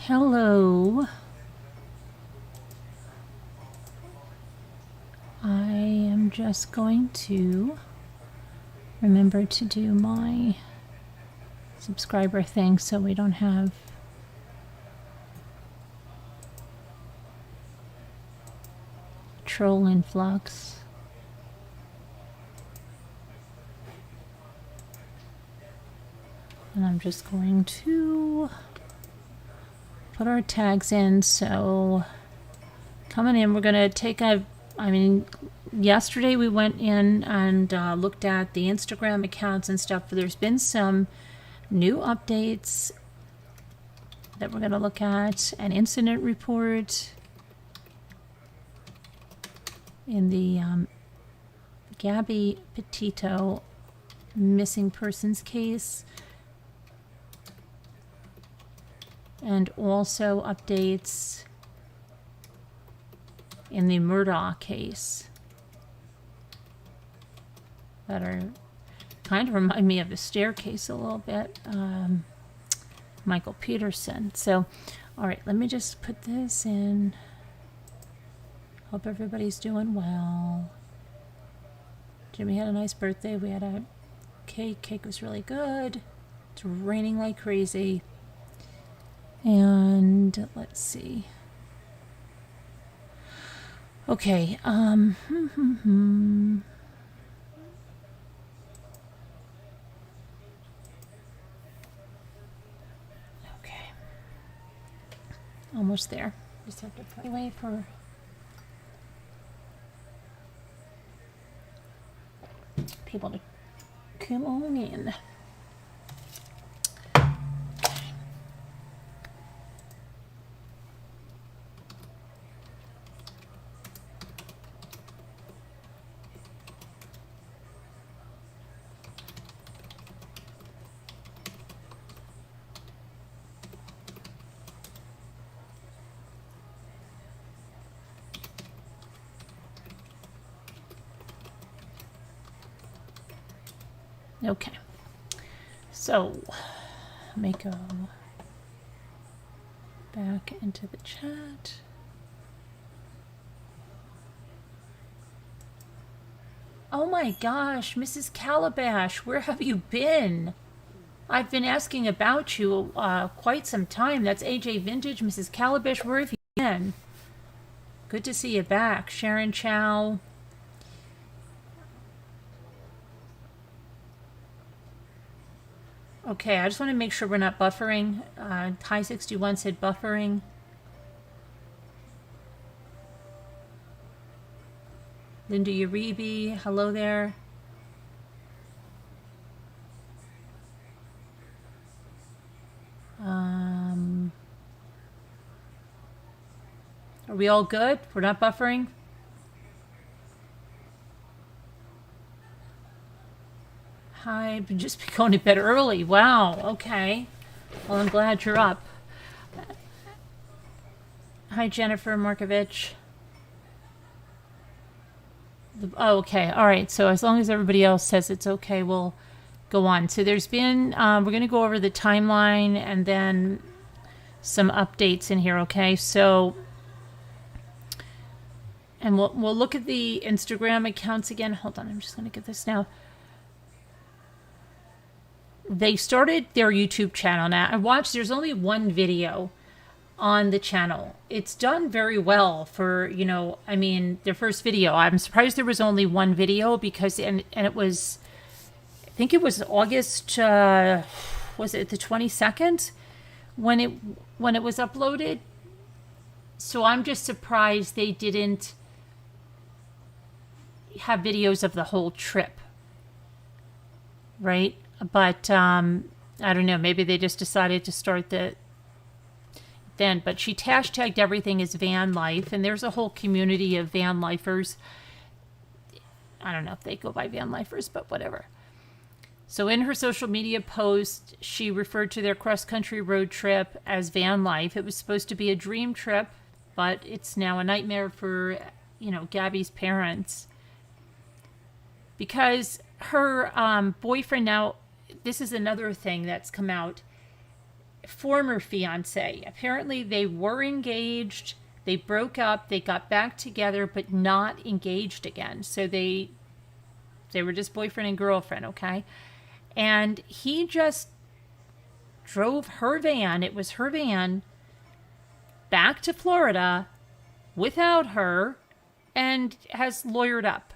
Hello. I am just going to remember to do my subscriber thing so we don't have troll influx. And I'm just going to put our tags in. So coming in, we're going to take yesterday we went in and looked at the Instagram accounts and stuff. There's been some new updates that we're going to look at. An incident report in the Gabby Petito missing persons case. And also updates in the Murdough case that are kind of remind me of the staircase a little bit. Michael Peterson. So, all right, let me just put this in. Hope everybody's doing well. Jimmy had a nice birthday. We had a cake. Cake was really good. It's raining like crazy. And let's see. Okay. Okay. Almost there. Just have to wait for people to come on in. Okay, so let me go back into the chat. Oh my gosh, Mrs. Calabash, where have you been? I've been asking about you quite some time. That's AJ Vintage, Mrs. Calabash, where have you been? Good to see you back. Sharon Chow. Okay, I just want to make sure we're not buffering. Ty61 said buffering. Linda Uribe, hello there. Are we all good? We're not buffering? Hi, but just be going to bed early. Wow, okay. Well, I'm glad you're up. Hi, Jennifer Markovich. Oh, okay, all right. So as long as everybody else says it's okay, we'll go on. So there's been, we're going to go over the timeline and then some updates in here, okay? So, and we'll look at the Instagram accounts again. Hold on, I'm just going to get this now. They started their YouTube channel. Now, I watched, there's only one video on the channel. It's done very well for, their first video. I'm surprised there was only one video because, and it was, I think it was August, was it the 22nd when it was uploaded? So I'm just surprised they didn't have videos of the whole trip, right? But I don't know, maybe they just decided to start then. But she hashtagged everything as van life, and there's a whole community of van lifers. I don't know if they go by van lifers, but whatever. So in her social media post, she referred to their cross-country road trip as van life. It was supposed to be a dream trip, but it's now a nightmare for, Gabby's parents. Because her boyfriend now, this is another thing that's come out. former fiance. Apparently they were engaged, they broke up, they got back together, but not engaged again. So they were just boyfriend and girlfriend, okay? And he just drove her van, it was her van, back to Florida without her, and has lawyered up.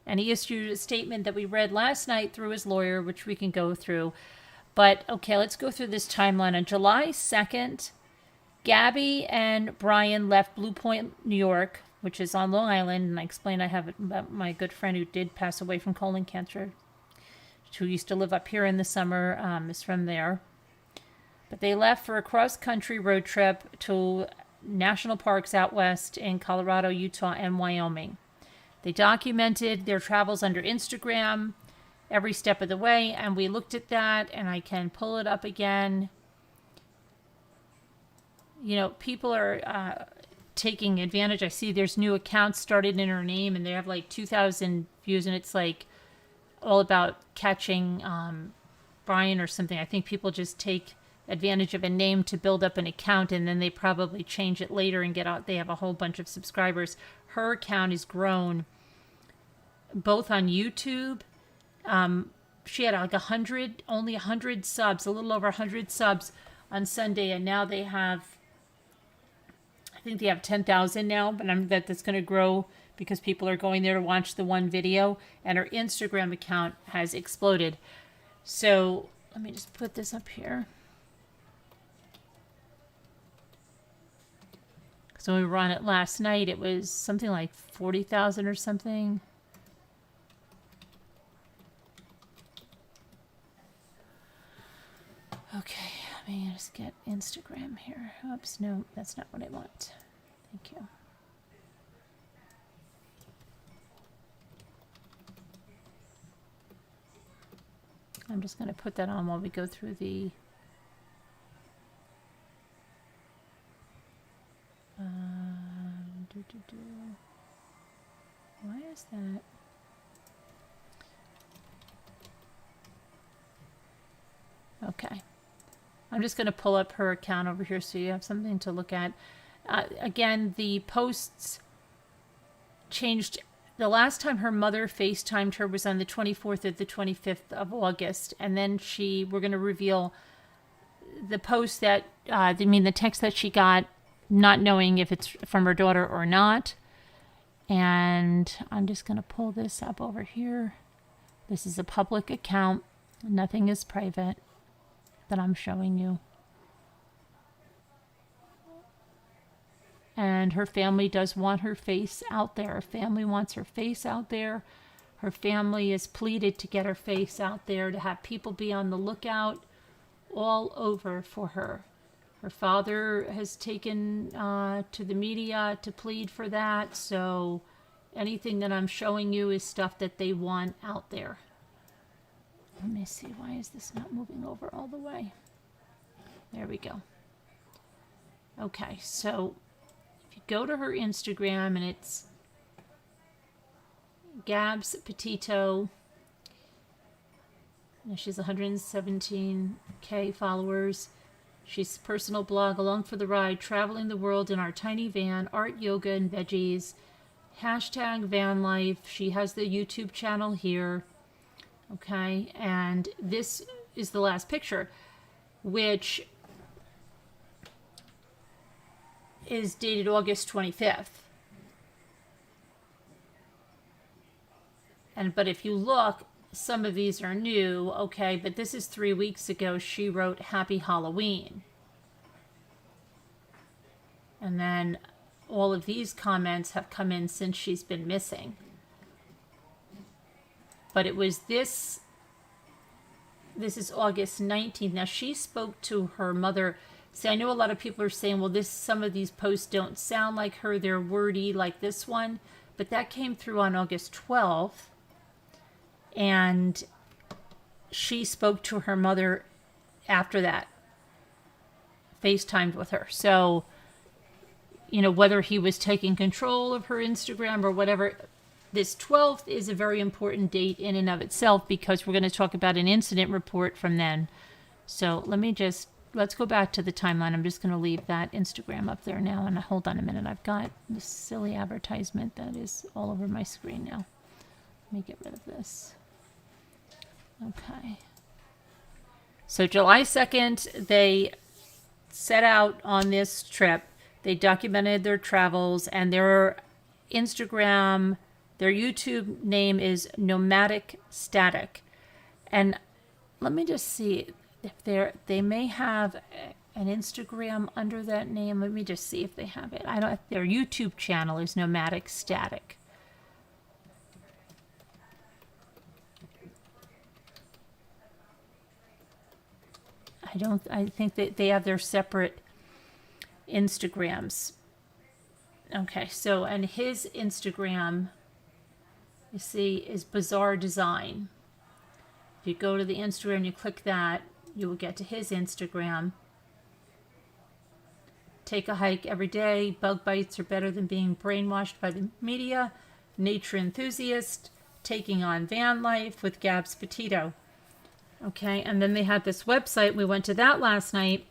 And he issued a statement that we read last night through his lawyer, which we can go through. But, okay, let's go through this timeline. On July 2nd, Gabby and Brian left Blue Point, New York, which is on Long Island. And I explained I have my good friend who did pass away from colon cancer, who used to live up here in the summer, is from there. But they left for a cross-country road trip to national parks out west in Colorado, Utah, and Wyoming. They documented their travels under Instagram every step of the way, and we looked at that, and I can pull it up again. You know, people are taking advantage. I see there's new accounts started in her name, and they have like 2,000 views, and it's like all about catching Brian or something. I think people just take advantage of a name to build up an account, and then they probably change it later and get out. They have a whole bunch of subscribers. Her account has grown both on YouTube. She had like only 100 subs, a little over 100 subs on Sunday, and now they have, I think they have 10,000 now, but that's going to grow because people are going there to watch the one video, and her Instagram account has exploded. So let me just put this up here. So when we were on it last night, it was something like 40,000 or something. Okay, let me just get Instagram here. Oops, no, that's not what I want. Thank you. I'm just going to put that on while we go through the why is that? Okay. I'm just going to pull up her account over here so you have something to look at. Again, the posts changed. The last time her mother FaceTimed her was on the 24th or the 25th of August. And then we're going to reveal the post that, the text that she got, not knowing if it's from her daughter or not. And I'm just going to pull this up over here. This is a public account. Nothing is private that I'm showing you. And her family does want her face out there. Her family wants her face out there. Her family has pleaded to get her face out there, to have people be on the lookout all over for her. Her father has taken to the media to plead for that. So anything that I'm showing you is stuff that they want out there. Let me see. Why is this not moving over all the way? There we go. Okay, so if you go to her Instagram, and it's Gabby Petito. She's 117K followers. She's personal blog, Along for the Ride, traveling the world in our tiny van, art, yoga, and veggies. Hashtag van life. She has the YouTube channel here. Okay, and this is the last picture, which is dated August 25th. But if you look, some of these are new, okay, but this is 3 weeks ago. She wrote Happy Halloween. And then all of these comments have come in since she's been missing. But it was this is August 19th. Now, she spoke to her mother. See, I know a lot of people are saying, well, some of these posts don't sound like her. They're wordy like this one. But that came through on August 12th. And she spoke to her mother after that. FaceTimed with her. So, whether he was taking control of her Instagram or whatever, this 12th is a very important date in and of itself, because we're going to talk about an incident report from then. So let me just let's go back to the timeline. I'm just going to leave that Instagram up there now. And hold on a minute. I've got this silly advertisement that is all over my screen now. Let me get rid of this. Okay. So July 2nd, they set out on this trip. They documented their travels, and their Instagram, their YouTube name is Nomadic Static. And let me just see if they may have an Instagram under that name. Let me just see if they have it. Their YouTube channel is Nomadic Static. I think that they have their separate Instagrams. Okay, so, and his Instagram, you see, is Bizarre Design. If you go to the Instagram, you click that, you will get to his Instagram. Take a hike every day. Bug bites are better than being brainwashed by the media. Nature enthusiast. Taking on van life with Gabby Petito. Okay, and then they had this website. We went to that last night,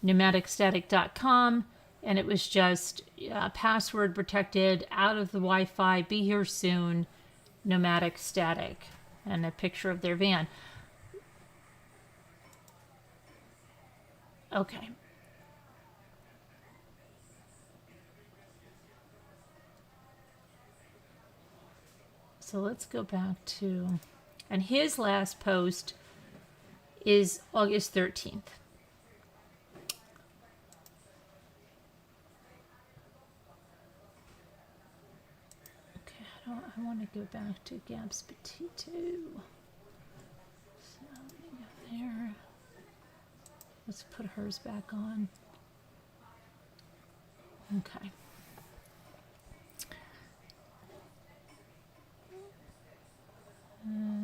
nomadicstatic.com, and it was just password protected, out of the Wi-Fi, be here soon, Nomadic Static, and a picture of their van. Okay. So let's go back to... And his last post is August 13th. Okay, I want to go back to Gabby Petito. So let me go there. Let's put hers back on. Okay.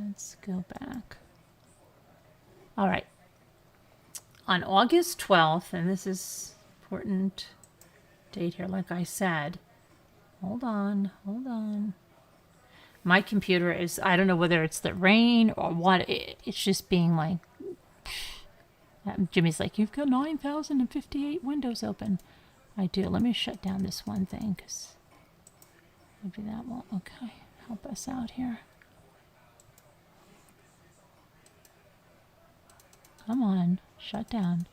Let's go back. All right. On August 12th, and this is important date here, like I said. Hold on. My computer is, I don't know whether it's the rain or what. It's just being like, Jimmy's like, you've got 9,058 windows open. I do. Let me shut down this one thing, because maybe that won't, okay, help us out here. Come on, shut down.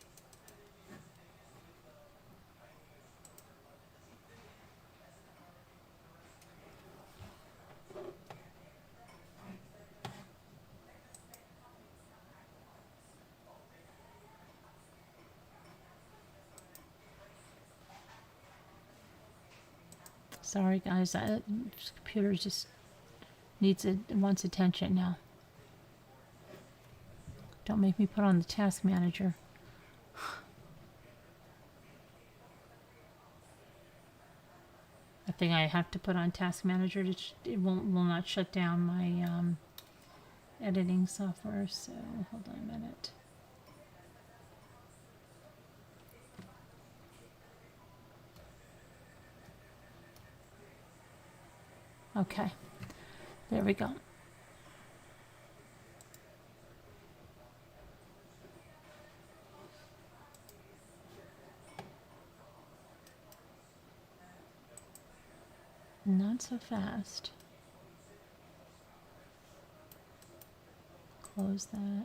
Sorry guys, this computer just wants attention now. Don't make me put on the task manager. I think I have to put on task manager to it will not shut down my editing software. So hold on a minute. Okay, there we go. Not so fast. Close that.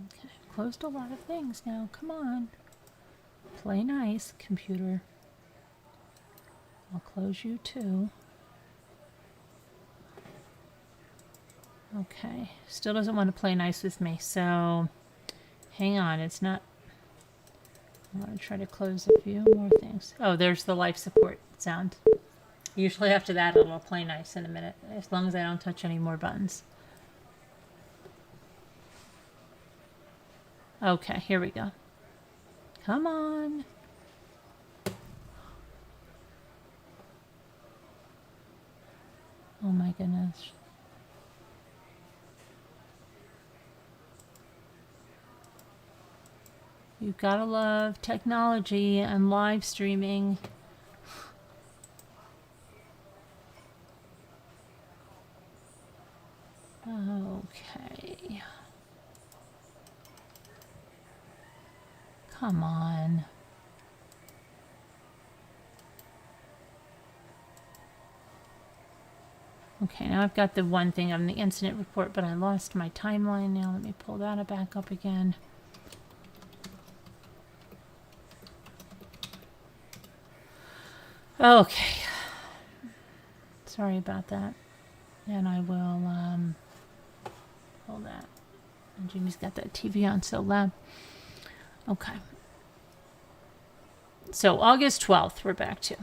Okay, closed a lot of things now. Come on. Play nice, computer. I'll close you too. Okay, still doesn't want to play nice with me, so hang on, it's not... I'm going to try to close a few more things. Oh, there's the life support sound. Usually after that it'll play nice in a minute, as long as I don't touch any more buttons. Okay, here we go. Come on. Oh my goodness. You gotta love technology and live streaming. Okay. Come on. Okay, now I've got the one thing on the incident report, but I lost my timeline now. Let me pull that back up again. Okay. Sorry about that. And I will hold that. And Jimmy's got that TV on so loud. Okay. So August 12th, we're back to.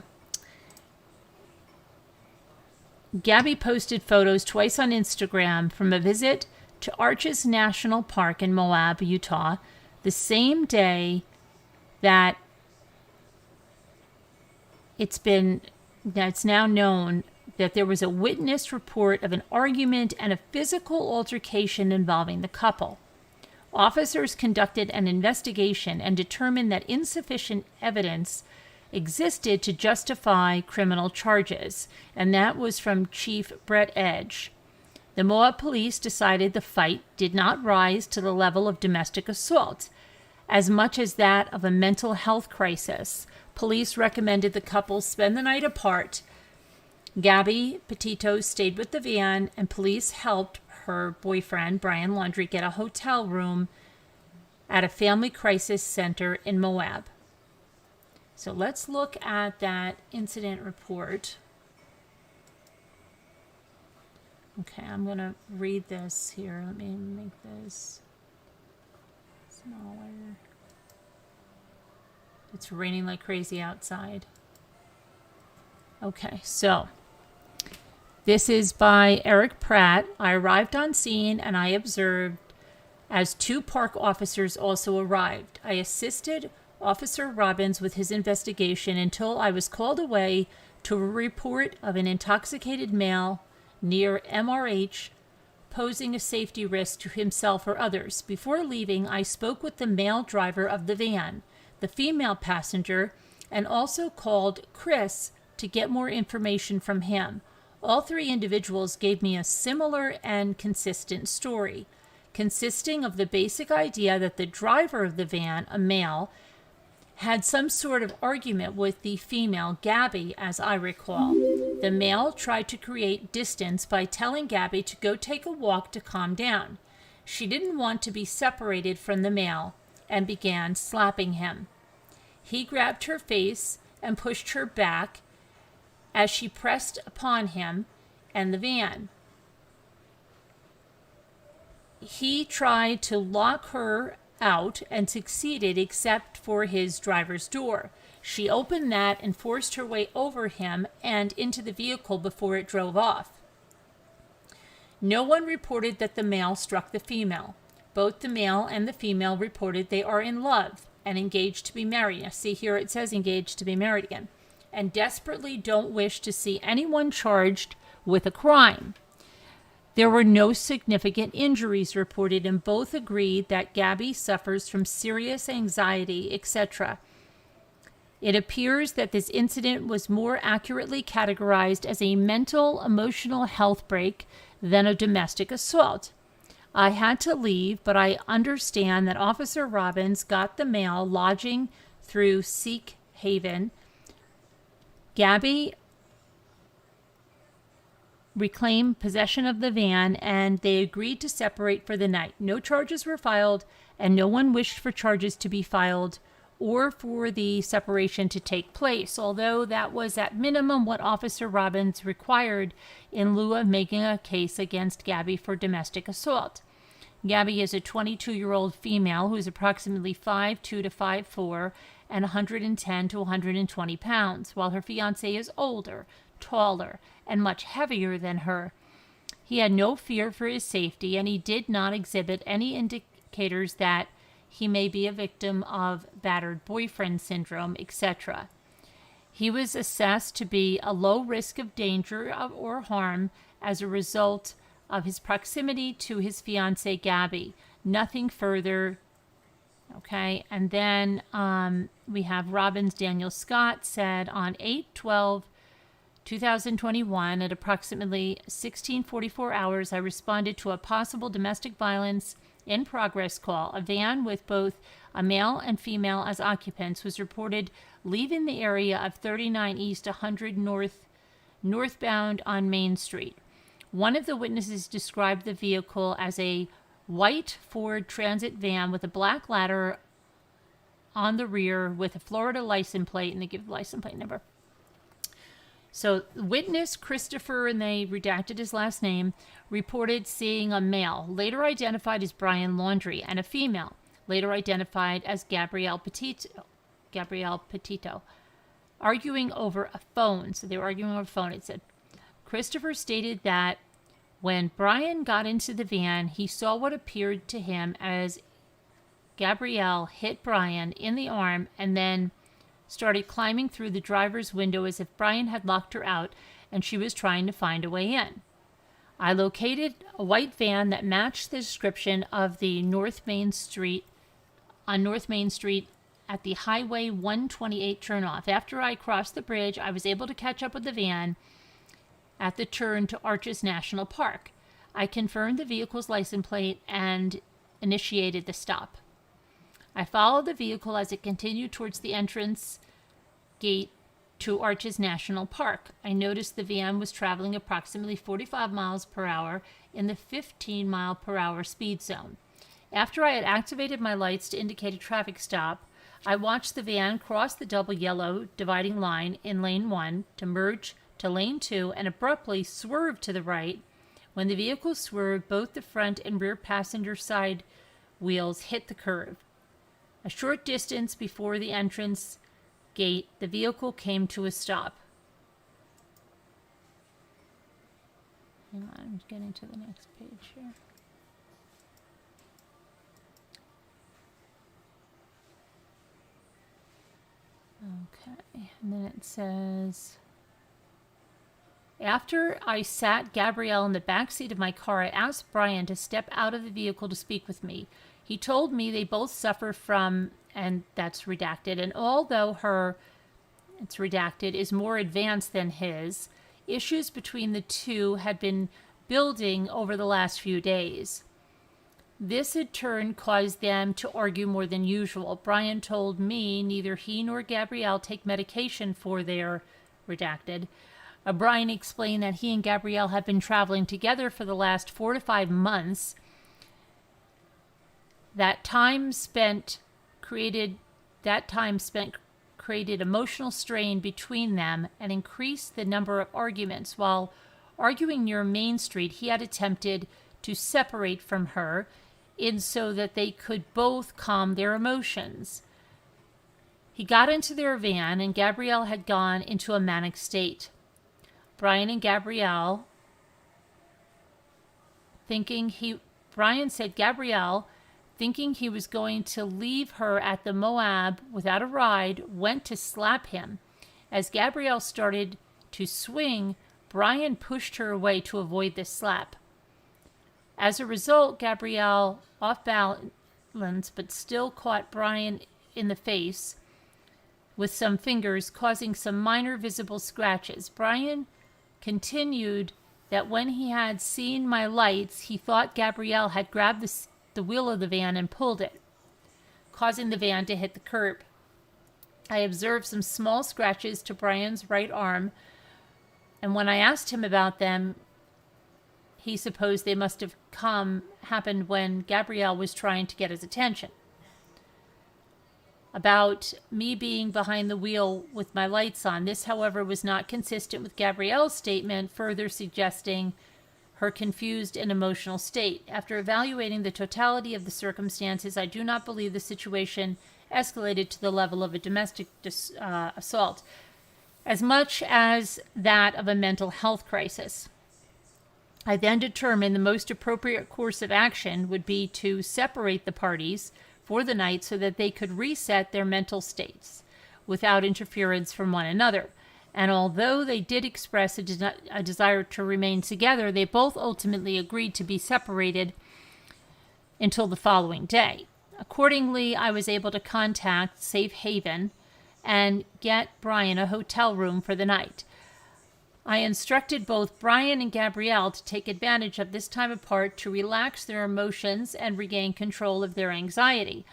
Gabby posted photos twice on Instagram from a visit to Arches National Park in Moab, Utah, the same day that it's now known that there was a witness report of an argument and a physical altercation involving the couple. Officers conducted an investigation and determined that insufficient evidence existed to justify criminal charges, and that was from Chief Brett Edge. The Moab police decided the fight did not rise to the level of domestic assault, as much as that of a mental health crisis. Police recommended the couple spend the night apart. Gabby Petito stayed with the van, and police helped her boyfriend, Brian Laundrie, get a hotel room at a family crisis center in Moab. So let's look at that incident report. Okay, I'm going to read this here. Let me make this smaller. It's raining like crazy outside. Okay, so this is by Eric Pratt. I arrived on scene and I observed as 2 park officers also arrived. I assisted Officer Robbins with his investigation until I was called away to a report of an intoxicated male near MRH posing a safety risk to himself or others. Before leaving, I spoke with the male driver of the van, the female passenger, and also called Chris to get more information from him. All 3 individuals gave me a similar and consistent story, consisting of the basic idea that the driver of the van, a male, had some sort of argument with the female, Gabby, as I recall. The male tried to create distance by telling Gabby to go take a walk to calm down. She didn't want to be separated from the male and began slapping him. He grabbed her face and pushed her back as she pressed upon him and the van. He tried to lock her out and succeeded except for his driver's door. She opened that and forced her way over him and into the vehicle before it drove off. No one reported that the male struck the female. Both the male and the female reported they are in love and engaged to be married. Now, see here it says engaged to be married again. And desperately don't wish to see anyone charged with a crime. There were no significant injuries reported, and both agreed that Gabby suffers from serious anxiety, etc. It appears that this incident was more accurately categorized as a mental, emotional health break than a domestic assault. I had to leave, but I understand that Officer Robbins got the male lodging through Sikh Haven. Gabby reclaimed possession of the van, and they agreed to separate for the night. No charges were filed, and no one wished for charges to be filed or for the separation to take place, although that was at minimum what Officer Robbins required in lieu of making a case against Gabby for domestic assault. Gabby is a 22-year-old female who is approximately 5'2" to 5'4" and 110 to 120 pounds, while her fiancé is older, taller, and much heavier than her. He had no fear for his safety, and he did not exhibit any indicators that he may be a victim of battered boyfriend syndrome, etc. He was assessed to be a low risk of danger or harm as a result of his proximity to his fiancée, Gabby. Nothing further. Okay, and then we have Robbins Daniel Scott said on 8/12/2021 at approximately 16:44 hours, I responded to a possible domestic violence in progress call, a van with both a male and female as occupants was reported leaving the area of 39 East 100 North northbound on Main Street. One of the witnesses described the vehicle as a white Ford Transit van with a black ladder on the rear with a Florida license plate, and they give the license plate number. So witness Christopher, and they redacted his last name, reported seeing a male, later identified as Brian Laundrie, and a female, later identified as Gabrielle Petito, arguing over a phone. So they were arguing over a phone. It said, Christopher stated that when Brian got into the van, he saw what appeared to him as Gabrielle hit Brian in the arm and then started climbing through the driver's window as if Brian had locked her out and she was trying to find a way in. I located a white van that matched the description of the North Main Street at the Highway 128 turnoff. After I crossed the bridge, I was able to catch up with the van at the turn to Arches National Park. I confirmed the vehicle's license plate and initiated the stop. I followed the vehicle as it continued towards the entrance gate to Arches National Park. I noticed the van was traveling approximately 45 miles per hour in the 15 mile per hour speed zone. After I had activated my lights to indicate a traffic stop, I watched the van cross the double yellow dividing line in lane 1 to merge to lane 2 and abruptly swerve to the right. When the vehicle swerved, both the front and rear passenger side wheels hit the curb. A short distance before the entrance gate, the vehicle came to a stop. Hang on, I'm getting to the next page here. Okay, and then it says, after I sat Gabrielle in the back seat of my car, I asked Brian to step out of the vehicle to speak with me. He told me they both suffer from, and that's redacted, and although her, it's redacted, is more advanced than his, issues between the two had been building over the last few days. This in turn caused them to argue more than usual. Brian told me neither he nor Gabrielle take medication for their redacted. Brian explained that he and Gabrielle had been traveling together for the last 4 to 5 months. That time spent created emotional strain between them and increased the number of arguments. While arguing near Main Street, he had attempted to separate from her in so that they could both calm their emotions. He got into their van and Gabrielle had gone into a manic state. Brian said Gabrielle, thinking he was going to leave her at the Moab without a ride, went to slap him. As Gabrielle started to swing, Brian pushed her away to avoid the slap. As a result, Gabrielle, off balance but still caught Brian in the face with some fingers, causing some minor visible scratches. Brian continued that when he had seen my lights, he thought Gabrielle had grabbed the wheel of the van and pulled it, causing the van to hit the curb. I observed some small scratches to Brian's right arm, and when I asked him about them, he supposed they must have happened when Gabrielle was trying to get his attention. About me being behind the wheel with my lights on, this, however, was not consistent with Gabrielle's statement, further suggesting her confused and emotional state. After evaluating the totality of the circumstances, I do not believe the situation escalated to the level of a domestic assault, as much as that of a mental health crisis. I then determined the most appropriate course of action would be to separate the parties for the night so that they could reset their mental states without interference from one another. And although they did express a desire to remain together, they both ultimately agreed to be separated until the following day. Accordingly, I was able to contact Safe Haven and get Brian a hotel room for the night. I instructed both Brian and Gabrielle to take advantage of this time apart to relax their emotions and regain control of their anxiety.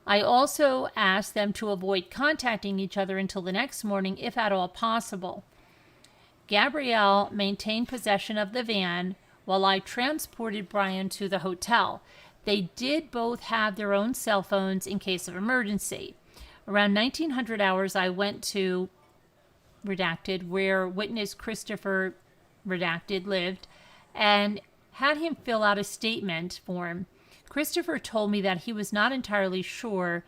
I also asked them to avoid contacting each other until the next morning, if at all possible. Gabrielle maintained possession of the van while I transported Brian to the hotel. They did both have their own cell phones in case of emergency. Around 1900 hours, I went to Redacted, where witness Christopher Redacted lived, and had him fill out a statement form. Christopher told me that he was not entirely sure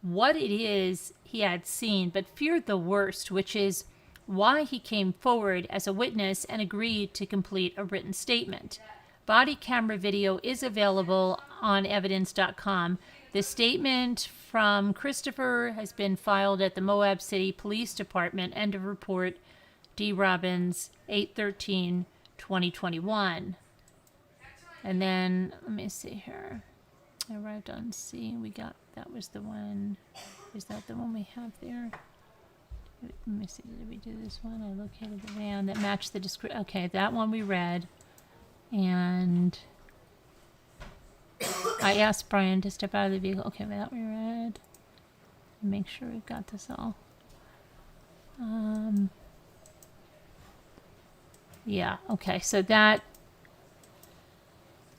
what it is he had seen, but feared the worst, which is why he came forward as a witness and agreed to complete a written statement. Body camera video is available on evidence.com. The statement from Christopher has been filed at the Moab City Police Department. End of report. D. Robbins, 8/13/2021. And then, let me see here. I arrived on scene. We got, that was the one. Is that the one we have there? Let me see. Did we do this one? I located the van that matched the description. Okay, that one we read. And I asked Brian to step out of the vehicle. Okay, that we read. Make sure we've got this all. Yeah, okay, so that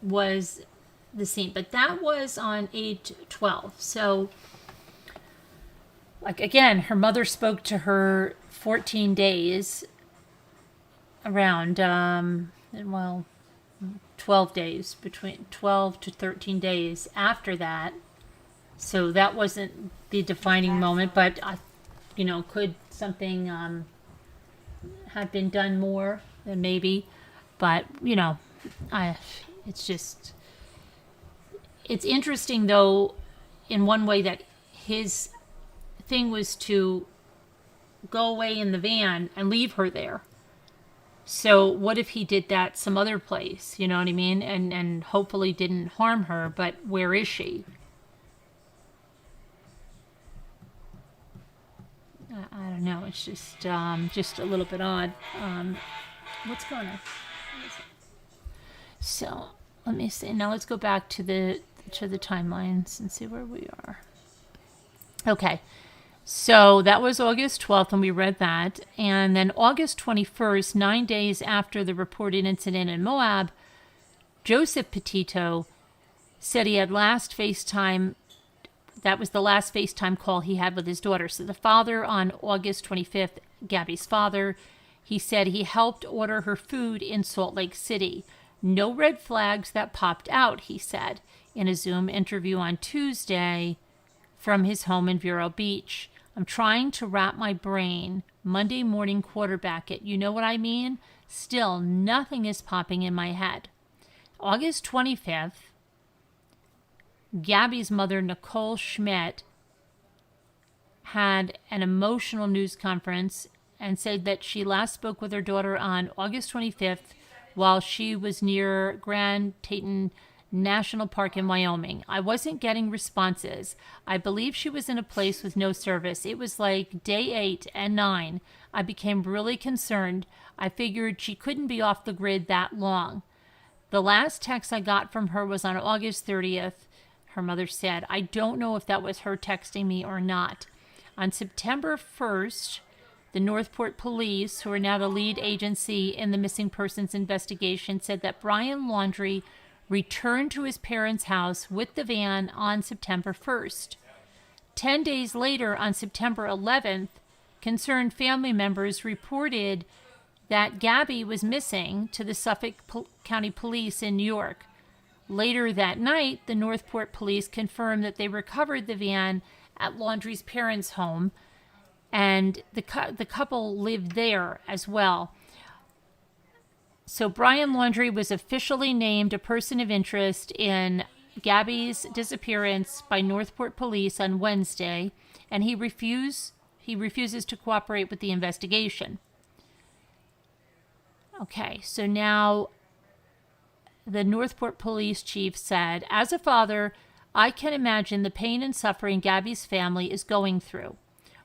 was the scene. But that was on 8/12. So, like, again, her mother spoke to her 14 days around, 12 days, between 12 to 13 days after that. So that wasn't the defining moment, but, could something have been done more than maybe? But, it's interesting, though, in one way, that his thing was to go away in the van and leave her there. So what if he did that some other place, you know what I mean? And hopefully didn't harm her, but where is she? I don't know. It's just a little bit odd. What's going on? So let me see. Now let's go back to the timelines and see where we are. Okay. So that was August 12th, and we read that. And then August 21st, 9 days after the reported incident in Moab, Joseph Petito said he had last FaceTime. That was the last FaceTime call he had with his daughter. So the father on August 25th, Gabby's father, he said he helped order her food in Salt Lake City. No red flags that popped out, he said, in a Zoom interview on Tuesday from his home in Vero Beach. I'm trying to wrap my brain. Monday morning quarterback it. You know what I mean? Still, nothing is popping in my head. August 25th, Gabby's mother, Nicole Schmidt, had an emotional news conference and said that she last spoke with her daughter on August 25th while she was near Grand Teton National Park in Wyoming. I wasn't getting responses. I believe she was in a place with no service. It was like day 8 and 9. I became really concerned. I figured she couldn't be off the grid that long. The last text I got from her was on August 30th. Her mother said, I don't know if that was her texting me or not. On September 1st, the Northport Police, who are now the lead agency in the missing persons investigation, said that Brian Laundrie returned to his parents' house with the van on September 1st. 10 days later, on September 11th, concerned family members reported that Gabby was missing to the Suffolk County Police in New York. Later that night, the Northport Police confirmed that they recovered the van at Laundrie's parents' home, and the couple lived there as well. So Brian Laundrie was officially named a person of interest in Gabby's disappearance by Northport Police on Wednesday, and he refuses to cooperate with the investigation. Okay, so now the Northport Police chief said, as a father, I can imagine the pain and suffering Gabby's family is going through.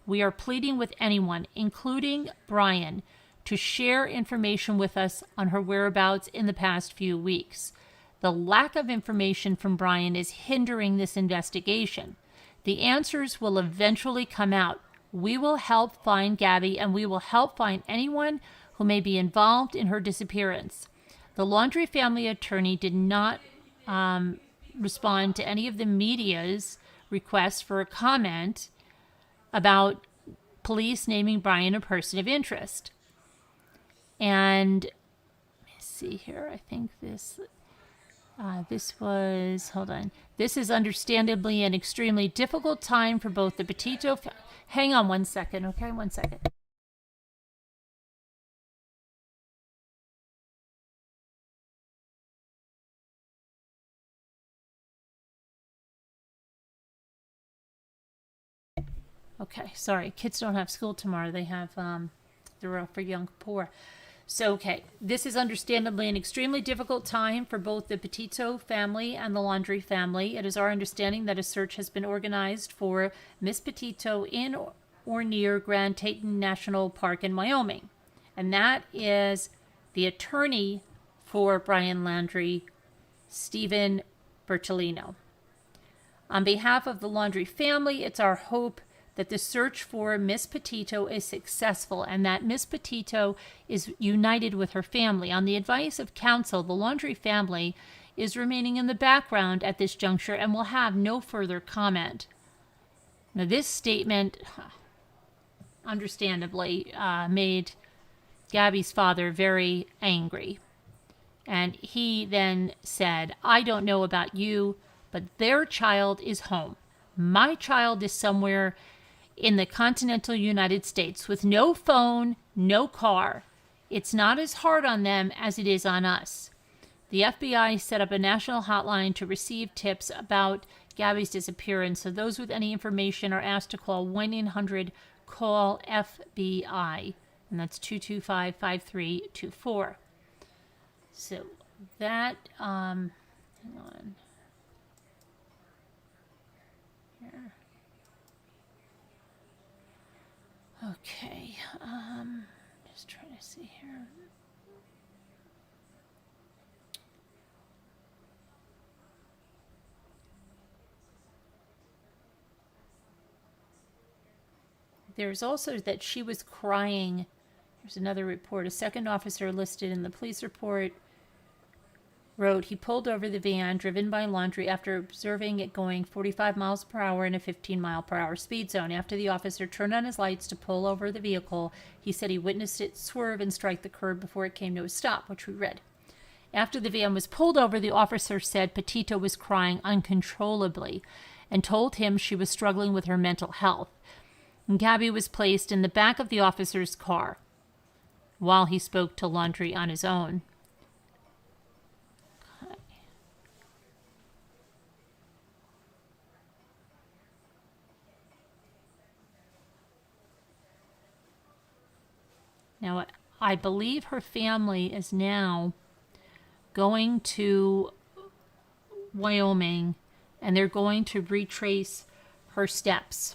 We are pleading with anyone, including Brian, to share information with us on her whereabouts in the past few weeks. The lack of information from Brian is hindering this investigation. The answers will eventually come out. We will help find Gabby, and we will help find anyone who may be involved in her disappearance. The Laundrie family attorney did not respond to any of the media's requests for a comment about police naming Brian a person of interest. And let me see here. I think this was, hold on. This is understandably an extremely difficult time for both the Petito. Hang on one second, okay? 1 second. Okay, sorry. Kids don't have school tomorrow. They have, they're off for Yom Kippur. So, okay, this is understandably an extremely difficult time for both the Petito family and the Laundrie family. It is our understanding that a search has been organized for Miss Petito in or near Grand Teton National Park in Wyoming. And that is the attorney for Brian Laundrie, Stephen Bertolino. On behalf of the Laundrie family, it's our hope that the search for Miss Petito is successful and that Miss Petito is united with her family. On the advice of counsel, the Laundrie family is remaining in the background at this juncture and will have no further comment. Now, this statement, understandably, made Gabby's father very angry. And he then said, I don't know about you, but their child is home. My child is somewhere in the continental United States with no phone, no car. It's not as hard on them as it is on us. The FBI set up a national hotline to receive tips about Gabby's disappearance, so those with any information are asked to call 1-800-CALL-FBI, and that's 225-5324. So that, hang on. Here. Okay, just trying to see here. There's also that she was crying. There's another report. A second officer listed in the police report wrote he pulled over the van driven by Laundrie after observing it going 45 miles per hour in a 15-mile-per-hour speed zone. After the officer turned on his lights to pull over the vehicle, he said he witnessed it swerve and strike the curb before it came to a stop, which we read. After the van was pulled over, the officer said Petito was crying uncontrollably and told him she was struggling with her mental health. And Gabby was placed in the back of the officer's car while he spoke to Laundrie on his own. Now, I believe her family is now going to Wyoming, and they're going to retrace her steps.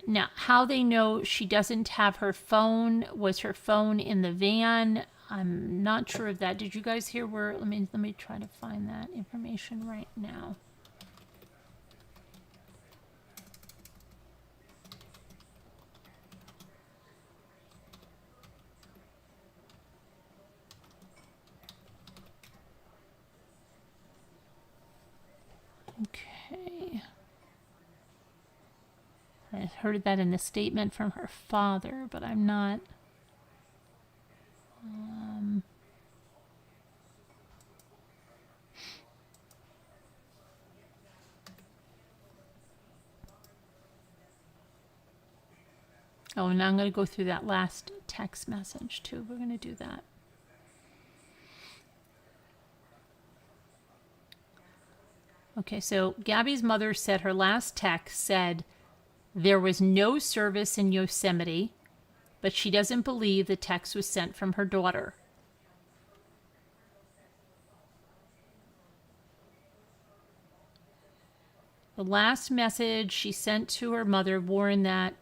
Now, how they know she doesn't have her phone, was her phone in the van? I'm not sure of that. Did you guys hear where? Let me try to find that information right now. Okay. I heard that in the statement from her father, but I'm not. Oh, and I'm going to go through that last text message too. We're going to do that. Okay, so Gabby's mother said her last text said there was no service in Yosemite, but she doesn't believe the text was sent from her daughter. The last message she sent to her mother warned that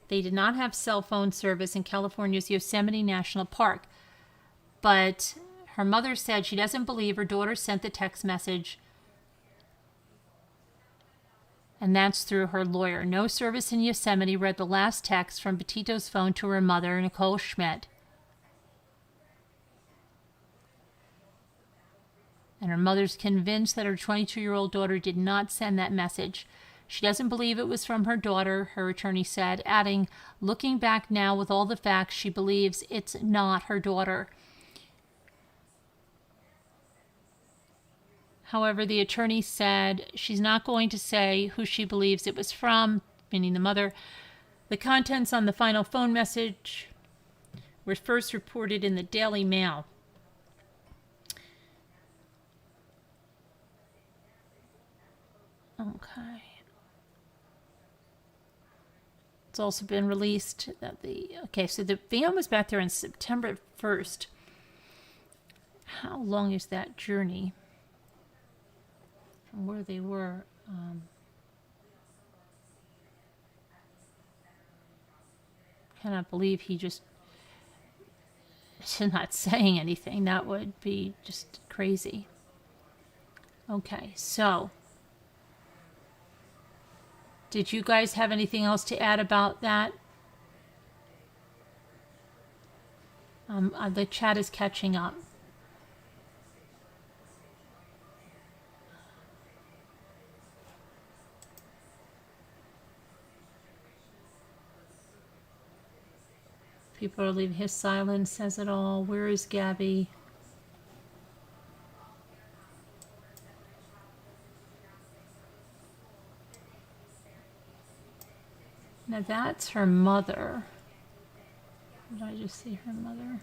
They did not have cell phone service in California's Yosemite National Park. But her mother said she doesn't believe her daughter sent the text message, and that's through her lawyer. No service in Yosemite read the last text from Petito's phone to her mother, Nicole Schmidt. And her mother's convinced that her 22-year-old daughter did not send that message. She doesn't believe it was from her daughter, her attorney said, adding, looking back now with all the facts, she believes it's not her daughter. However, the attorney said she's not going to say who she believes it was from, meaning the mother. The contents on the final phone message were first reported in the Daily Mail. Okay. It's also been released that so the van was back there on September 1st. How long is that journey from where they were? Cannot believe he just is not saying anything. That would be just crazy. Okay, so did you guys have anything else to add about that? The chat is catching up. People are leaving. His silence says it all. Where is Gabby? Now that's her mother. Did I just see her mother?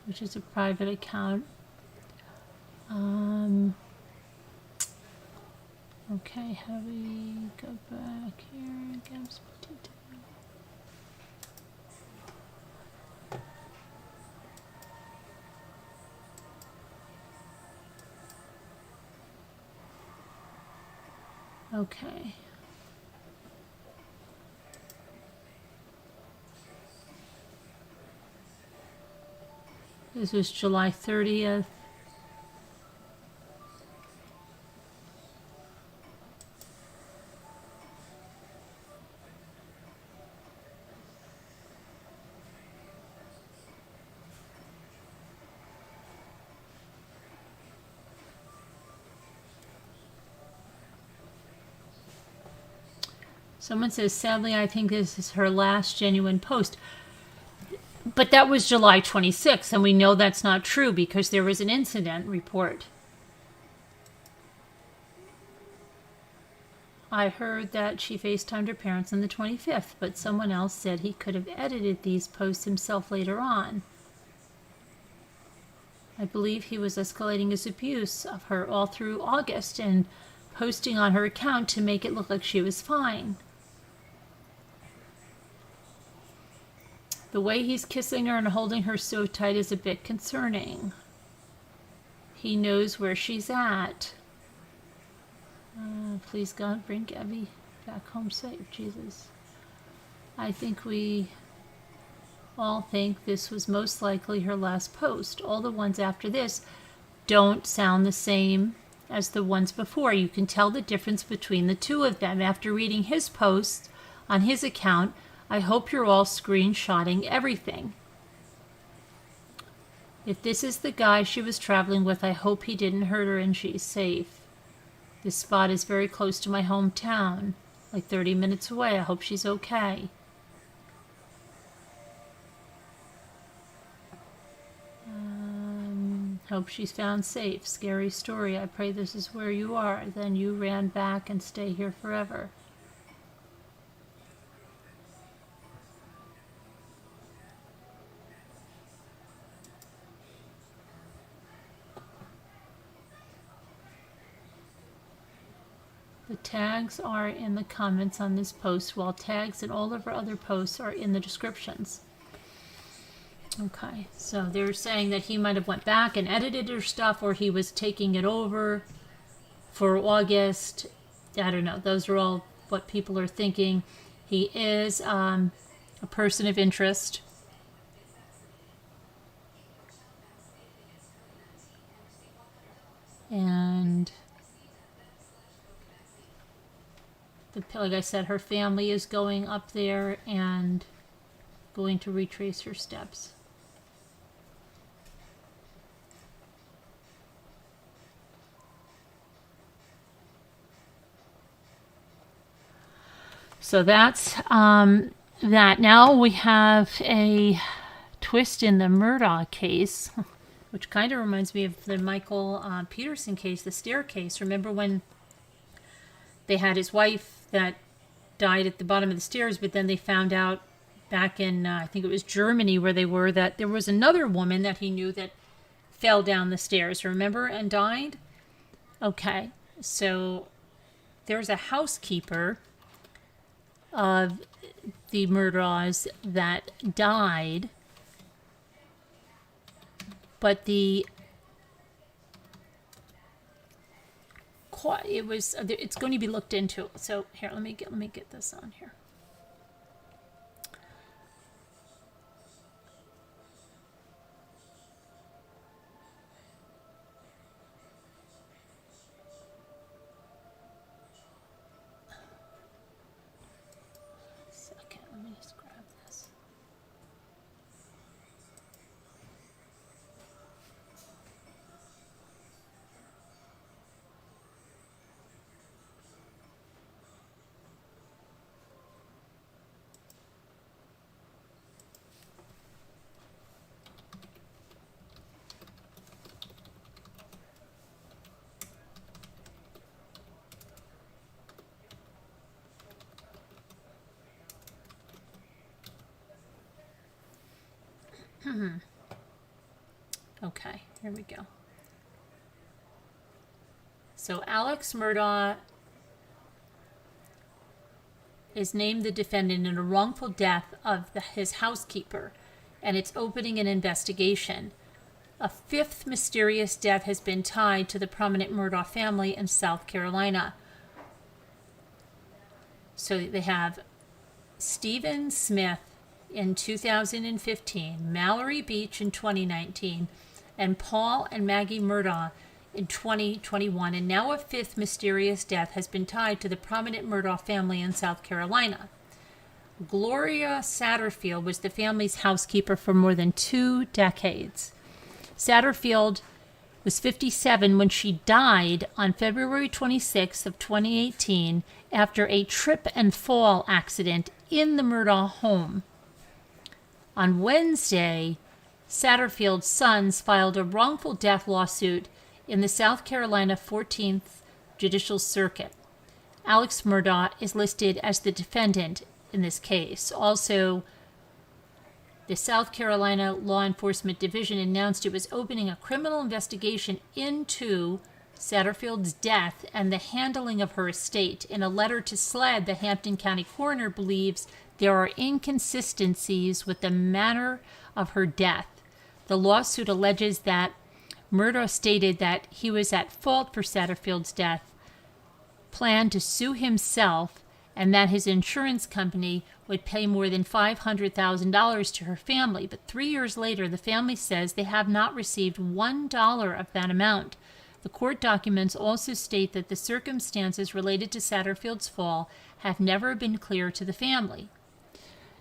Which is a private account. Okay, how do we go back here? Gabby Petito. Okay. This was July 30th. Someone says, sadly, I think this is her last genuine post. But that was July 26th, and we know that's not true because there was an incident report. I heard that she FaceTimed her parents on the 25th, but someone else said he could have edited these posts himself later on. I believe he was escalating his abuse of her all through August and posting on her account to make it look like she was fine. The way he's kissing her and holding her so tight is a bit concerning. He knows where she's at. Please God, bring Gabby back home safe, Jesus. I think we all think this was most likely her last post. All the ones after this don't sound the same as the ones before. You can tell the difference between the two of them. After reading his posts on his account, I hope you're all screenshotting everything. If this is the guy she was traveling with, I hope he didn't hurt her and she's safe. This spot is very close to my hometown, like 30 minutes away. I hope she's okay. Hope she's found safe. Scary story. I pray this is where you are. Then you ran back and stay here forever. The tags are in the comments on this post, while tags and all of our other posts are in the descriptions. Okay, so they're saying that he might have went back and edited her stuff, or he was taking it over. for August. I don't know. Those are all what people are thinking. He is a person of interest. And like I said, her family is going up there and going to retrace her steps. So that's that. Now we have a twist in the Murdough case, which kind of reminds me of the Michael Peterson case, the staircase. Remember when they had his wife that died at the bottom of the stairs, but then they found out back in, I think it was Germany where they were, that there was another woman that he knew that fell down the stairs, remember, and died? Okay, so there's a housekeeper of the Murdaughs that died, but it's going to be looked into. So here, let me get this on here. Second, let me just grab this. Okay, here we go. So Alex Murdough is named the defendant in a wrongful death of his housekeeper, and it's opening an investigation. A fifth mysterious death has been tied to the prominent Murdough family in South Carolina. So they have Stephen Smith in 2015, Mallory Beach in 2019, and Paul and Maggie Murdough in 2021, and now a fifth mysterious death has been tied to the prominent Murdough family in South Carolina. Gloria Satterfield was the family's housekeeper for more than 2 decades. Satterfield was 57 when she died on February 26th of 2018 after a trip and fall accident in the Murdough home. On Wednesday, Satterfield's sons filed a wrongful death lawsuit in the South Carolina 14th Judicial Circuit. Alex Murdough is listed as the defendant in this case. Also, the South Carolina Law Enforcement Division announced it was opening a criminal investigation into Satterfield's death and the handling of her estate. In a letter to SLED, the Hampton County coroner believes there are inconsistencies with the manner of her death. The lawsuit alleges that Murdough stated that he was at fault for Satterfield's death, planned to sue himself, and that his insurance company would pay more than $500,000 to her family. But 3 years later, the family says they have not received $1 of that amount. The court documents also state that the circumstances related to Satterfield's fall have never been clear to the family.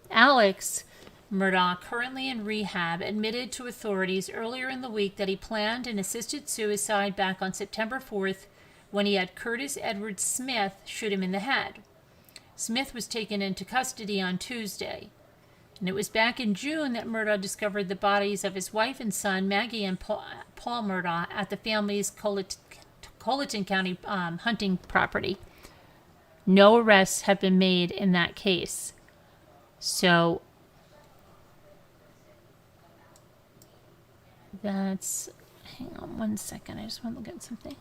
Alex Murdough, currently in rehab, admitted to authorities earlier in the week that he planned and assisted suicide back on September 4th when he had Curtis Edward Smith shoot him in the head. Smith was taken into custody on Tuesday, and it was back in June that Murdough discovered the bodies of his wife and son, Maggie and Paul Murdough, at the family's Colleton County hunting property. No arrests have been made in that case. So that's, hang on one second, I just want to look at something.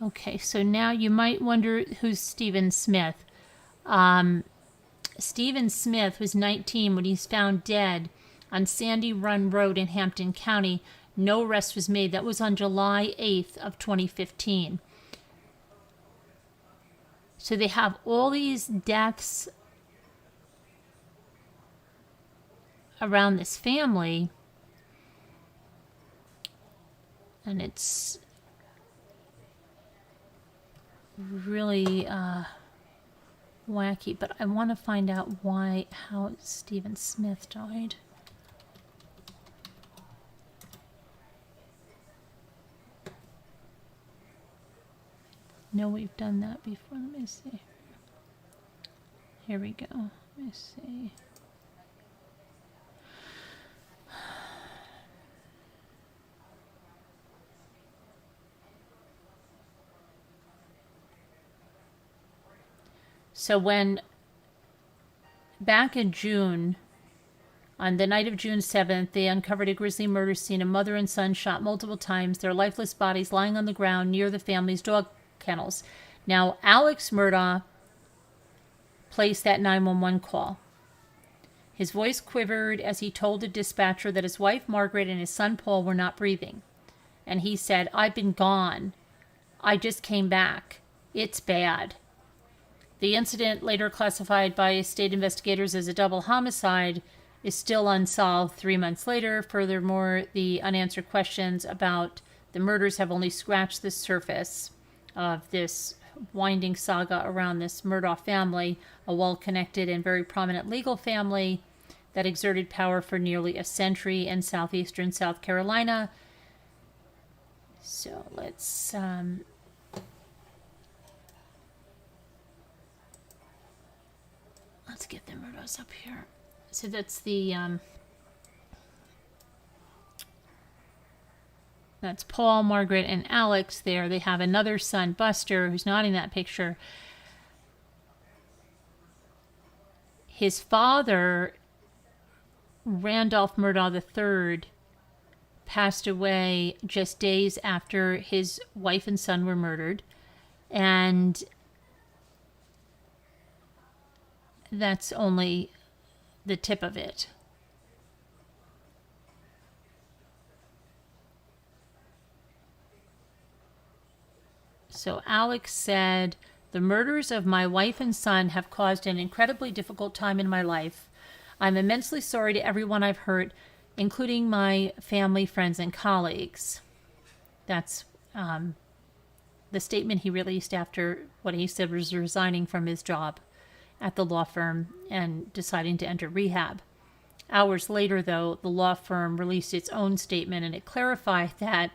Okay, so now you might wonder who's Stephen Smith. Stephen Smith was 19 when he's found dead on Sandy Run Road in Hampton County. No arrest was made. That was on July 8th of 2015. So they have all these deaths around this family, and it's really wacky, but I want to find out how Stephen Smith died. No, we've done that before. Let me see. Here we go. Let me see. So back in June, on the night of June 7th, they uncovered a grisly murder scene. A mother and son shot multiple times, their lifeless bodies lying on the ground near the family's dog kennels. Now, Alex Murdough placed that 911 call. His voice quivered as he told the dispatcher that his wife Margaret and his son Paul were not breathing. And he said, "I've been gone. I just came back. It's bad." The incident, later classified by state investigators as a double homicide, is still unsolved 3 months later. Furthermore, the unanswered questions about the murders have only scratched the surface of this winding saga around this Murdough family, a well-connected and very prominent legal family that exerted power for nearly a century in southeastern South Carolina. So let's get the Murdoughs up here. So that's that's Paul, Margaret, and Alex there. They have another son, Buster, who's not in that picture. His father, Randolph Murdough III, passed away just days after his wife and son were murdered. And that's only the tip of it. So Alex said, "The murders of my wife and son have caused an incredibly difficult time in my life. I'm immensely sorry to everyone I've hurt, including my family, friends, and colleagues." That's the statement he released after what he said was resigning from his job at the law firm and deciding to enter rehab. Hours later, though, the law firm released its own statement, and it clarified that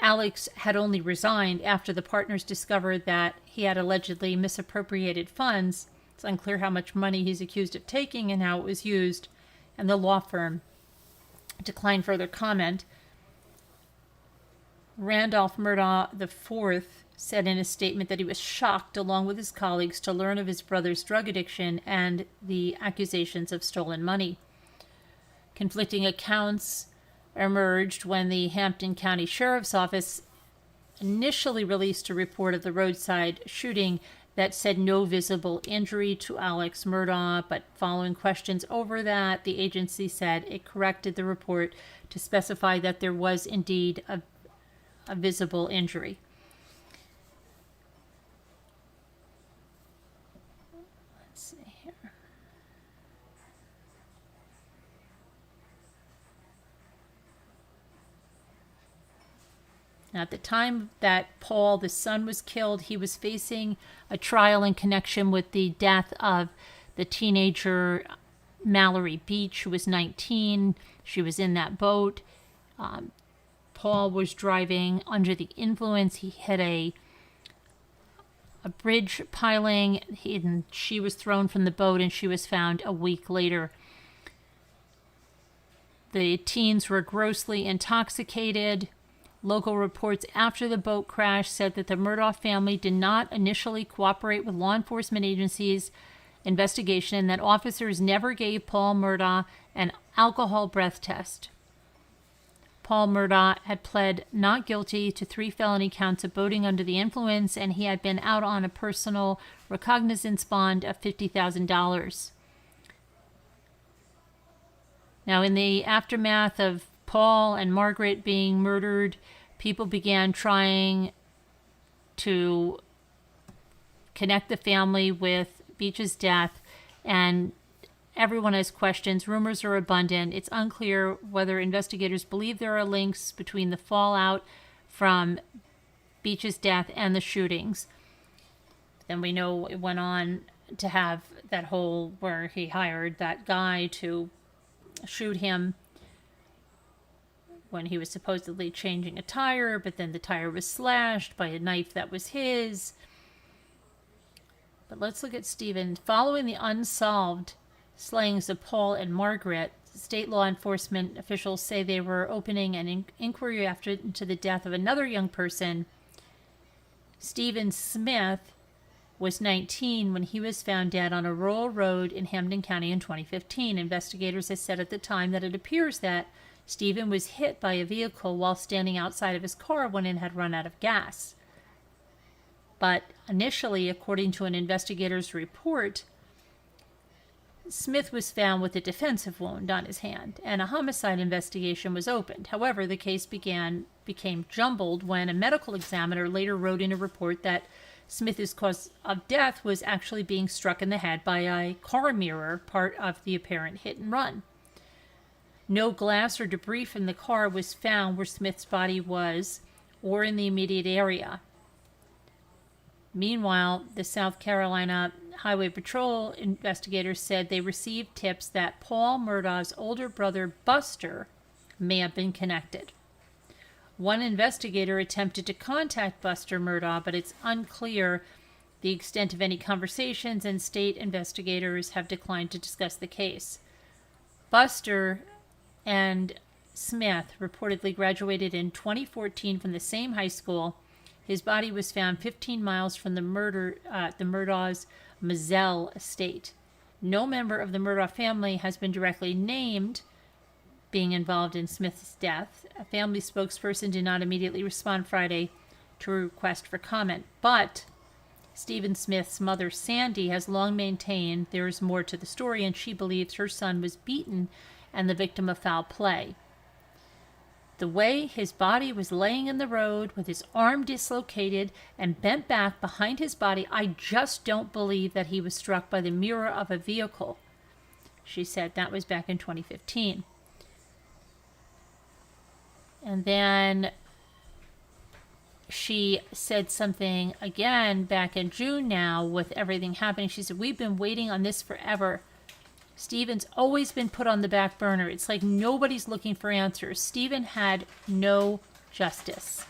Alex had only resigned after the partners discovered that he had allegedly misappropriated funds. It's unclear how much money he's accused of taking and how it was used, and the law firm declined further comment. Randolph Murdough IV said in a statement that he was shocked, along with his colleagues, to learn of his brother's drug addiction and the accusations of stolen money. Conflicting accounts emerged when the Hampton County Sheriff's Office initially released a report of the roadside shooting that said no visible injury to Alex Murdough, but following questions over that, the agency said it corrected the report to specify that there was indeed a visible injury. Let's see here. Now, at the time that Paul, the son, was killed, he was facing a trial in connection with the death of the teenager Mallory Beach, who was 19. She was in that boat. Paul was driving under the influence. He hit a bridge piling, and she was thrown from the boat, and she was found a week later. The teens were grossly intoxicated. Local reports after the boat crash said that the Murdough family did not initially cooperate with law enforcement agencies' investigation, and that officers never gave Paul Murdough an alcohol breath test. Paul Murdough had pled not guilty to 3 felony counts of boating under the influence, and he had been out on a personal recognizance bond of $50,000. Now, in the aftermath of Paul and Margaret being murdered, people began trying to connect the family with Beach's death, and everyone has questions. Rumors are abundant. It's unclear whether investigators believe there are links between the fallout from Beach's death and the shootings. Then we know it went on to have that whole where he hired that guy to shoot him when he was supposedly changing a tire, but then the tire was slashed by a knife that was his. But let's look at Stephen. Following the unsolved slayings of Paul and Margaret, state law enforcement officials say they were opening an inquiry into the death of another young person. Stephen Smith was 19 when he was found dead on a rural road in Hampden County in 2015. Investigators had said at the time that it appears that Stephen was hit by a vehicle while standing outside of his car when it had run out of gas. But initially, according to an investigator's report, Smith was found with a defensive wound on his hand, and a homicide investigation was opened. However, the case became jumbled when a medical examiner later wrote in a report that Smith's cause of death was actually being struck in the head by a car mirror, part of the apparent hit and run. No glass or debris from the car was found where Smith's body was or in the immediate area. Meanwhile, the South Carolina Highway Patrol investigators said they received tips that Paul Murdaugh's older brother, Buster, may have been connected. One investigator attempted to contact Buster Murdough, but it's unclear the extent of any conversations, and state investigators have declined to discuss the case. Buster and Smith reportedly graduated in 2014 from the same high school. His body was found 15 miles from the Murdaugh's Mazzell estate. No member of the Murdough family has been directly named being involved in Smith's death. A family spokesperson did not immediately respond Friday to a request for comment, but Stephen Smith's mother, Sandy, has long maintained there is more to the story, and she believes her son was beaten and the victim of foul play. The way his body was laying in the road with his arm dislocated and bent back behind his body, I just don't believe that he was struck by the mirror of a vehicle. She said that was back in 2015. And then she said something again back in June now with everything happening. She said, we've been waiting on this forever. Stephen's always been put on the back burner. It's like nobody's looking for answers. Stephen had no justice.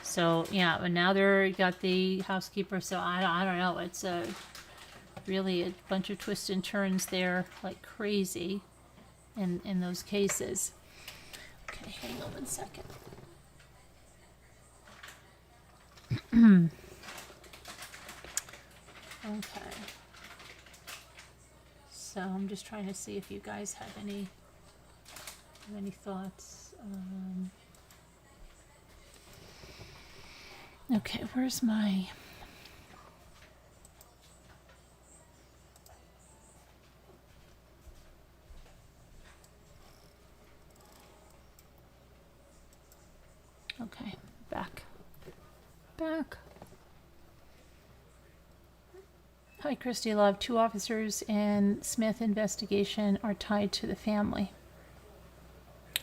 So, yeah, and now they're got the housekeeper. So, I don't know. It's really a bunch of twists and turns there like crazy in those cases. Okay, hang on 1 second. Okay. So I'm just trying to see if you guys have any thoughts. Okay, where's my... Okay, back. Hi, Christy Love. 2 officers in Smith investigation are tied to the family.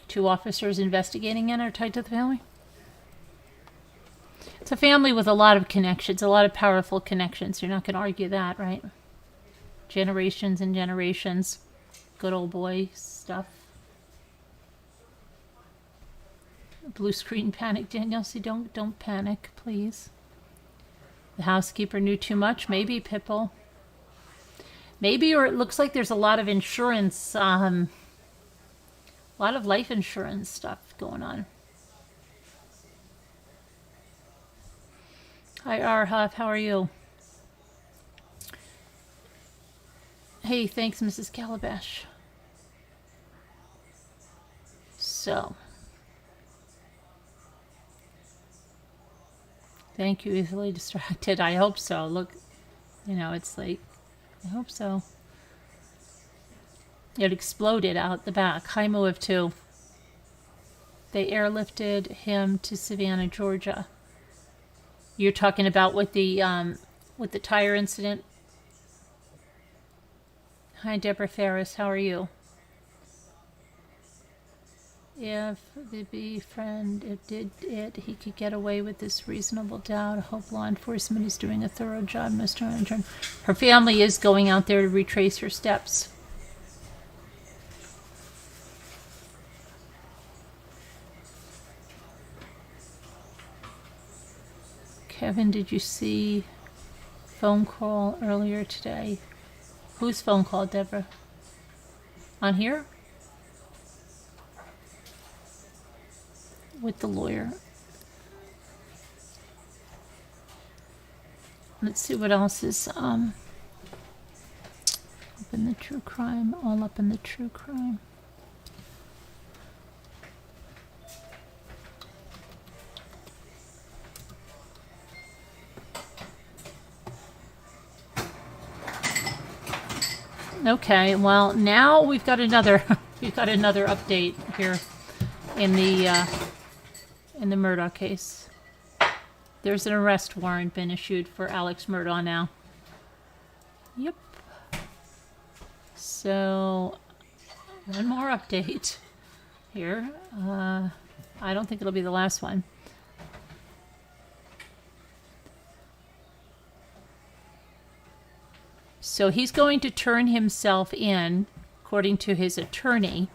2 officers investigating it are tied to the family? It's a family with a lot of connections, a lot of powerful connections. You're not going to argue that, right? Generations and generations. Good old boy stuff. Blue screen panic. Danielle, see, don't panic, please. The housekeeper knew too much. Maybe, Pipple. Maybe, or it looks like there's a lot of insurance, a lot of life insurance stuff going on. Hi, R. Huff. How are you? Hey, thanks, Mrs. Calabash. So, Thank you, easily distracted. I hope so. Look, it's like, I hope so. It exploded out the back. Hi, Moab 2. They airlifted him to Savannah, Georgia. You're talking about with the tire incident? Hi, Deborah Ferris. How are you? If the befriend did it, he could get away with this reasonable doubt. I hope law enforcement is doing a thorough job, Mr. Intern. Her family is going out there to retrace her steps. Kevin, did you see phone call earlier today? Whose phone call, Deborah? On here? With the lawyer. Let's see what else is up in the true crime. All up in the true crime. Okay, well now we've got another update here in the Murdough case. There's an arrest warrant been issued for Alex Murdough now. Yep. So one more update here. I don't think it'll be the last one. So he's going to turn himself in, according to his attorney,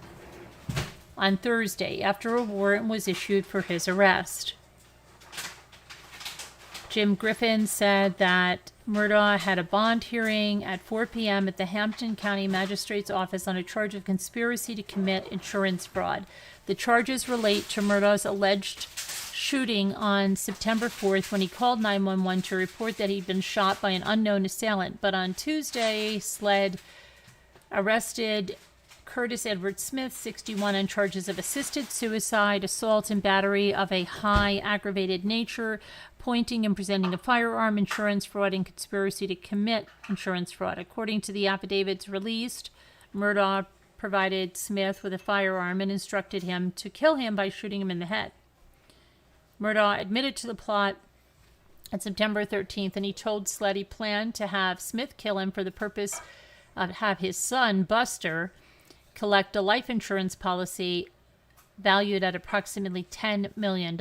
on Thursday after a warrant was issued for his arrest. Jim Griffin said that Murdough had a bond hearing at 4 p.m. at the Hampton County Magistrate's Office on a charge of conspiracy to commit insurance fraud. The charges relate to Murdaugh's alleged shooting on September 4th when he called 911 to report that he'd been shot by an unknown assailant. But on Tuesday, SLED arrested Curtis Edward Smith, 61, on charges of assisted suicide, assault, and battery of a high aggravated nature, pointing and presenting a firearm, insurance fraud, and conspiracy to commit insurance fraud. According to the affidavits released, Murdough provided Smith with a firearm and instructed him to kill him by shooting him in the head. Murdough admitted to the plot on September 13th, and he told SLED he planned to have Smith kill him for the purpose of have his son, Buster, collect a life insurance policy valued at approximately $10 million.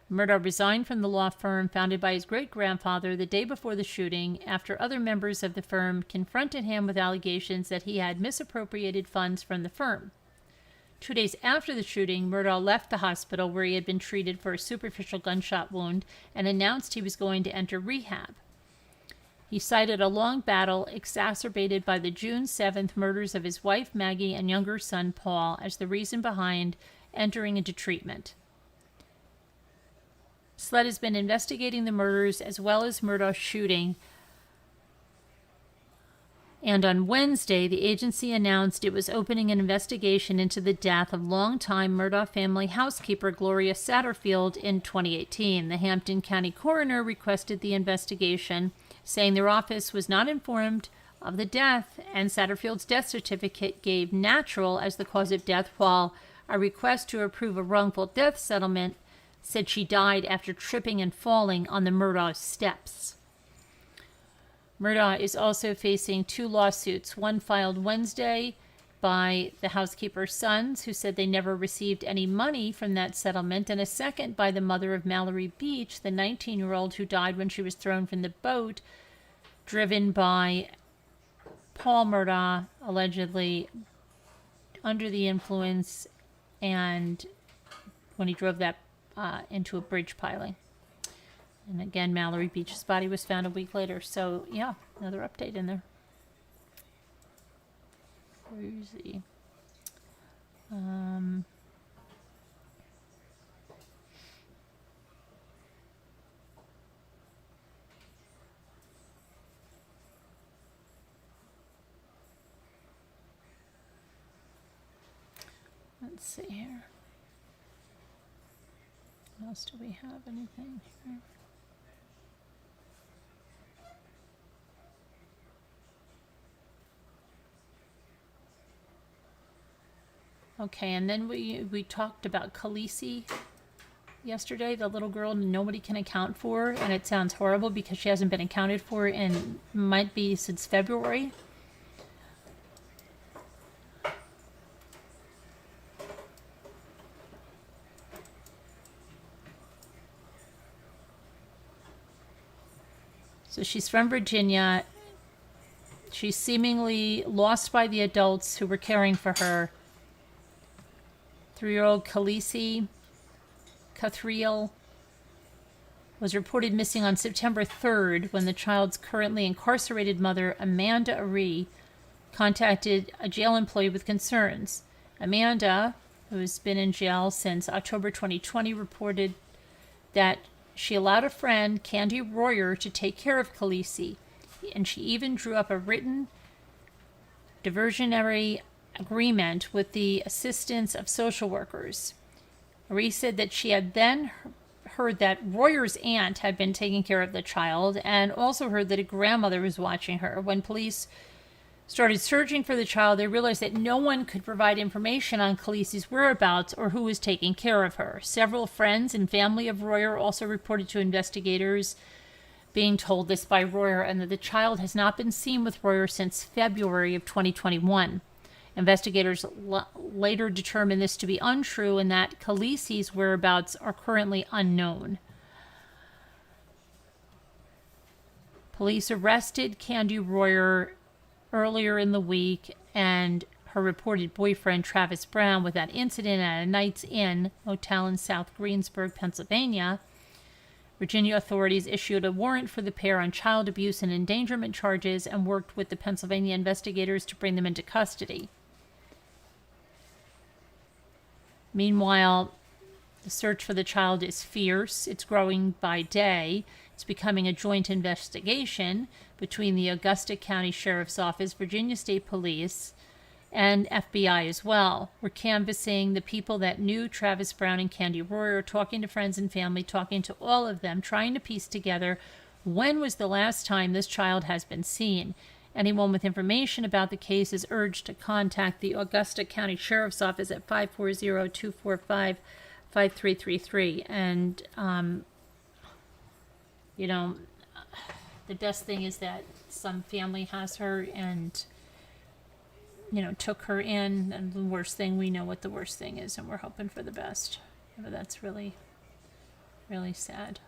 Murdough resigned from the law firm founded by his great-grandfather the day before the shooting after other members of the firm confronted him with allegations that he had misappropriated funds from the firm. 2 days after the shooting, Murdough left the hospital where he had been treated for a superficial gunshot wound and announced he was going to enter rehab. He cited a long battle exacerbated by the June 7th murders of his wife, Maggie, and younger son, Paul, as the reason behind entering into treatment. SLED has been investigating the murders as well as Murdaugh's shooting, and on Wednesday, the agency announced it was opening an investigation into the death of longtime Murdough family housekeeper Gloria Satterfield in 2018. The Hampton County coroner requested the investigation, saying their office was not informed of the death, and Satterfield's death certificate gave natural as the cause of death, while a request to approve a wrongful death settlement said she died after tripping and falling on the Murdough steps. Murdough is also facing 2 lawsuits, one filed Wednesday by the housekeeper's sons, who said they never received any money from that settlement, and a second by the mother of Mallory Beach, the 19-year-old who died when she was thrown from the boat, driven by Paul Murdough, allegedly under the influence, and when he drove that into a bridge piling. And again, Mallory Beach's body was found a week later. So, yeah, another update in there. Crazy. Let's see here. else do we have? Anything here? Okay, and then we talked about Khaleesi yesterday, the little girl nobody can account for, and it sounds horrible because she hasn't been accounted for in might be since February. So she's from Virginia. She's seemingly lost by the adults who were caring for her. 3-year-old Khaleesi Cathriel was reported missing on September 3rd when the child's currently incarcerated mother, Amanda Aree, contacted a jail employee with concerns. Amanda, who has been in jail since October 2020, reported that she allowed a friend, Candy Royer, to take care of Khaleesi, and she even drew up a written diversionary agreement with the assistance of social workers. Aree said that she had then heard that Royer's aunt had been taking care of the child and also heard that a grandmother was watching her. When police started searching for the child, they realized that no one could provide information on Khaleesi's whereabouts or who was taking care of her. Several friends and family of Royer also reported to investigators being told this by Royer, and that the child has not been seen with Royer since February of 2021. Investigators later determined this to be untrue and that Khaleesi's whereabouts are currently unknown. Police arrested Candy Royer earlier in the week and her reported boyfriend, Travis Brown, with that incident at a Night's Inn hotel in South Greensburg, Pennsylvania. Virginia authorities issued a warrant for the pair on child abuse and endangerment charges and worked with the Pennsylvania investigators to bring them into custody. Meanwhile, the search for the child is fierce. It's growing by day. It's becoming a joint investigation between the Augusta County Sheriff's Office, Virginia State Police, and FBI as well. We're canvassing the people that knew Travis Brown and Candy Royer, talking to friends and family, talking to all of them, trying to piece together when was the last time this child has been seen. Anyone with information about the case is urged to contact the Augusta County Sheriff's Office at 540-245-5333. And, the best thing is that some family has her and, took her in. And the worst thing, we know what the worst thing is, and we're hoping for the best. But that's really, really sad.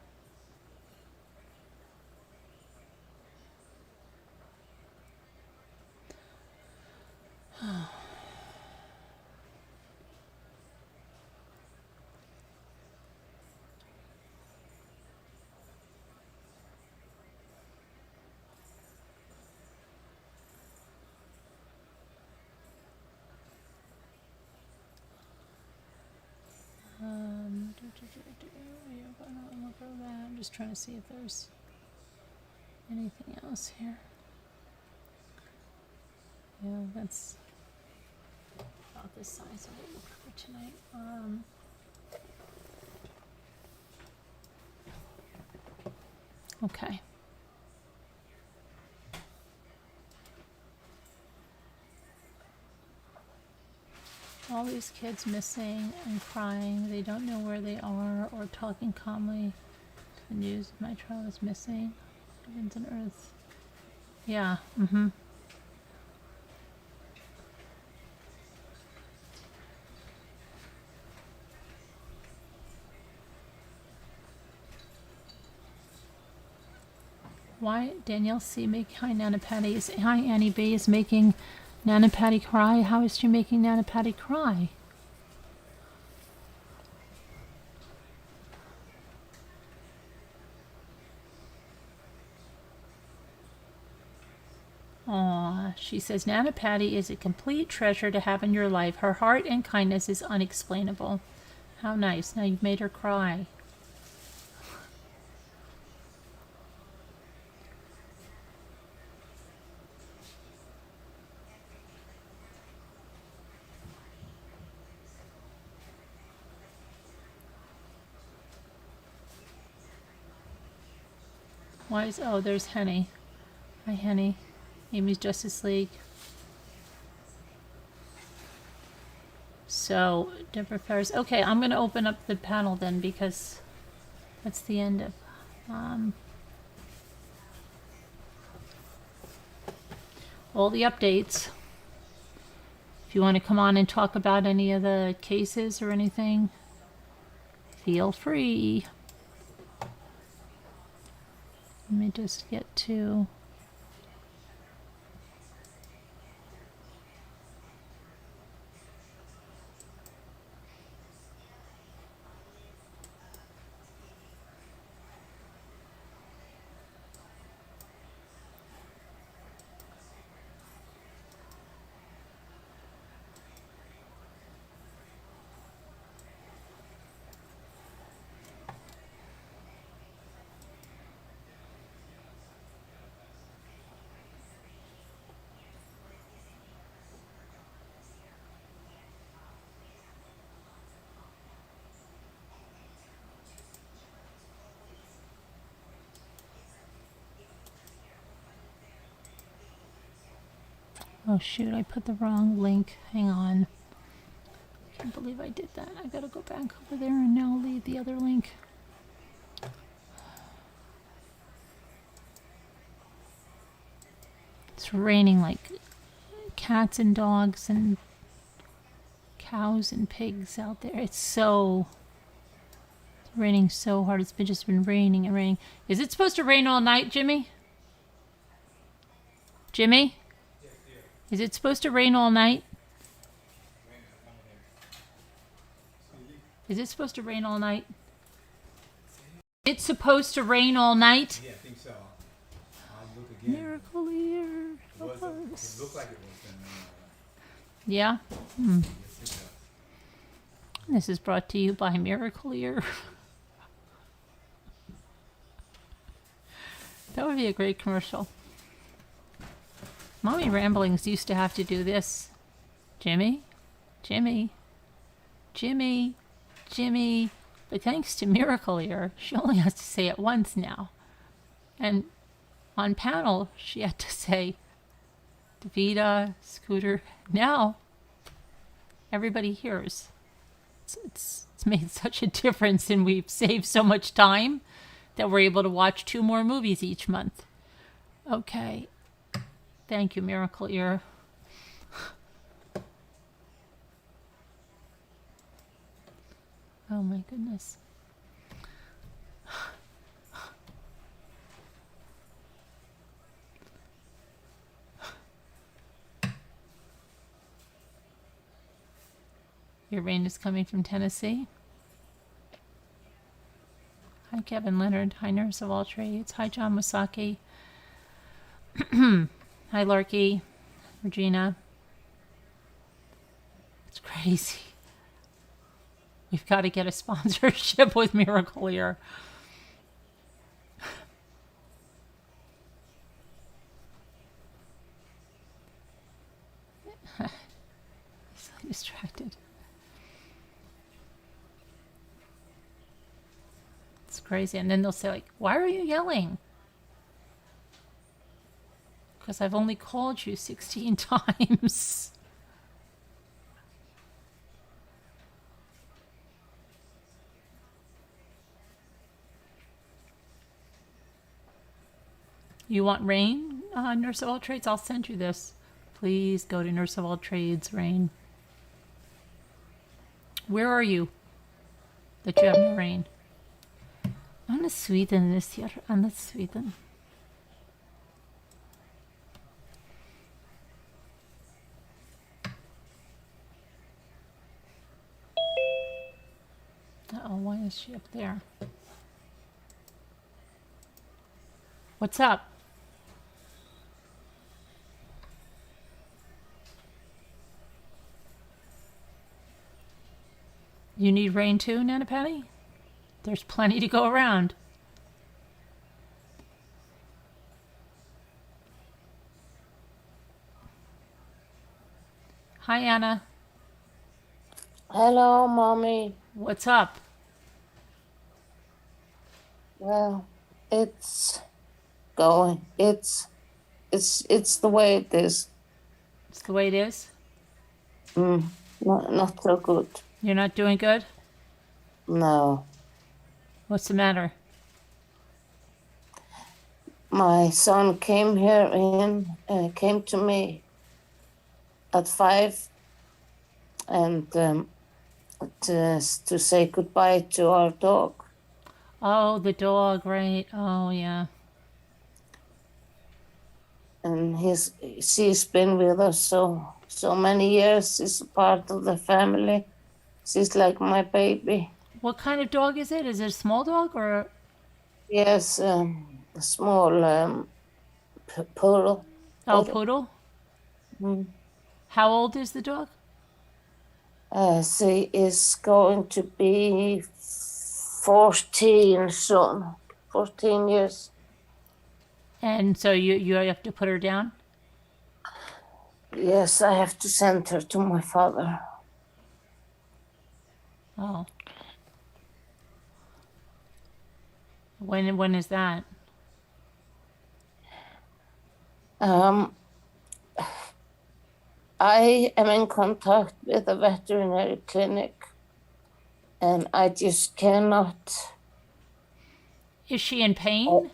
I'm just trying to see if there's anything else here. Yeah, that's about the size of what we'll cover tonight. Okay. All these kids missing and crying. They don't know where they are or talking calmly. The news of my child is missing. Heavens and earth. Yeah, Why Danielle C. make hi Nana Patty is hi Annie B is making Nana Patty cry. How is she making Nana Patty cry? Aw, she says Nana Patty is a complete treasure to have in your life. Her heart and kindness is unexplainable. How nice. Now you've made her cry. Why is... Oh, there's Henny. Hi, Henny. Amy's Justice League. So, Deborah Ferris. Okay, I'm going to open up the panel then because that's the end of... all the updates. If you want to come on and talk about any of the cases or anything, feel free. Let me just get to... Oh shoot, I put the wrong link. Hang on. I can't believe I did that. I gotta go back over there and now leave the other link. It's raining like cats and dogs and cows and pigs out there. It's raining so hard. It's just been raining and raining. Is it supposed to rain all night, Jimmy? Jimmy? Is it supposed to rain all night? Is it supposed to rain all night? It's supposed to rain all night? Yeah, I think so. I'll look again. Miracle Ear. It looked like it was in Yeah? Yes, it does. This is brought to you by Miracle Ear. That would be a great commercial. Mommy Ramblings used to have to do this. Jimmy, Jimmy, Jimmy, Jimmy. But thanks to Miracle Ear, she only has to say it once now. And on panel, she had to say Davida, Scooter. Now, everybody hears. It's made such a difference, and we've saved so much time that we're able to watch 2 more movies each month. Okay. Thank you, Miracle Ear. Oh my goodness. Your rain is coming from Tennessee. Hi, Kevin Leonard. Hi, Nurse of All Trades. Hi, John Masaki. Hi, Larky. Regina. It's crazy. We've got to get a sponsorship with Miracle Ear. So distracted. It's crazy. And then they'll say, like, why are you yelling? Because I've only called you 16 times. You want Rain, Nurse of All Trades? I'll send you this. Please go to Nurse of All Trades, Rain. Where are you that you have no rain? Anna Sweden is here. Anna Sweden. Uh-oh, why is she up there? What's up? You need rain too, Nana Patty? There's plenty to go around. Hi, Anna. Hello, Mommy. What's up? Well, it's going. It's the way it is. It's the way it is. Not so good. You're not doing good? No. What's the matter? My son came came to me at 5 and to say goodbye to our dog. Oh, the dog, right. Oh, yeah. And she's been with us so many years. She's a part of the family. She's like my baby. What kind of dog is it? Is it a small dog or Yes, a small poodle. oh, poodle? Mm. How old is the dog? She is going to be 14 soon. 14 years. And so you have to put her down? Yes, I have to send her to my father. Oh. When is that? I am in contact with a veterinary clinic, and I just cannot. Is she in pain?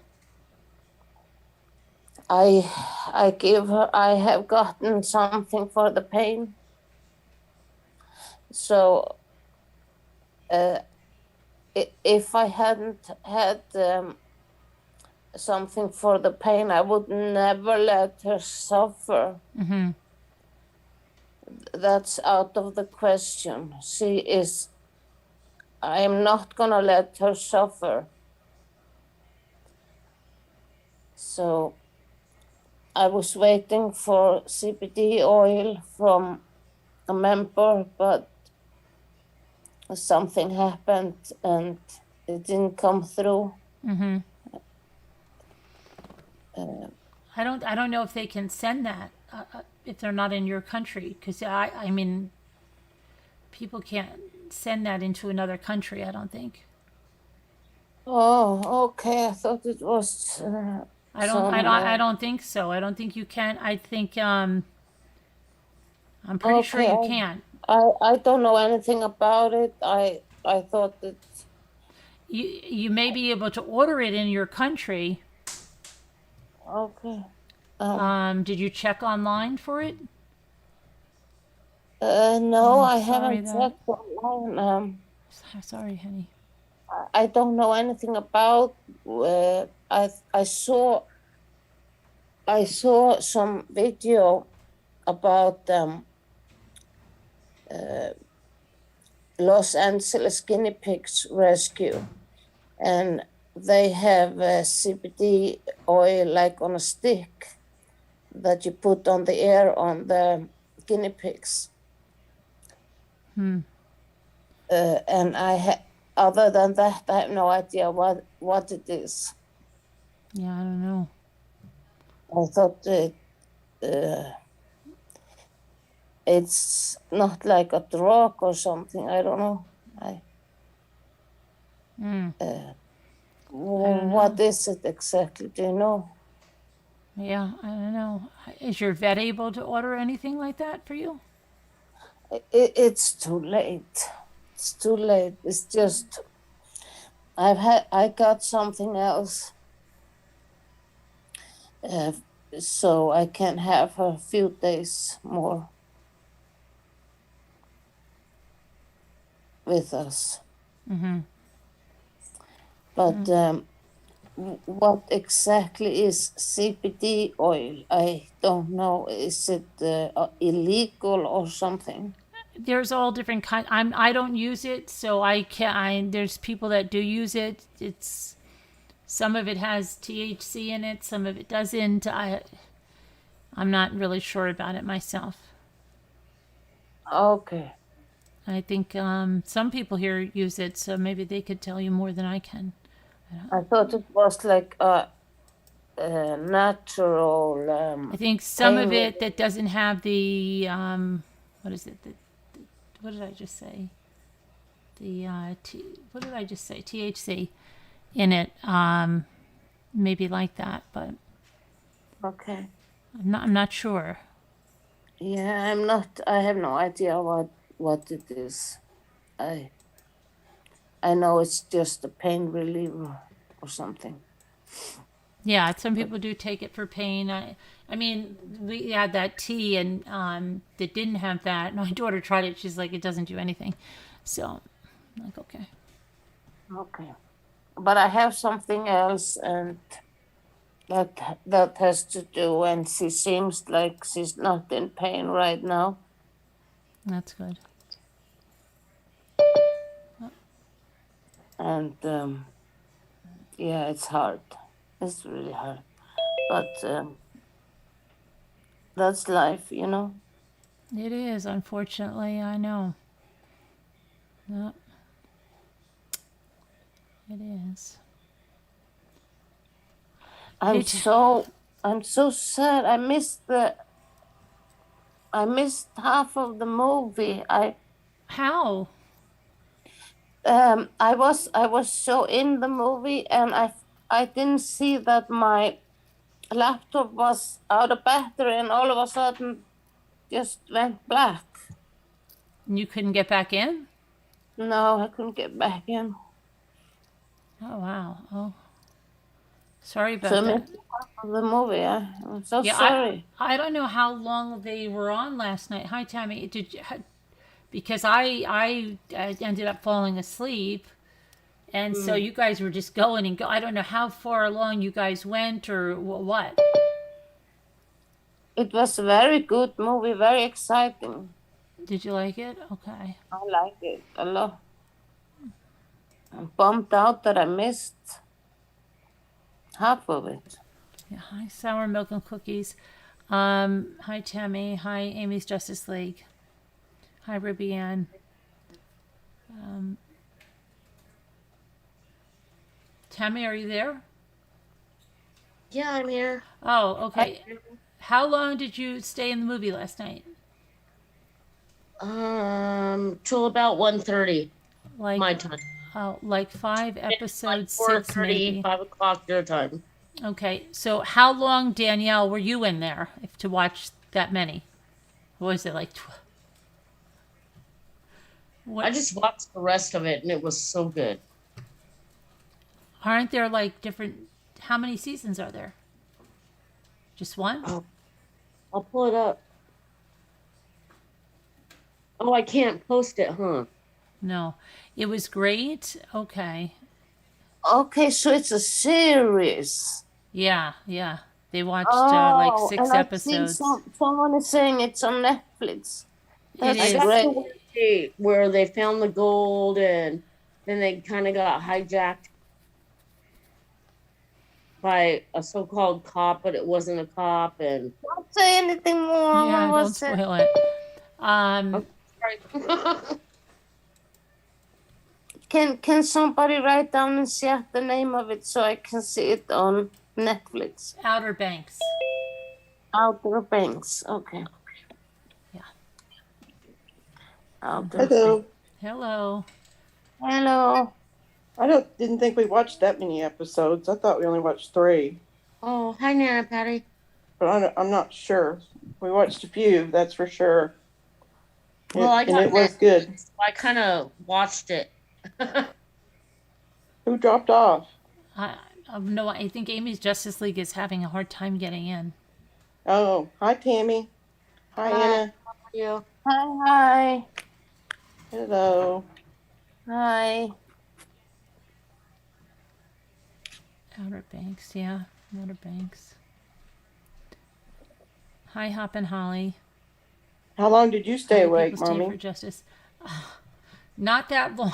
I give her. I have gotten something for the pain. So, if I hadn't had something for the pain, I would never let her suffer. Mm-hmm. That's out of the question. She is. I am not gonna let her suffer. So I was waiting for CBD oil from a member, but something happened and it didn't come through. Mm-hmm. I don't know if they can send that if they're not in your country, because I mean, people can't send that into another country. I don't think. Oh, okay. I thought it was. I don't think so. I don't think you can. I think I'm pretty sure Okay, you can't. I don't know anything about it. I thought that. You may be able to order it in your country. Okay. Did you check online for it? No, I sorry haven't that- checked online. Sorry, honey. I don't know anything about. I saw some video about Los Angeles guinea pigs rescue, and they have CBD oil like on a stick that you put on the air on the guinea pigs. And other than that, I have no idea what it is. Yeah, I don't know. I thought it's not like a drug or something. I don't know. What is it exactly? Do you know? Yeah, I don't know. Is your vet able to order anything like that for you? It's too late. It's too late. It's just I got something else, so I can have her a few days more with us. But what exactly is CBD oil? I don't know. Is it illegal or something? There's all different kind. I don't use it, so I can't. There's people that do use it. It's some of it has THC in it, some of it doesn't. I'm not really sure about it myself. Okay. I think some people here use it, so maybe they could tell you more than I can. I thought it was like a natural. I think some of pain it that doesn't have the what is it? What did I just say? What did I just say? THC in it. maybe like that, but Okay. I'm not sure. Yeah, I'm not. I have no idea what it is. I I know it's just a pain reliever or something. Yeah, some people do take it for pain. I mean, we had that tea and that didn't have that. My daughter tried it. She's like, it doesn't do anything. So, I'm like, okay. Okay. But I have something else, and that has to do, and she seems like she's not in pain right now. That's good. And yeah, it's hard. It's really hard. But that's life, you know. It is, unfortunately, I know. Yep, it is. I'm Hey, so I'm so sad. I missed half of the movie. how? I was so in the movie, and I didn't see that my laptop was out of battery, and all of a sudden just went black. You couldn't get back in? No, I couldn't get back in. Oh, wow. Oh, sorry So I about that. missed half of the movie. I'm so Yeah, sorry. I don't know how long they were on last night. Hi, Tammy. Did you? Because I ended up falling asleep, and so you guys were just going and go. I don't know how far along you guys went or what. It was a very good movie, very exciting. Did you like it? Okay. I like it a lot. I'm bummed out that I missed half of it. Yeah, hi, Sour Milk and Cookies. Hi, Tammy. Hi, Amy's Justice League. Hi, Ruby Ann. Tammy, are you there? Yeah, I'm here. Oh, okay. How long did you stay in the movie last night? Till about 1:30 Like, my time. like five Like episodes, 6 4:30, maybe. 5 o'clock your time. Okay, so how long, Danielle, were you in there if to watch that many? What was it like? What I just watched the rest of it and it was so good. aren't there like different? How many seasons are there? Just one? Oh, I'll pull it up. Oh, I can't post it, huh? No, it was great. Okay, Okay, so it's a series. yeah, yeah. They watched like Oh, six and I've seen episodes. someone is saying it's on Netflix. It That's I is. got great. to where they found the gold and then they kind of got hijacked by a so-called cop, but it wasn't a cop. And Don't say anything more. Yeah, What don't was it? spoil it. oh, sorry. Can somebody write down in chat the name of it so I can see it on Netflix? Outer Banks. Outer Banks. Okay. Yeah. Outer Hello. Banks. Hello. Hello. Didn't think we watched that many episodes. I thought we only watched 3, Oh, hi, Nana Patty. but I'm not sure. We watched a few, that's for sure. Well, I And got it was good. so I kind of watched it. Who dropped off? No, I think Amy's Justice League is having a hard time getting in. Oh, hi Tammy. Hi Hi. Anna. Yeah. Hi. Hello. Hi. Outer Banks, yeah. Outer Banks. Hi, Hop and Holly. How long did you stay Hi, awake, People Stand for Mommy? Justice. Not that long.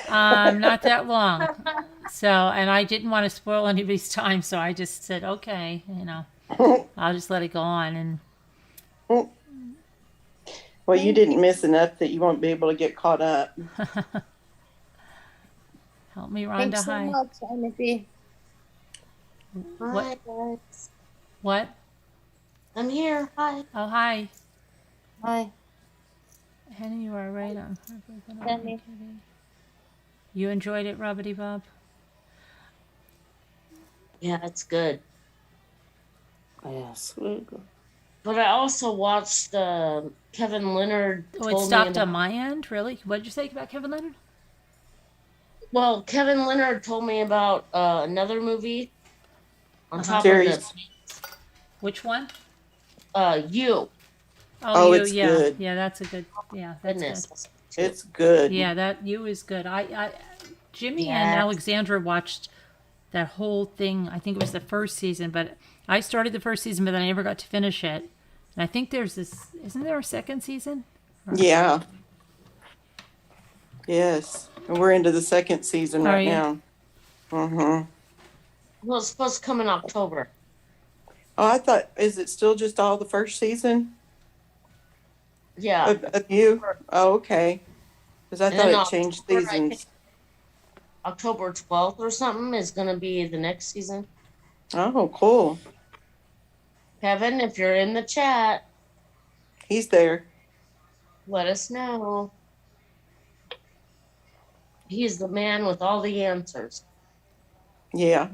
Not that long. So, and I didn't want to spoil anybody's time, so I just said, okay, I'll just let it go on. And Well, you didn't miss enough that you won't be able to get caught up. help me, Rhonda. Thanks so Hi. much, Annie. What? Hi, guys. What? I'm here. Hi. Oh, hi. Hi. Henny, you are right on. Henny. You enjoyed it, Rubbity Bob? Yeah, it's good. Yes, very good. But I also watched Kevin Leonard Oh, it told me stopped about. on my end. Really? What did you say about Kevin Leonard? Well, Kevin Leonard told me about another movie on top of the Series. Which one? You. Oh, Oh, you. it's Yeah, good. yeah. That's a good. Yeah, that's good. Goodness. It's good. Yeah, that you is good. Jimmy and Yes. Alexandra watched that whole thing. I think it was the first season, but I started the first season, but then I never got to finish it. And I think there's this. Isn't there a second season? Yeah. Yes. And we're into the second season Are right you? now. Mm-hmm. Well, it's supposed to come in October. Oh, I thought, is it still just all the first season Yeah. of you? Oh, okay. Because I And thought then it changed October, I think seasons. October 12th or something is going to be the next season. Oh, cool. Kevin, if you're in the chat, He's there. let us know. He's the man with all the answers. Yeah.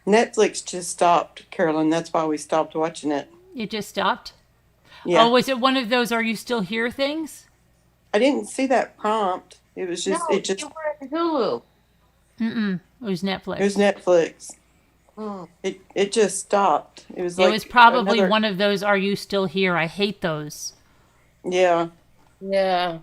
Netflix just stopped, Carolyn. That's why we stopped watching it. It just stopped. Yeah. Oh, was it one of those "Are you still here" things? I didn't see that prompt. It was just, No, it just, you were in Hulu. Mm-mm. It was Netflix. it was Netflix. Mm. It just stopped. It was It like was probably another, one of those "Are you still here?" I hate those. yeah. Yeah.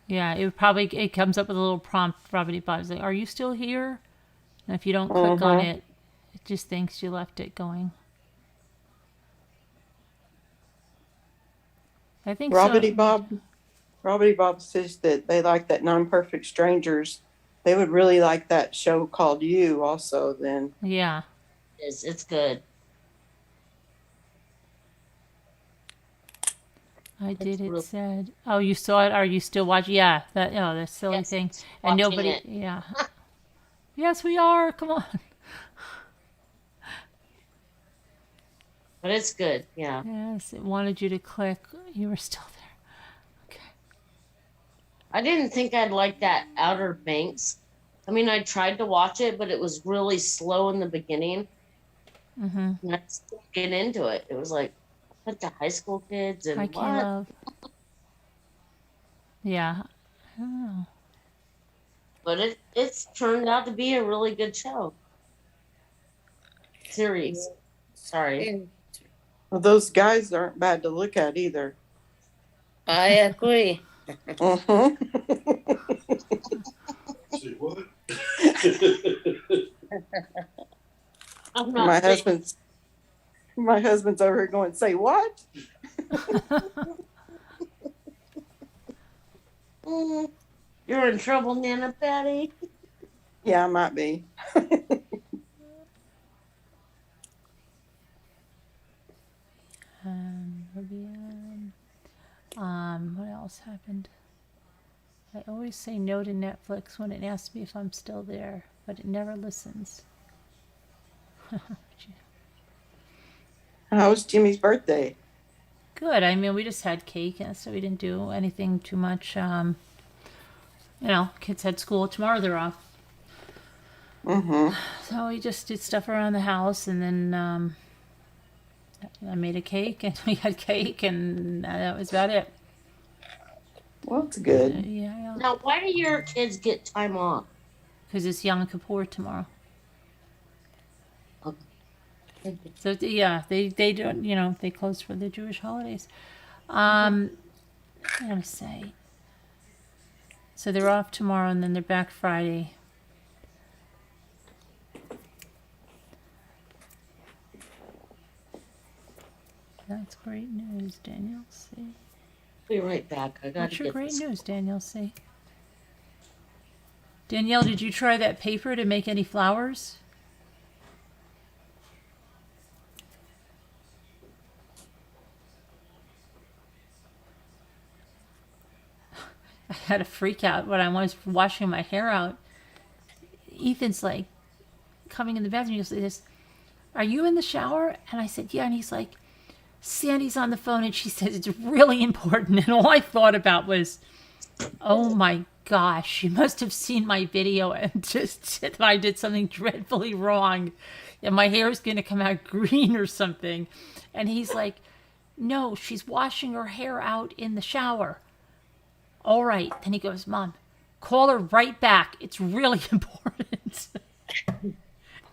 Yeah, it comes up with a little prompt. Probably Bob's like, "Are you still here?" And if you don't click on it, it just thinks you left it going. I think Robbity so. Bob says that they like that Non-Perfect Strangers. They would really like that show called You also then. Yeah. It's good. I did. It real- said, "Oh, you saw it? Are you still watching?" Yeah, that silly Yes, thing. And watching nobody. it. Yeah. Yes, we are. Come on. But it's good. Yeah. Yes, it wanted you to click. You were still there. Okay. I didn't think I'd like that Outer Banks. I mean, I tried to watch it, but it was really slow in the beginning. Mm-hmm. And I just didn't get into it. It was like a bunch of high school kids and Hi, what? Caleb. Yeah. I don't know. But it's turned out to be a really good show. Series. Sorry. Well, those guys aren't bad to look at either. I agree. Mhm. Say what? I'm my not saying husband's over here going, say what? You're in trouble, Nana Patty. Yeah, I might be. What else happened? I always say no to Netflix when it asks me if I'm still there, but it never listens. How was Jimmy's birthday? Good. I mean, we just had cake, and so we didn't do anything too much. Kids had school. Tomorrow they're off. Mm-hmm. So we just did stuff around the house, and then I made a cake, and we had cake, and that was about it. Well, it's good. Yeah. Now, why do your kids get time off? Because it's Yom Kippur tomorrow. Okay. So yeah, they don't, they close for the Jewish holidays. I'm gonna say. So they're off tomorrow, and then they're back Friday. That's great news, Danielle C. Be right back. I gotta What's your get great this. news, Danielle C? Danielle, did you try that paper to make any flowers? I had a freak out when I was washing my hair out. Ethan's like coming in the bathroom. He goes, are you in the shower? And I said, yeah. And he's like, Sandy's on the phone and she says it's really important. And all I thought about was, oh my gosh, she must have seen my video and just said that I did something dreadfully wrong and my hair is going to come out green or something. And he's like, no, she's washing her hair out in the shower. All right. Then he goes, Mom, call her right back. It's really important.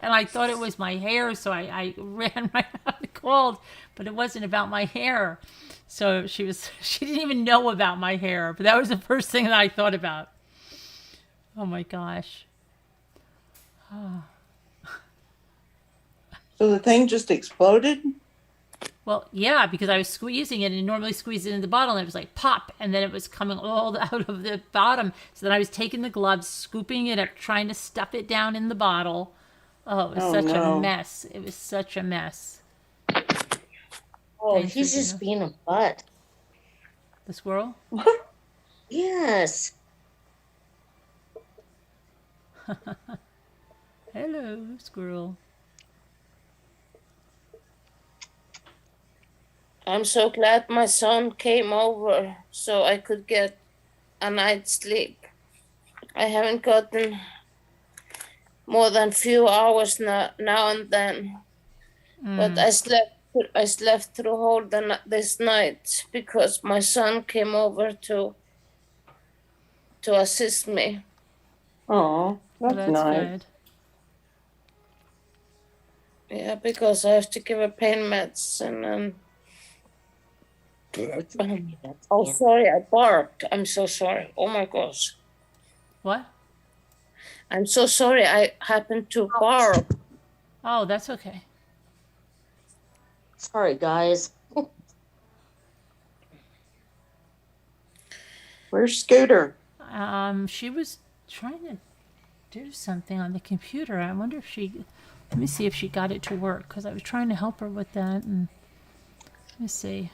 And I thought it was my hair, so I ran right out and called, but it wasn't about my hair. So she didn't even know about my hair, but that was the first thing that I thought about. Oh my gosh. So the thing just exploded? Well, yeah, because I was squeezing it and normally squeeze it in the bottle and it was like pop and then it was coming all out of the bottom. So then I was taking the gloves, scooping it up, trying to stuff it down in the bottle. Oh, it was such a mess. It was such a mess. Oh, Thanks, he's just Regina. being a butt. The squirrel? Yes. Hello, squirrel. I'm so glad my son came over so I could get a night's sleep. I haven't gotten more than few hours now and then. But I slept through whole this night because my son came over to assist me. Oh, Well, that's that's nice. good. Yeah, because I have to give her pain medicine and oh, sorry, I barked. I'm so sorry. Oh my gosh. What? I'm so sorry. I happened to bark. Oh, that's okay. Sorry, guys. Where's Scooter? She was trying to do something on the computer. I wonder if let me see if she got it to work because I was trying to help her with that. And let me see.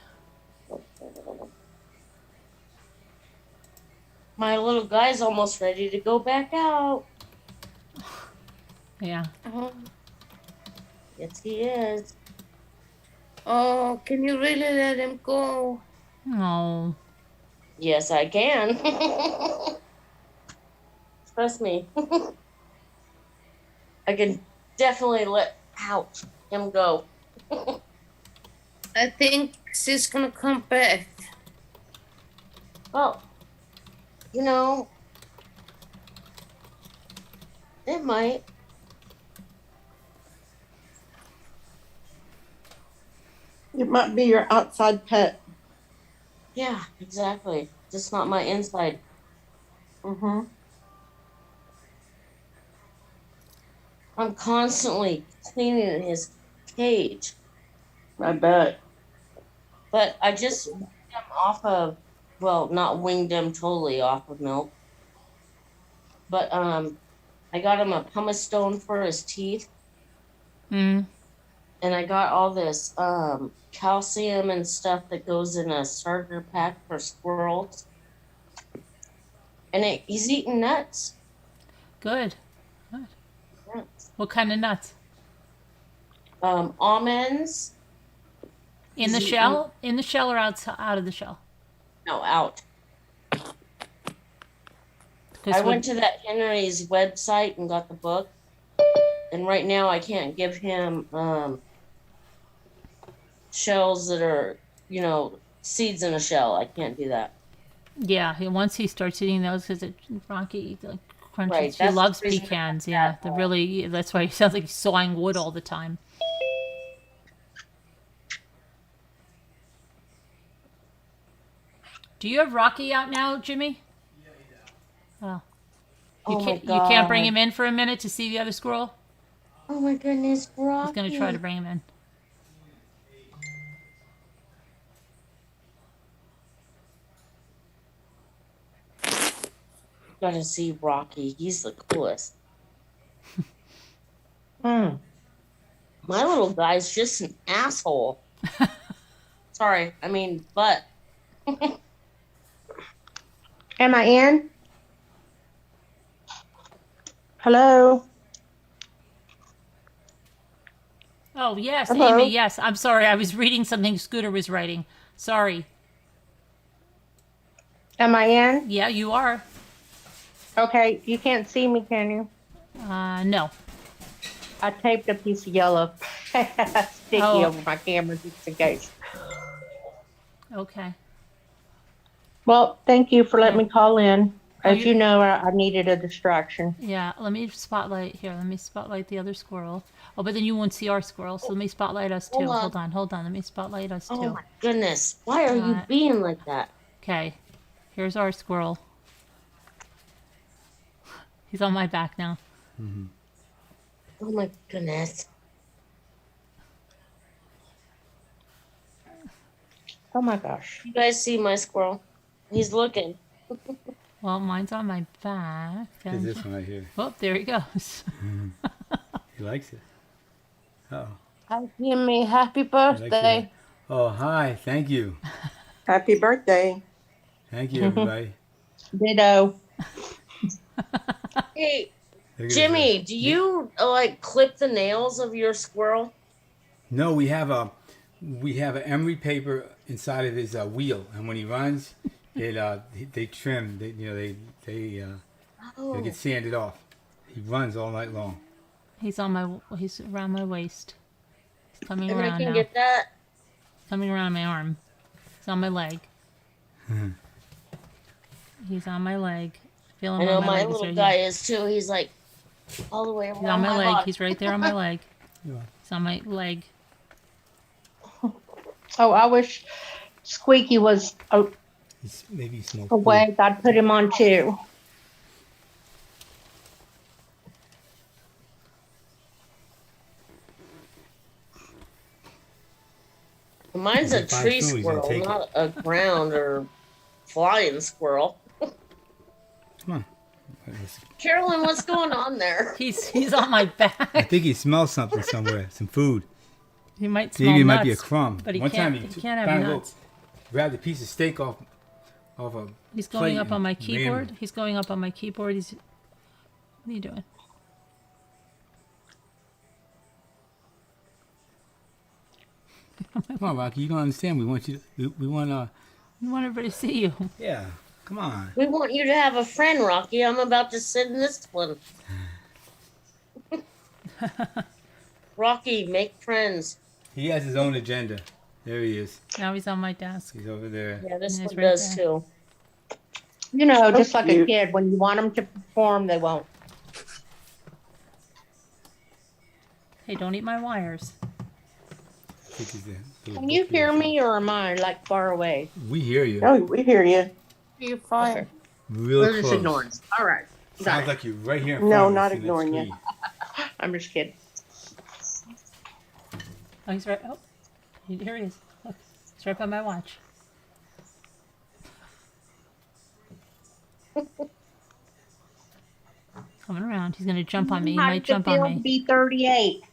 My little guy's almost ready to go back out. Yeah. Yes, he is. Oh, can you really let him go? Oh. Yes, I can. Trust me. I can definitely let him go. I think she's gonna come back. Well, it might. It might be your outside pet. Yeah, exactly. Just not my inside. Mm-hmm. I'm constantly cleaning his cage, I bet. but I just weaned him off of, well, not winged him totally off of milk, but I got him a pumice stone for his teeth, Mm. and I got all this calcium and stuff that goes in a starter pack for squirrels, and he's eating nuts. Good. Good. Nuts. What kind of nuts? Almonds. In the Is he- shell? In the shell or out of the shell? No, out. 'Cause I went to that Henry's website and got the book, and right now I can't give him shells that are, seeds in a shell. I can't do that. Yeah, once he starts eating those, because Rocky like, crunches. Right, She that's loves the reason I pecans. got Yeah, that. that's why he sounds like he's sawing wood all the time. Do you have Rocky out now, Jimmy? Oh. Oh my You can't bring God. him in for a minute to see the other squirrel? Oh my goodness, Rocky. He's going to try to bring him in. Gotta see Rocky. He's the coolest. My little guy's just an asshole. Sorry, I mean, but. Am I in? Hello? Oh, yes, Hello. Amy, yes. I'm sorry. I was reading something Scooter was writing. Sorry. Am I in? Yeah, you are. Okay, you can't see me, can you? No. I taped a piece of yellow sticky Oh. over my camera just in case. Okay. Well, thank you for letting me call in. Oh, As you know, I needed a distraction. Yeah, let me spotlight here. Let me spotlight the other squirrel. Oh, but then you won't see our squirrel, so let me spotlight us too. Hold on. Hold on. Let me spotlight us Oh too. my goodness. Why are you being like that? Okay. Here's our squirrel. He's on my back now. Oh my goodness. Oh my gosh. You guys see my squirrel? He's looking. Well, mine's on my back. There's this one right here. Oh, there he goes. He likes it. Oh. Hi, Jimmy. Happy He likes birthday. it. Oh, hi. Thank you. Happy birthday. Thank you, everybody. Ditto. Hey, Look at Jimmy, this. do you like clip the nails of your squirrel? No, we have an emery paper inside of his wheel, and when he runs, they trim. They Oh, get sanded off. He runs all night long. He's around my waist. He's coming and I around can now. get that. Coming around my arm. He's on my leg. He's on my leg. Feel him I know on my my leg. He's little right guy here. is too. He's like all the way around He's on my leg. body. He's right there on my leg. You are. He's on my leg. Oh, I wish Squeaky was Maybe he smokes. awake. I'd put him on too. Mine's a If he finds tree food, he's gonna squirrel, take it. not a ground or flying squirrel. Come on. Let's- Carolyn, what's going on there? He's on my I back. think he smells something somewhere. Some food. He might smell Maybe it nuts. might be a crumb. But he One can't. time He can't have found a nuts. grabbed a piece of steak off a He's plate going up on and my ran. keyboard. He's going up on my keyboard. What are you doing? Come on, Rocky. You don't understand. We want you. We want I want everybody to see you. Yeah. Come on. We want you to have a friend, Rocky. I'm about to sit in this one. Rocky, make friends. He has his own agenda. There he is. Now he's on my desk. He's over there. Yeah, this Yes, one right does there. too. You know, just So like a cute. kid. When you want them to perform, they won't. Hey, don't eat my wires. I think he's there. Little Can you book hear here. me, or am I like far away? We hear you. Oh, we hear you. You're fine. Okay. Real We're close. just ignoring. All right. Got Sounds it. like you're right here in front No, of us not in that ignoring you. screen. I'm just kidding. Oh, he's right. Oh, here he is. Look, he's right by my watch. Coming around. He's gonna jump on me. He How might does it jump feel on to me. be 38?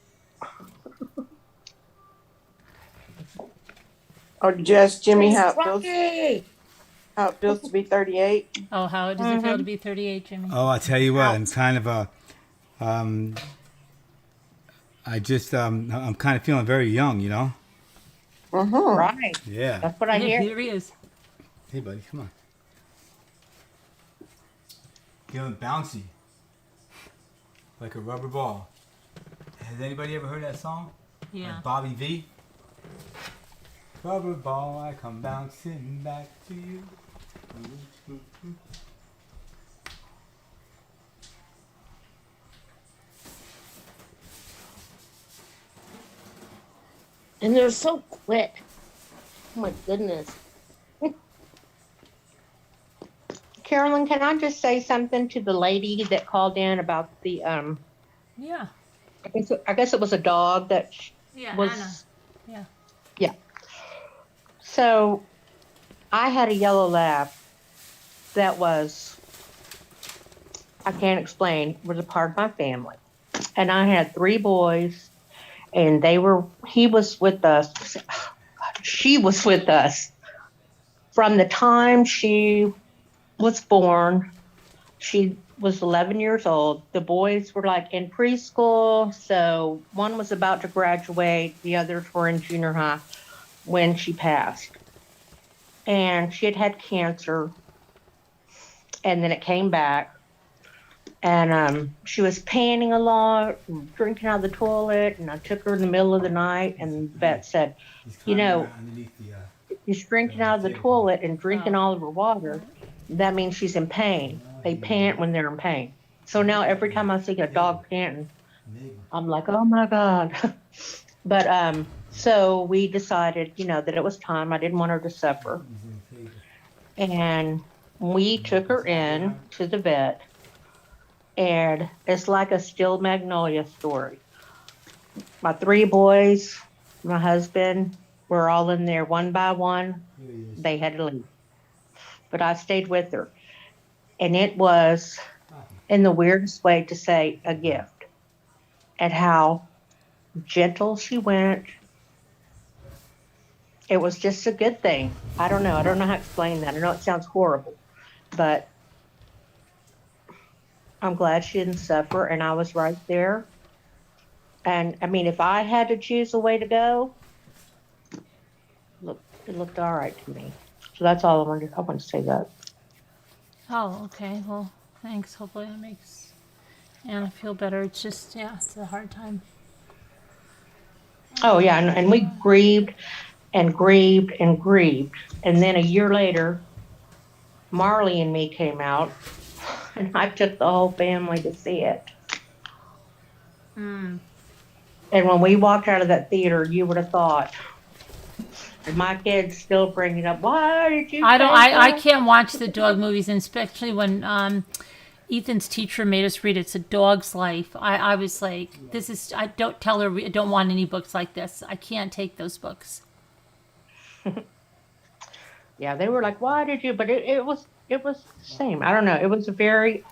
Oh, did you ask Jimmy how Rocky! it feels to be 38? Oh, how does it feel to be 38, Jimmy? Oh, I tell you what, I'm kind of I'm kind of feeling very young, you know? Mm-hmm. Right. Yeah. That's what I hear. Here he is. Hey, buddy, come on. Feeling bouncy. Like a rubber ball. Has anybody ever heard that song? Yeah. By Bobby V? Rubber ball, I come bouncing back to you. And they're so quick. Oh my goodness. Carolyn, can I just say something to the lady that called in about the Yeah. I guess it was a dog that Yeah. was Anna. Yeah. Yeah. So I had a yellow lab that was, I can't explain, was a part of my family. And I had 3 boys, and he was with us, she was with us from the time she was born. She was 11 years old. The boys were like in preschool. So one was about to graduate. The others were in junior high when she passed. And she had had cancer. And then it came back. And she was panting a lot, and drinking out of the toilet. And I took her in the middle of the night. And the vet said, you know, she's drinking out of the toilet and drinking all of her water. That means she's in pain. They pant when they're in pain. So now every time I see a dog panting, I'm like, oh my God. But so we decided, you know, that it was time. I didn't want her to suffer. And we took her in to the vet. And it's like a Still Magnolia story. My 3 boys, my husband, were all in there one by one. They had to leave. But I stayed with her. And it was, in the weirdest way to say, a gift. And how gentle she went. It was just a good thing. I don't know. I don't know how to explain that. I know it sounds horrible. But I'm glad she didn't suffer. And I was right there. And, I mean, if I had to choose a way to go, look, it looked all right to me. So that's all I wanted to say that. Oh, okay. Well, thanks. Hopefully that makes Anna feel better. It's just, yeah, it's a hard time. Oh, yeah. And we grieved and grieved and grieved. And then a year later, Marley and me came out. And I took the whole family to see it. Mm. And when we walked out of that theater, you would have thought, and my kids still bring it up, why did you I can't watch the dog movies, and especially when Ethan's teacher made us read It's a Dog's Life. I was like, I don't tell her I don't want any books like this. I can't take those books. Yeah, they were like, why did you? But it was the same. I don't know. It was a very,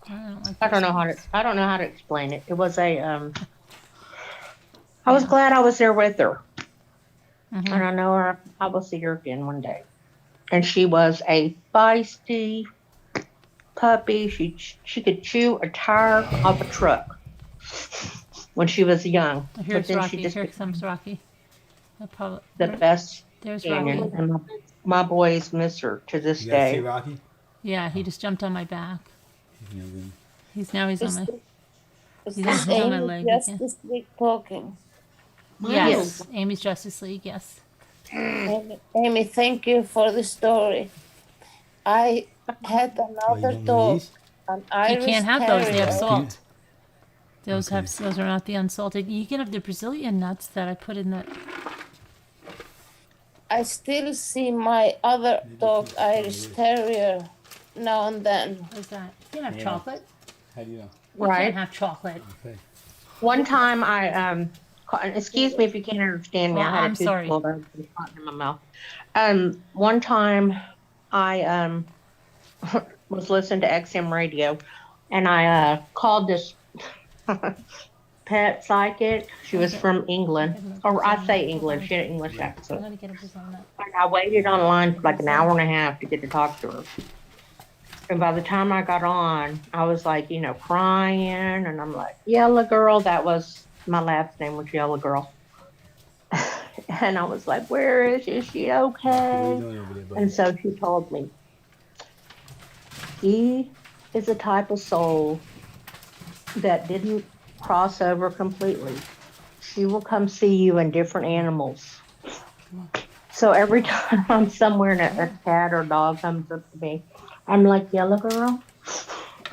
I don't know how to explain it. It was I was glad I was there with her. Mm-hmm. And I know I will see her again one day. And she was a feisty puppy. She could chew a tire off a truck when she was young. Here's but then Rocky. she just Here comes Rocky. the best There's companion. Rocky. And my boys miss her to this You guys see day. Rocky? Yeah, he just jumped on my back. He's on my. Is He's this on my Amy leg just again. this week talking? Yes, Amy's Justice League. Yes. Amy, thank you for the story. I had another dog, an You Irish can't have those. They have Terrier. salt. Those Okay. those are not the unsalted. You can have the Brazilian nuts that I put in that. I still see my other dog, Irish Terrier, now and then. What is that? You can have Yeah. chocolate. How do you know? You Right. can't have chocolate. Okay. One time excuse me if you can't understand me. Well, I had I'm a tooth sorry. pulled out and caught in my mouth. One time I was listening to XM radio, and I called this pet psychic. She was from England, or I say England. She had an English I'm accent. gonna get a Brazilian nut. And I waited online for like an hour and a half to get to talk to her. And by the time I got on, I was like, you know, crying, and I'm like, Yellow Girl. That was my last name was Yellow Girl. And I was like, where is she? Is she okay? And so she told me, he is a type of soul that didn't cross over completely. She will come see you in different animals. So every time I'm somewhere and a cat or dog comes up to me, I'm like, Yellow Girl,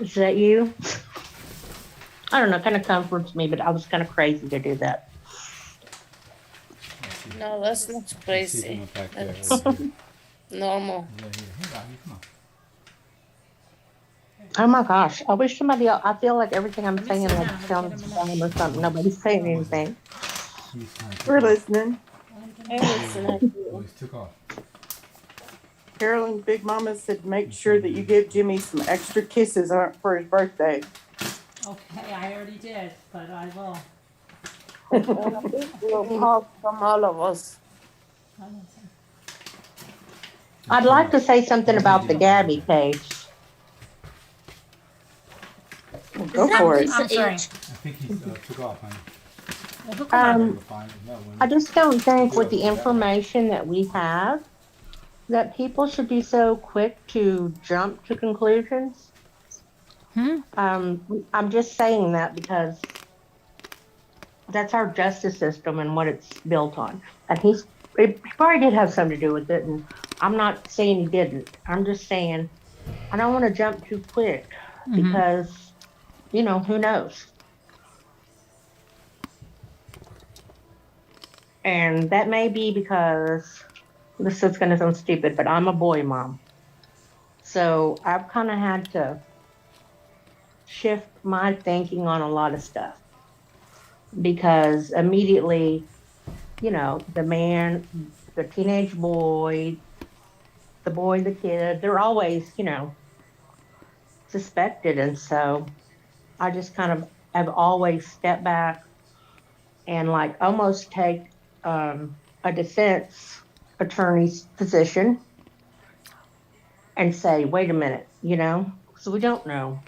is that you? I don't know, it kind of comforts me, but I was kind of crazy to do that. No, that's not See if crazy. I'm back there. That's normal. Yeah, here. Hey, Rocky, come on. Oh my gosh, I wish somebody else, I feel like everything I'm saying sit like down. sounds dumb or something. Nobody's saying anything. He's trying to We're take off. listening. I listen at you. Oh, he's took off. Carolyn's big mama said make sure that you give Jimmy some extra kisses for his birthday. Okay, I already did, but I will. We'll hug from all of us. I'd like to say something about the Gabby case. Go for it. I'm sorry. I think he took off, honey. Well, he'll come on. We'll find it. No, when I just don't think with the Yeah. information that we have that people should be so quick to jump to conclusions. I'm just saying that because that's our justice system and what it's built on. And he probably did have something to do with it. And I'm not saying he didn't. I'm just saying I don't want to jump too quick because, you know, who knows? And that may be because this is going to sound stupid, but I'm a boy mom. So I've kind of had to shift my thinking on a lot of stuff because immediately, you know, the man, the teenage boy, the kid, they're always, you know, suspected. And so I just kind of have always stepped back and like almost take a defense attorney's position and say, wait a minute, you know, so we don't know.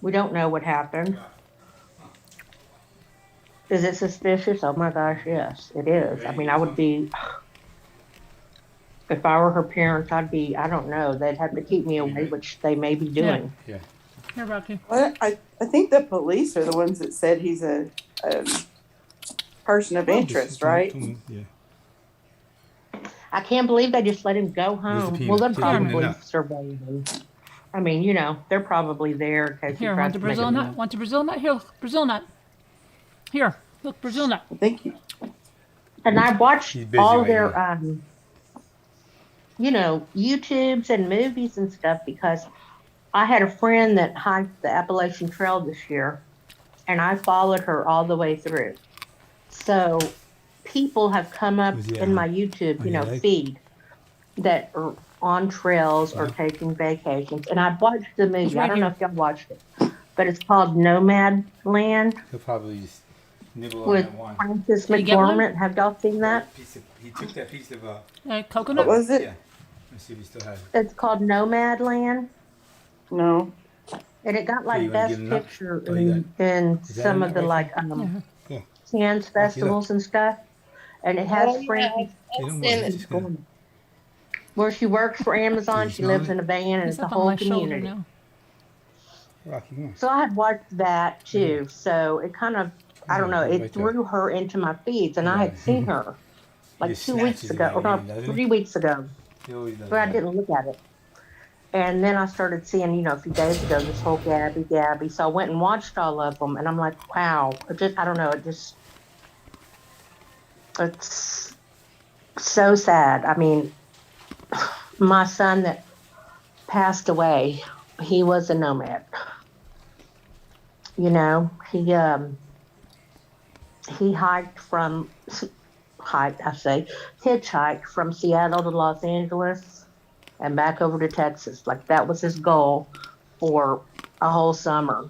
We don't know what happened. Is it suspicious? Oh my gosh, yes, it is. I mean, I would be, if I were her parents, I'd be, I don't know, they'd have to keep me away, which they may be doing. Yeah. Here, Rocky. Well, I think the police are the ones that said he's a person of interest, right? Yeah. I can't believe they just let him go Where's the home. peanut? Well, they're Take him probably enough. surveilling. I mean, you know, they're probably there in case he Here, tries want the to make Brazil a nut? move. Want the Brazil nut? Here, Brazil nut. Here, look, Brazil nut. I think he, And I watched He's busy all right their, now. you know, YouTubes and movies and stuff because I had a friend that hiked the Appalachian Trail this year, and I followed her all the way through. So people have come up Was he in my YouTube, on you your know, leg? feed that are on trails or taking vacations. And I watched the movie. It's right I don't know here. if y'all watched it, but it's called Nomad Land He'll probably just nibble on with that one. Francis Did you get one? McDormand. Have y'all seen that? He took that piece of Coconut. what was it? yeah. Let's see if he still has it. It's called Nomad Land. No. And it got you like wanna best give him enough? picture Oh, you in Is that some enough of the right like Yeah. Cannes festivals and stuff. And it has Oh, yeah, Francis They don't I've want seen it. it. Just gonna- where she works for Amazon. you She smell lives it? in a van and It's it's a up on whole my shoulder community. now. Rocky, come on. So I had watched that too. So it kind of, I don't know, Right it there. threw her into my feeds and I Yeah. had seen her like just 2 weeks snatches it ago, right or no, in, doesn't he? 3 weeks ago, He always does but I that. didn't look at it. And then I started seeing, you know, a few days ago, this whole Gabby. So I went and watched all of them and I'm like, wow, it just, I don't know, it's so sad. I mean, my son that passed away, he was a nomad. You know, he hitchhiked from Seattle to Los Angeles and back over to Texas. Like that was his goal for a whole summer.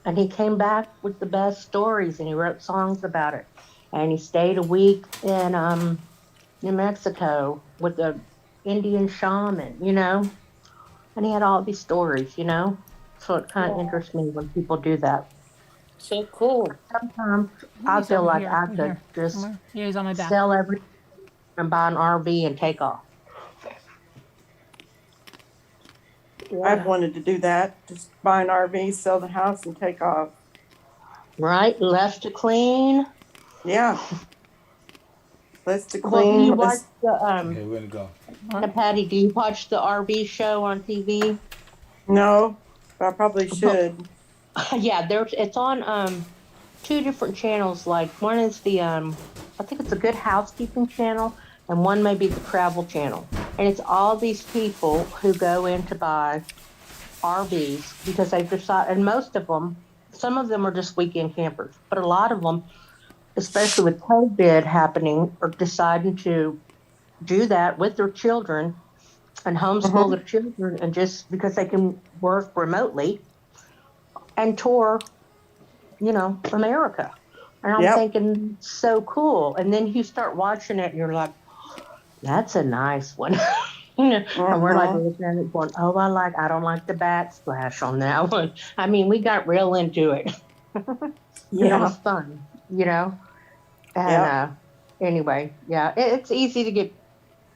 And he came back with the best stories and he wrote songs about it. And he stayed a week in New Mexico with the Indian shaman, you know, and he had all these stories, you know. So it kind of interests me when people do that. So cool. Sometimes I He's feel over like here, I right could here, just somewhere. Yeah, he's on my back. sell everything and buy an RV and take off. I've wanted to do that. Just buy an RV, sell the house, and take off. Right? Left to clean. Yeah. Less to Well, do clean. you watch the Okay, we're gonna go. Patty, do you watch the RV show on TV? No, but I probably should. Yeah, it's on two different channels. Like one is the I think it's a Good Housekeeping channel, and one may be the Travel channel. And it's all these people who go in to buy RVs because they've decided, and most of them, some of them are just weekend campers, but a lot of them, especially with COVID happening, are deciding to do that with their children and homeschool their children, and just because they can work remotely and tour, you know, America. And I'm Yep. thinking, so cool. And then you start watching it and you're like, that's a nice one. And we're like Mhm. looking at it going, oh, I don't like the backsplash on that one. I mean, we got real into it. And it Yeah. was fun, you know? And Yep. anyway, yeah, it's easy to get,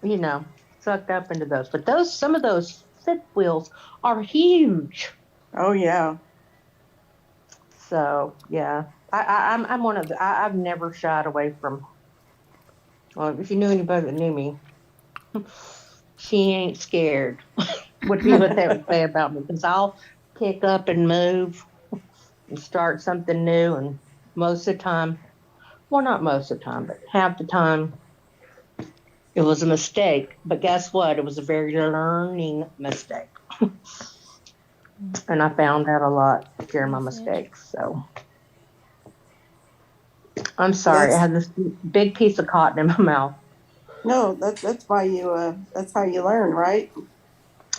you know, sucked up into those. But some of those fifth wheels are huge. Oh yeah. So yeah, I'm one of I've never shied away from. Well, if you knew anybody that knew me, she ain't scared. Would be what they would say about me because I'll pick up and move and start something new, and most of the time, well, not most of the time, but half the time, it was a mistake. But guess what? It was a very learning mistake, and I found out a lot during my mistakes. So I'm sorry, I That's had this big piece of cotton in my mouth. no. That's why you. That's how you learn, right?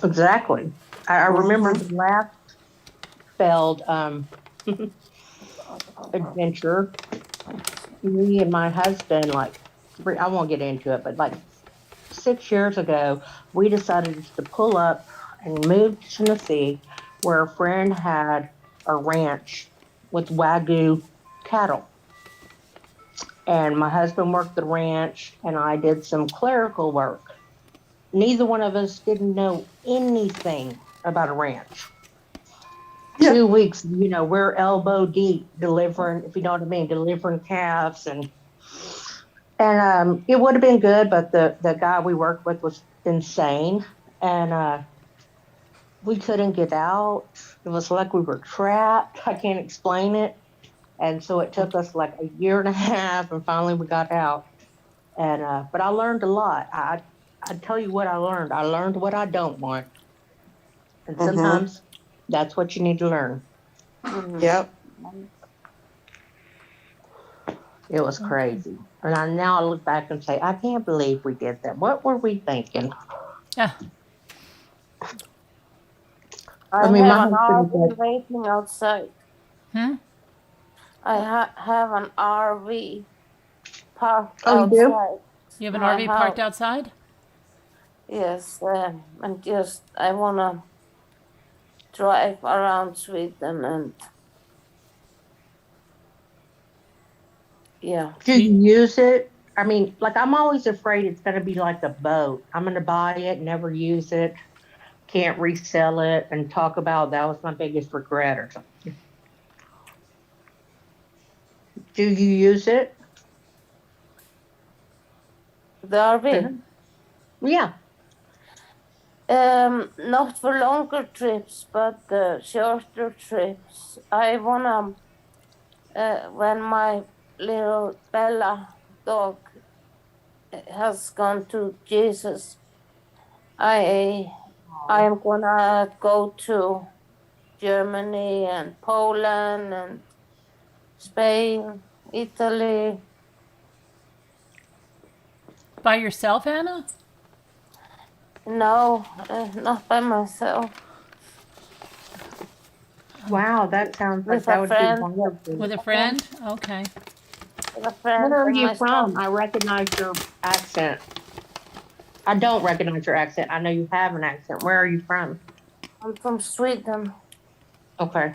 Exactly. I remember Mhm. the last failed adventure. Me and my husband, like, I won't get into it, but like 6 years ago, we decided just to pull up and move to Tennessee, where a friend had a ranch with Wagyu cattle. And my husband worked the ranch, and I did some clerical work. Neither one of us didn't know anything about a ranch. Yeah. 2 weeks, we're elbow deep delivering, if you know what I mean, delivering calves and it would have been good, but the guy we worked with was insane, and we couldn't get out. It was like we were trapped. I can't explain it, and so it took us like a year and a half, and finally we got out. And but I learned a lot. I tell you what I learned. I learned what I don't want, and Mhm. sometimes that's what you need to learn. Mm. Yep. It was crazy. And now I look back and say, I can't believe we did that. What were we thinking? Yeah. I I mean, my have an husband RV said, waiting outside. Hmm? I have an RV parked oh, you do? outside You have an my RV parked house. outside? Yes, and just I wanna drive around Sweden and yeah. Do You, you use it? I mean, like, I'm always afraid it's going to be like a boat. I'm going to buy it, never use it, can't resell it, and talk about that was my biggest regret or something. Do you use it? The RV. Mhm. Yeah. Not for longer trips, but shorter trips. I wanna when my little Bella dog has gone to Jesus, I I am gonna go to Germany and Poland and Spain, Italy. by yourself, Anna? No, not by myself. Wow, that sounds like With that a would be friend. wonderful. With a friend? Okay. With a Where friend are and you my son. from? I recognize your accent. I don't recognize your accent. I know you have an accent. Where are you from? I'm from Sweden. Okay.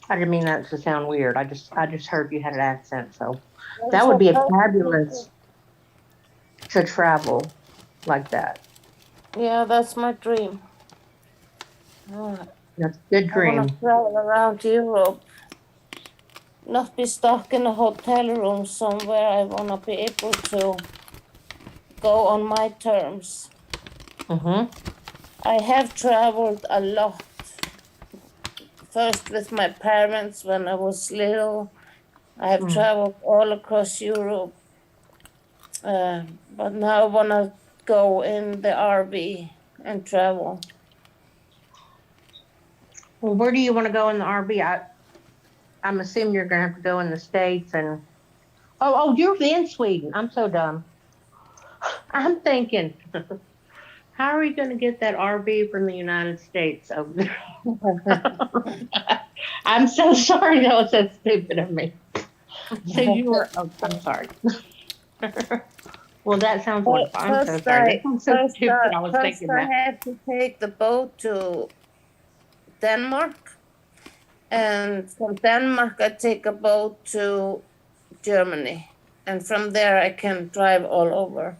I didn't mean that to sound weird. I just heard you had an accent, so that There's would a be a person. fabulous to travel like that. Yeah, that's my dream. Uh, That's a good I want to dream. travel around Europe, not be stuck in a hotel room somewhere. I want to be able to go on my terms. Mm-hmm. I have traveled a lot. First with my parents when I was little. I have Mm. traveled all across Europe, but now I want to go in the RV and travel. Well, where do you want to go in the RV? I'm assuming you're gonna have to go in the States and oh, you're in Sweden. I'm so dumb. I'm thinking, how are you gonna get that RV from the United States over there? I'm so sorry. That was so stupid of me. So you were, oh, I'm sorry. Well, that sounds Well, wonderful. I'm so sorry. That sounds so stupid. I was first thinking I that. had to take the boat to Denmark, and from Denmark I take a boat to Germany, and from there I can drive all over.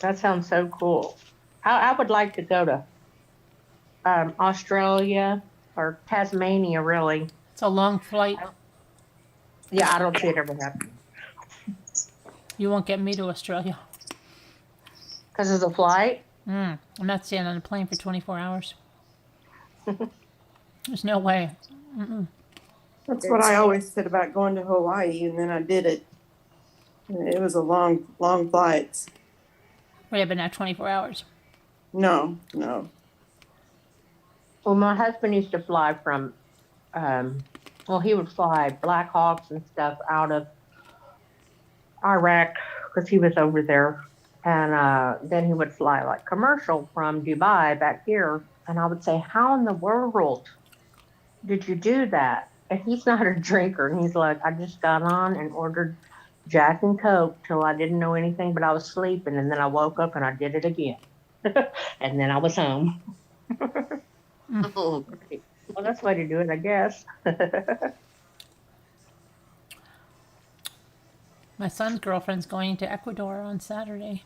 That sounds so cool. I would like to go to Australia or Tasmania, really. It's a long flight. Yeah, I don't see it ever happening. You won't get me to Australia. Because of the flight? I'm not staying on a plane for 24 hours. There's no way. That's what I always said about going to Hawaii, and then I did it. And it was a long, long flight. Yeah, but not 24 hours. No. Well, my husband used to fly from, he would fly Black Hawks and stuff out of Iraq because he was over there. And then he would fly like commercial from Dubai back here. And I would say, how in the world did you do that? And he's not a drinker. And he's like, I just got on and ordered Jack and Coke till I didn't know anything, but I was sleeping. And then I woke up and I did it again. And then I was home. Oh, great. Well, that's the way to do it, I guess. My son's girlfriend's going to Ecuador on Saturday.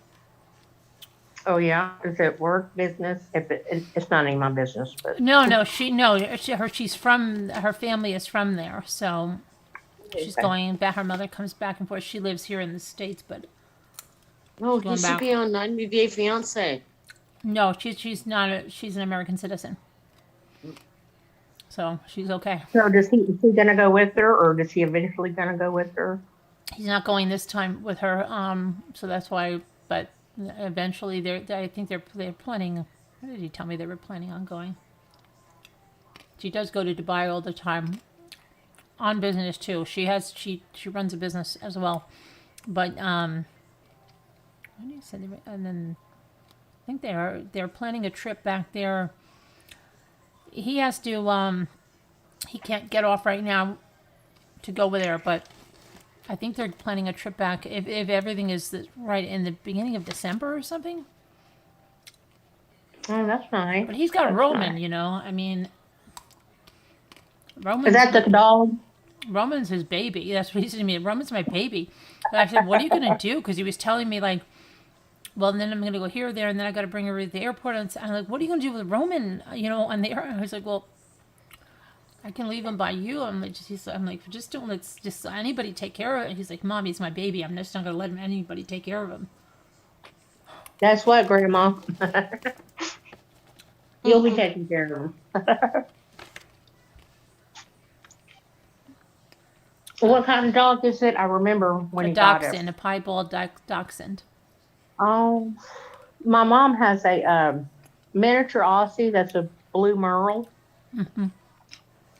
Oh, yeah? Is it work, business? It's not any of my business, but She's from, her family is from there, so she's Okay. going back. Her mother comes back and forth. She lives here in the States, but No, Going he should back. be on 90 Day Fiance. no, she's not. She's an American citizen, so she's okay. so is he gonna go with her, or is he eventually gonna go with her? He's not going this time with her, so that's why. But eventually, I think they're planning. What did he tell me they were planning on going? She does go to Dubai all the time, on business too. She runs a business as well, but what did he say? And then I think they're planning a trip back there. He has to he can't get off right now to go with her, but I think they're planning a trip back if everything is right in the beginning of December or something. Oh, that's nice. But he's got That's Roman, nice. I mean, Is Roman's, that the dog? Roman's his baby. That's what he said to me. Roman's my baby. And I said, what are you going to do? Because he was telling me, like, well, and then I'm going to go here, there, and then I got to bring her to the airport. And I'm like, what are you going to do with Roman, on the air? I was like, well, I can leave him by you. I'm like, just don't let's just anybody take care of it. He's like, Mom, he's my baby. I'm just not going to let anybody take care of him. That's what, Grandma. You'll be taking care of him. What kind of dog is it? I remember when A he got dachshund, it. a piebald dachshund. Oh, my mom has a miniature Aussie that's a blue merle.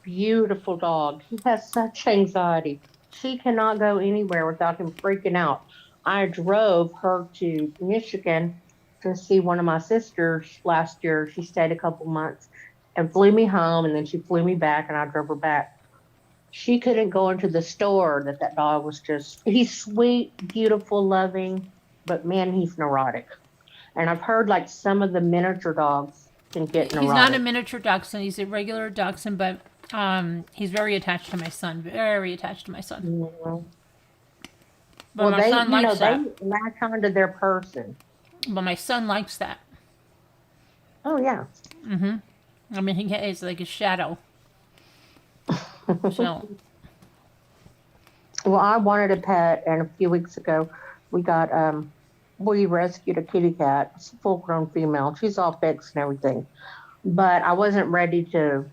Beautiful dog. He has such anxiety. She cannot go anywhere without him freaking out. I drove her to Michigan to see one of my sisters last year. She stayed a couple months and flew me home, and then she flew me back, and I drove her back. She couldn't go into the store. That dog was he's sweet, beautiful, loving, but man, he's neurotic. And I've heard like some of the miniature dogs can get neurotic. He's not a miniature dachshund. He's a regular dachshund, but he's very attached to my son. Very attached to my son. Mhm. But Well, my son likes that. they latch onto their person. But my son likes that. Oh, yeah. I mean, he's like a shadow. So Well, I wanted a pet, and a few weeks ago, we rescued a kitty cat. It's a full-grown female. She's all fixed and everything. But I wasn't ready to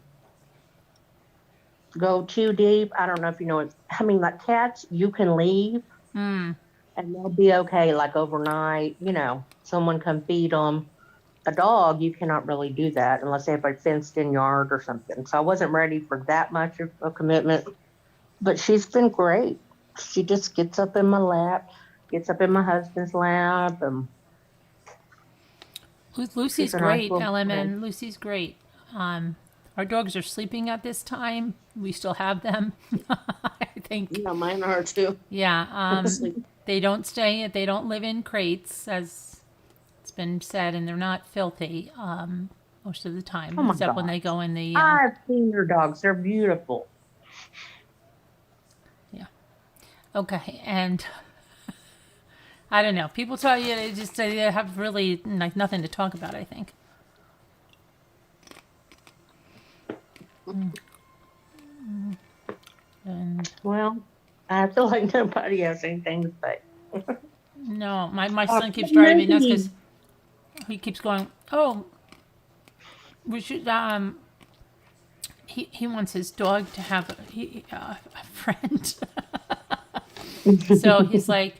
go too deep. I don't know if you know it. I mean, like cats, you can leave, and they'll be okay, like overnight. Someone come feed them. A dog, you cannot really do that unless they have a fenced-in yard or something. So I wasn't ready for that much of a commitment. But she's been great. She just gets up in my lap, gets up in my husband's lap. Lucy's She's a nice great, little LMN. friend. Lucy's great. Our dogs are sleeping at this time. We still have them. I think. Yeah, mine are too. Yeah. Sleep. They don't stay. They don't live in crates, as it's been said, and they're not filthy most of the time, Oh my except when God. they go in the. I've seen your dogs. They're beautiful. Yeah. Okay, and I don't know. People tell you they have really like nothing to talk about. I think. And Well, I feel like nobody has anything to say. no, my son keeps driving me nuts Maybe. because he keeps going. Oh, we should. He wants his dog to have a friend. So he's like,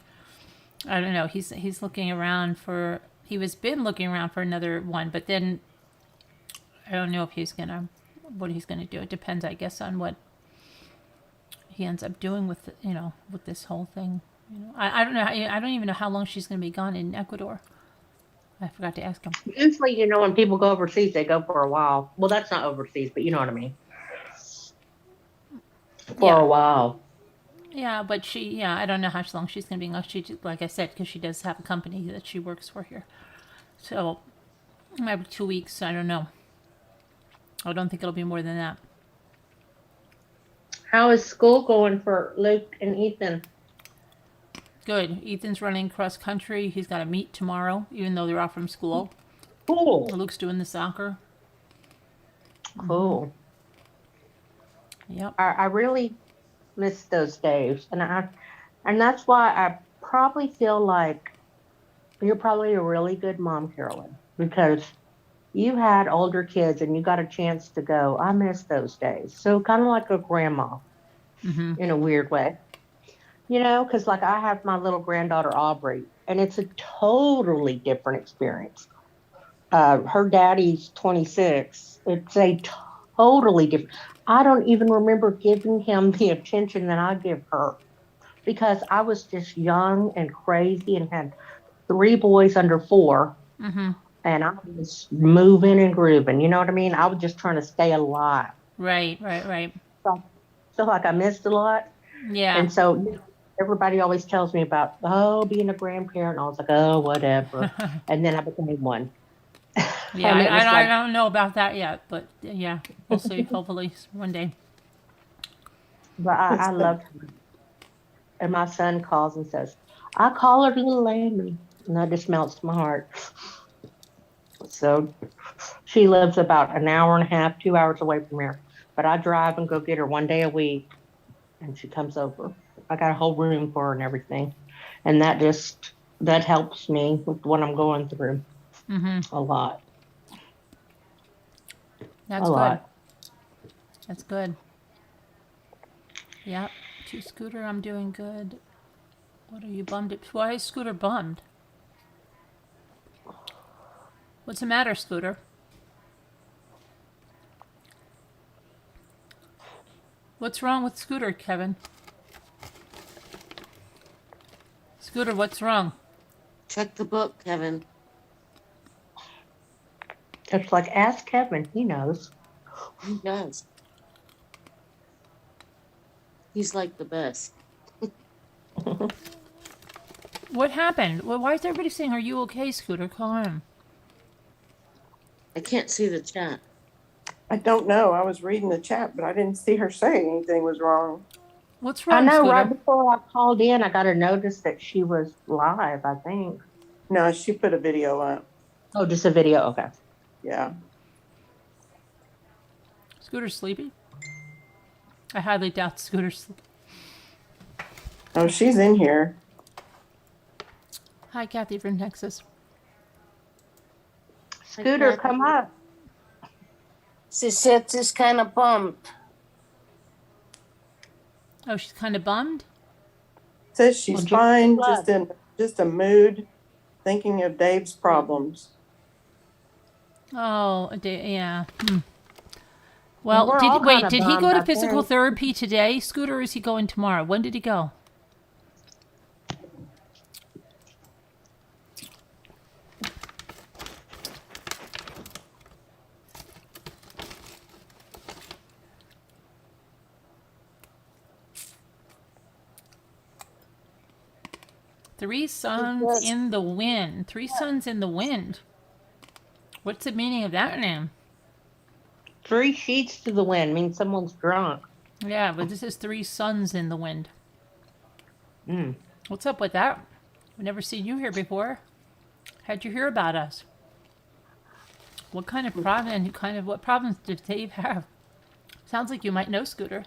I don't know. He's looking around for. He was been looking around for another one, but then I don't know if what he's gonna do. It depends, I guess, on what he ends up doing with with this whole thing. I don't know. I don't even know how long she's gonna be gone in Ecuador. I forgot to ask him. Usually, when people go overseas, they go for a while. Well, that's not overseas, but you know what I mean. For a while. Yeah, but I don't know how long she's gonna be gone. Like I said, because she does have a company that she works for here. So maybe 2 weeks. I don't know. I don't think it'll be more than that. How is school going for Luke and Ethan? Good. Ethan's running cross country. He's got a meet tomorrow, even though they're off from school. Cool. Luke's doing the soccer. Cool. Yep. I really miss those days, and that's why I probably feel like you're probably a really good mom, Carolyn, because you had older kids and you got a chance to go. I miss those days. So kind of like a grandma in a weird way, because like I have my little granddaughter Aubrey, and it's a totally different experience. Her daddy's 26. It's a totally different. I don't even remember giving him the attention that I give her because I was just young and crazy and had 3 boys under 4. And I was moving and grooving. You know what I mean? I was just trying to stay alive. Right. So like I missed a lot. Yeah. And so everybody always tells me about, being a grandparent. I was like, oh, whatever. And then I became one. Yeah, And it was I like, don't know about that yet, but yeah, we'll see. Hopefully one day. but I loved her. And my son calls and says, I call her little Amy. And that just melts my heart. So she lives about an hour and a half, 2 hours away from here. But I drive and go get her one day a week. And she comes over. I got a whole room for her and everything. And that helps me with what I'm going through. A lot. That's a good. lot. That's good. Yep. To Scooter, I'm doing good. What are you bummed at? Why is Scooter bummed? What's the matter, Scooter? What's wrong with Scooter, Kevin? Scooter, what's wrong? Check the book, Kevin. It's like, ask Kevin. He knows. He does. He's like the best. What happened? Well, why is everybody saying, are you okay, Scooter? Call him. I can't see the chat. I don't know. I was reading the chat, but I didn't see her say anything was wrong. What's I wrong, know Scooter? right before I called in, I got a notice that she was live, I think. No, she put a video up. Oh, just a video. Okay. Yeah. Scooter's sleepy? I highly doubt Scooter's sleepy. Oh, she's in here. Hi, Kathy from Texas. Scooter, Kathy. come up. She said she's kind of bummed. Oh, she's kind of bummed? Says she's Well, fine, blood. just a mood, thinking of Dave's problems. Oh, yeah. Well, We're all kinda did he bummed, go to I physical think. therapy today, Scooter, or is he going tomorrow? When did he go? Three suns Because in the wind. Three suns in the wind. What's the meaning of that name? 3 sheets to the wind means someone's drunk. Yeah, but this is three suns in the wind. Mm. What's up with that? We've never seen you here before. How'd you hear about us? What kind of problem? What problems did Dave have? Sounds like you might know Scooter.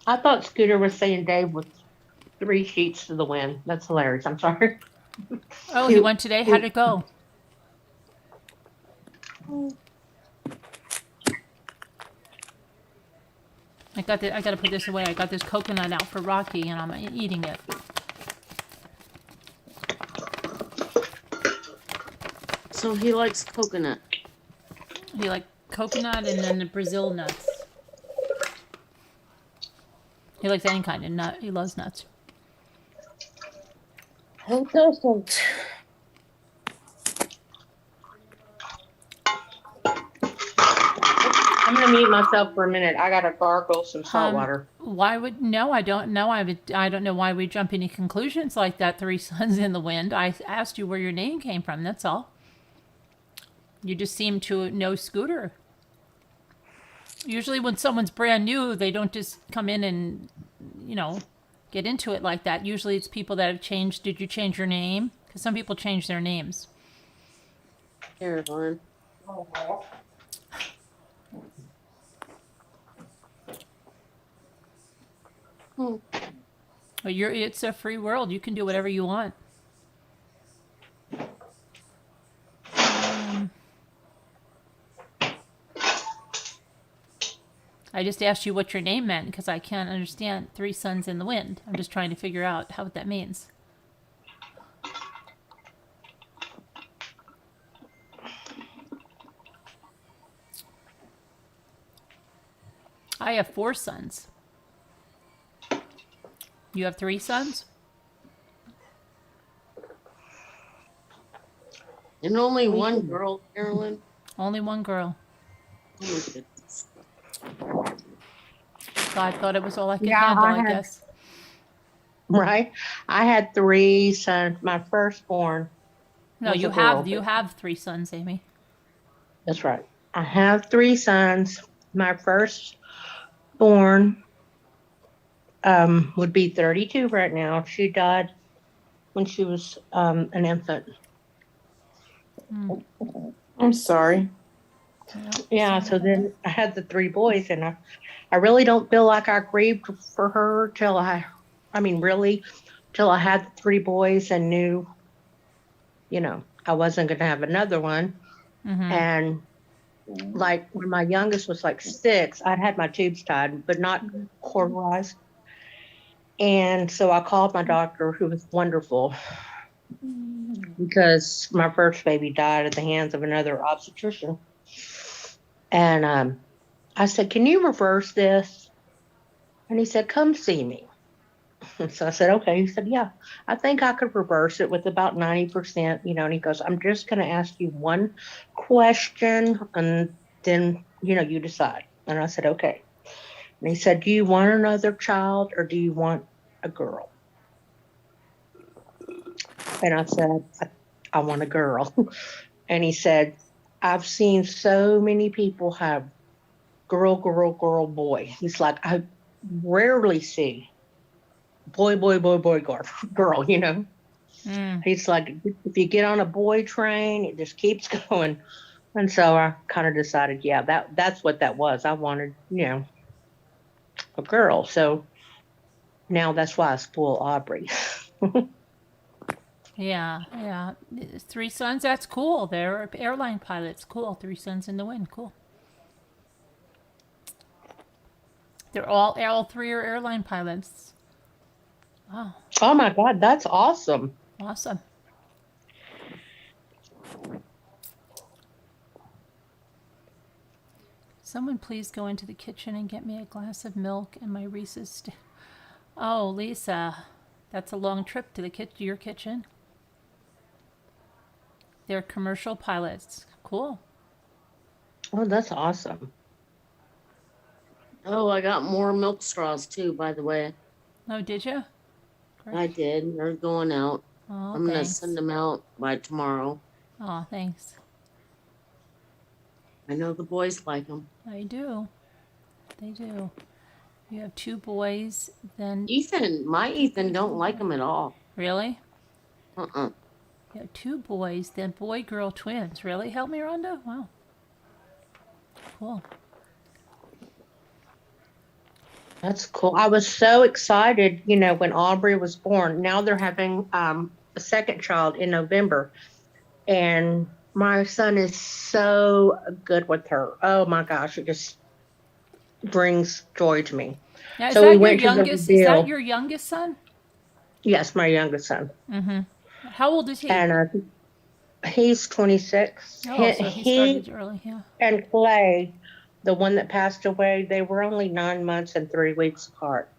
I thought Scooter was saying Dave was 3 sheets to the wind. That's hilarious. I'm sorry. Oh, he went today. How'd it go? I gotta put this away. I got this coconut out for Rocky, and I'm eating it. So he likes coconut. He like coconut and then the Brazil nuts. He likes any kind of nut. He loves nuts. who doesn't? I'm gonna mute myself for a minute. I gotta gargle some salt water. Why would no? I don't know. I don't know why we jump any conclusions like that. Three suns in the wind. I asked you where your name came from. That's all. You just seem to know Scooter. Usually, when someone's brand new, they don't just come in and get into it like that. Usually, it's people that have changed. Did you change your name? Because some people change their names. Caroline. Well, it's a free world. You can do whatever you want. I just asked you what your name meant because I can't understand three suns in the wind. I'm just trying to figure out what that means. I have 4 sons. You have 3 sons? And only one girl, Carolyn. Only one girl. Oh my goodness. God thought it was all I could Yeah, handle, I I had- guess. Right? I had 3 sons. My firstborn. No, was a you girl, have you but- have 3 sons, Amy. That's right. I have 3 sons. My firstborn would be 32 right now. She died when she was an infant. I'm sorry. Yeah, so then I had the 3 boys, and I really don't feel like I grieved for her till I had the 3 boys and knew, I wasn't going to have another one. Mm-hmm. And like when my youngest was like 6, I'd had my tubes tied, but not cauterized. And so I called my doctor, who was wonderful, because my first baby died at the hands of another obstetrician. And I said, "Can you reverse this?" And he said, "Come see me." So I said, "Okay." He said, "Yeah, I think I could reverse it with about 90%, And he goes, "I'm just going to ask you one question, and then, you decide." And I said, "Okay." And he said, "Do you want another child or do you want a girl?" And I said, I want a girl." And he said, "I've seen so many people have girl, girl, girl, boy." He's like, "I rarely see boy, boy, boy, boy, girl, Mm. He's like, "If you get on a boy train, it just keeps going." And so I kind of decided, yeah, that's what that was. I wanted, a girl. So now that's why I spoil Aubrey. Yeah. 3 sons, that's cool. They're airline pilots. Cool. 3 sons in the wind. Cool. They're all 3 are airline pilots. Wow. Oh my God, that's awesome. Awesome. Someone please go into the kitchen and get me a glass of milk and my Reese's. Oh, Lisa, that's a long trip to your kitchen. They're commercial pilots. Cool. Oh, that's awesome. Oh, I got more milk straws too, by the way. Oh, did you? I did. They're going out. Oh, I'm gonna thanks. send them out by tomorrow. Oh, thanks. I know the boys like them. I do. They do. You have 2 boys, then My Ethan don't like them at all. really? Uh-uh. You have 2 boys, then boy girl twins. Really? Help me, Rhonda? Wow. Cool. That's cool. I was so excited, when Aubrey was born. Now they're having a second child in November. And my son is so good with her. Oh my gosh, it just brings joy to me. Now, So we went to the Is that reveal. your youngest son? Yes, my youngest son. How old is he? And he's 26. Oh, so he He started early, yeah. and Clay, the one that passed away, they were only 9 months and 3 weeks apart.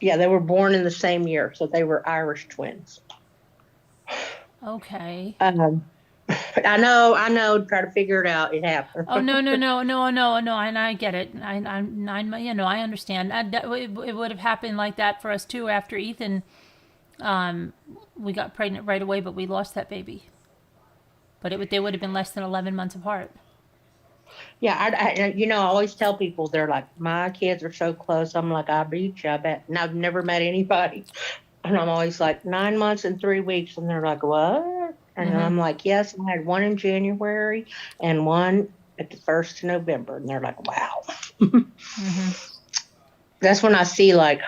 Yeah, they were born in the same year, so they were Irish twins. Okay. I know. Try to figure it out. It happened. Oh, no, and I get it. I'm 9 months, I understand. It would have happened like that for us too after Ethan. We got pregnant right away, but we lost that baby. But they would have been less than 11 months apart. Yeah, I always tell people, they're like, my kids are so close. I'm like, I beat you, I bet. And I've never met anybody. And I'm always like, 9 months and 3 weeks. And they're like, what? And I'm like, yes, I had one in January and one at the 1st of November. And they're like, wow. That's when I see, like,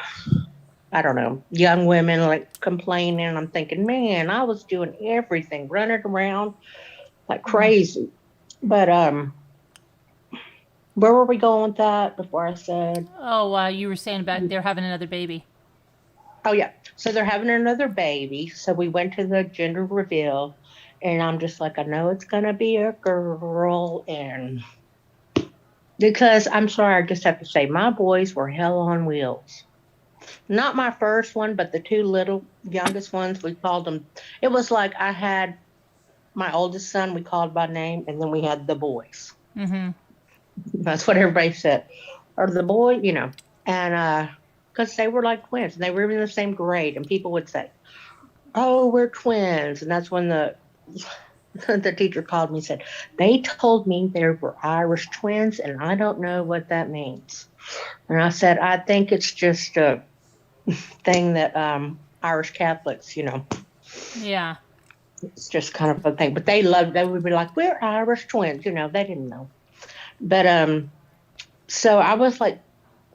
I don't know, young women like complaining. And I'm thinking, man, I was doing everything, running around like crazy. But where were we going with that before I said? Oh, you were saying about they're having another baby. Oh, yeah. So they're having another baby. So we went to the gender reveal. And I'm just like, I know it's going to be a girl. And because I'm sorry, I just have to say, my boys were hell on wheels. Not my first one, but the 2 little youngest ones, we called them. It was like I had my oldest son, we called by name, and then we had the boys. That's what everybody said. Or the boy, and because they were like twins, and they were in the same grade, and people would say, oh, we're twins. And that's when the teacher called me and said, they told me they were Irish twins, and I don't know what that means. And I said, I think it's just a thing that Irish Catholics, Yeah. it's just kind of a thing. But they would be like, we're Irish twins, they didn't know. But so I was like,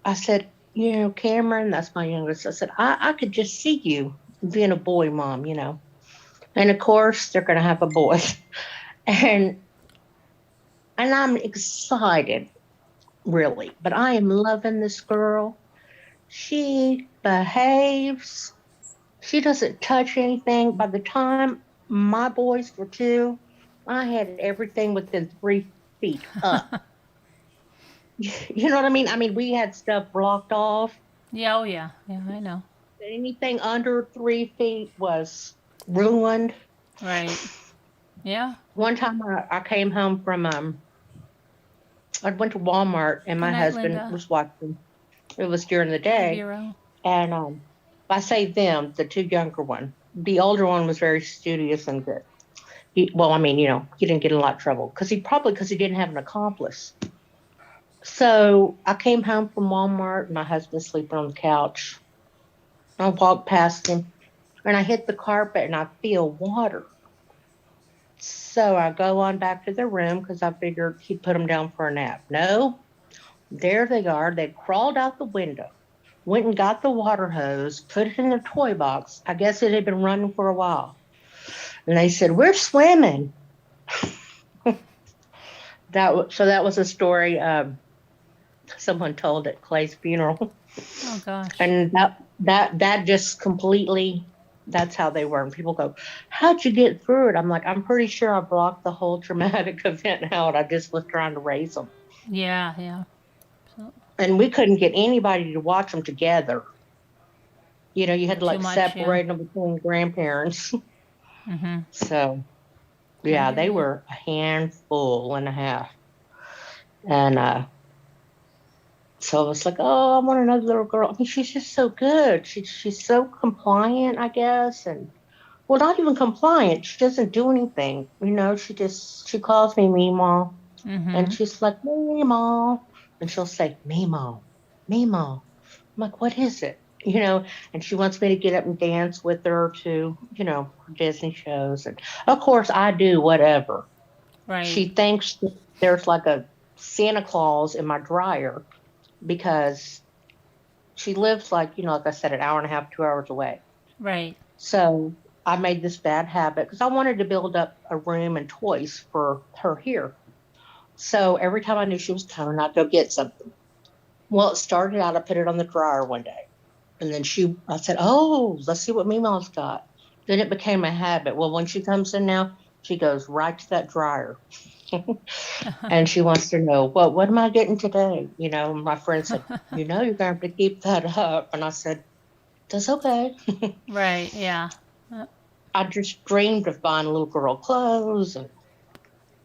I said, Cameron, that's my youngest. I said, I could just see you being a boy mom, And of course, they're going to have a boy. And I'm excited, really. But I am loving this girl. She behaves. She doesn't touch anything. By the time my boys were 2, I had everything within 3 feet up. You know what I mean? I mean, we had stuff blocked off. Yeah, oh yeah. Yeah, I know. Anything under 3 feet was ruined. Right. Yeah. One time I came home from, I went to Walmart and my Good night, husband Linda. was watching. It was during the day. Vero. And I say them, the 2 younger one. The older one was very studious and good. He didn't get in a lot of trouble because he didn't have an accomplice. So I came home from Walmart, my husband's sleeping on the couch. I walked past him and I hit the carpet and I feel water. So I go on back to the room because I figured he'd put them down for a nap. No, there they are. They crawled out the window, went and got the water hose, put it in the toy box. I guess it had been running for a while. And they said, we're swimming. That was a story someone told at Clay's funeral. Oh gosh. And that just completely, that's how they were. And people go, how'd you get through it? I'm like, I'm pretty sure I blocked the whole traumatic event out. I just was trying to raise them. Yeah, yeah. So, And we couldn't get anybody to watch them together. You had to Too much, separate them between grandparents. So, yeah, they were a handful and a half. And so I was like, oh, I want another little girl. I mean, she's just so good. She's so compliant, I guess, and well, not even compliant. She doesn't do anything. She calls me Meemaw, and Mm-hmm. she's like Meemaw, and she'll say Meemaw, Meemaw. I'm like, what is it? And she wants me to get up and dance with her to, Disney shows, and of course I do whatever. Right. She thinks that there's like a Santa Claus in my dryer because she lives like I said, an hour and a half, 2 hours away. Right. So I made this bad habit because I wanted to build up a room and toys for her here. So every time I knew she was coming, I'd go get something. Well, it started out, I put it on the dryer one day. And then I said, oh, let's see what Meemaw's got. Then it became a habit. Well, when she comes in now, she goes right to that dryer. And she wants to know, well, what am I getting today? My friend said, you're going to have to keep that up. And I said, that's okay. Right. Yeah. I just dreamed of buying little girl clothes and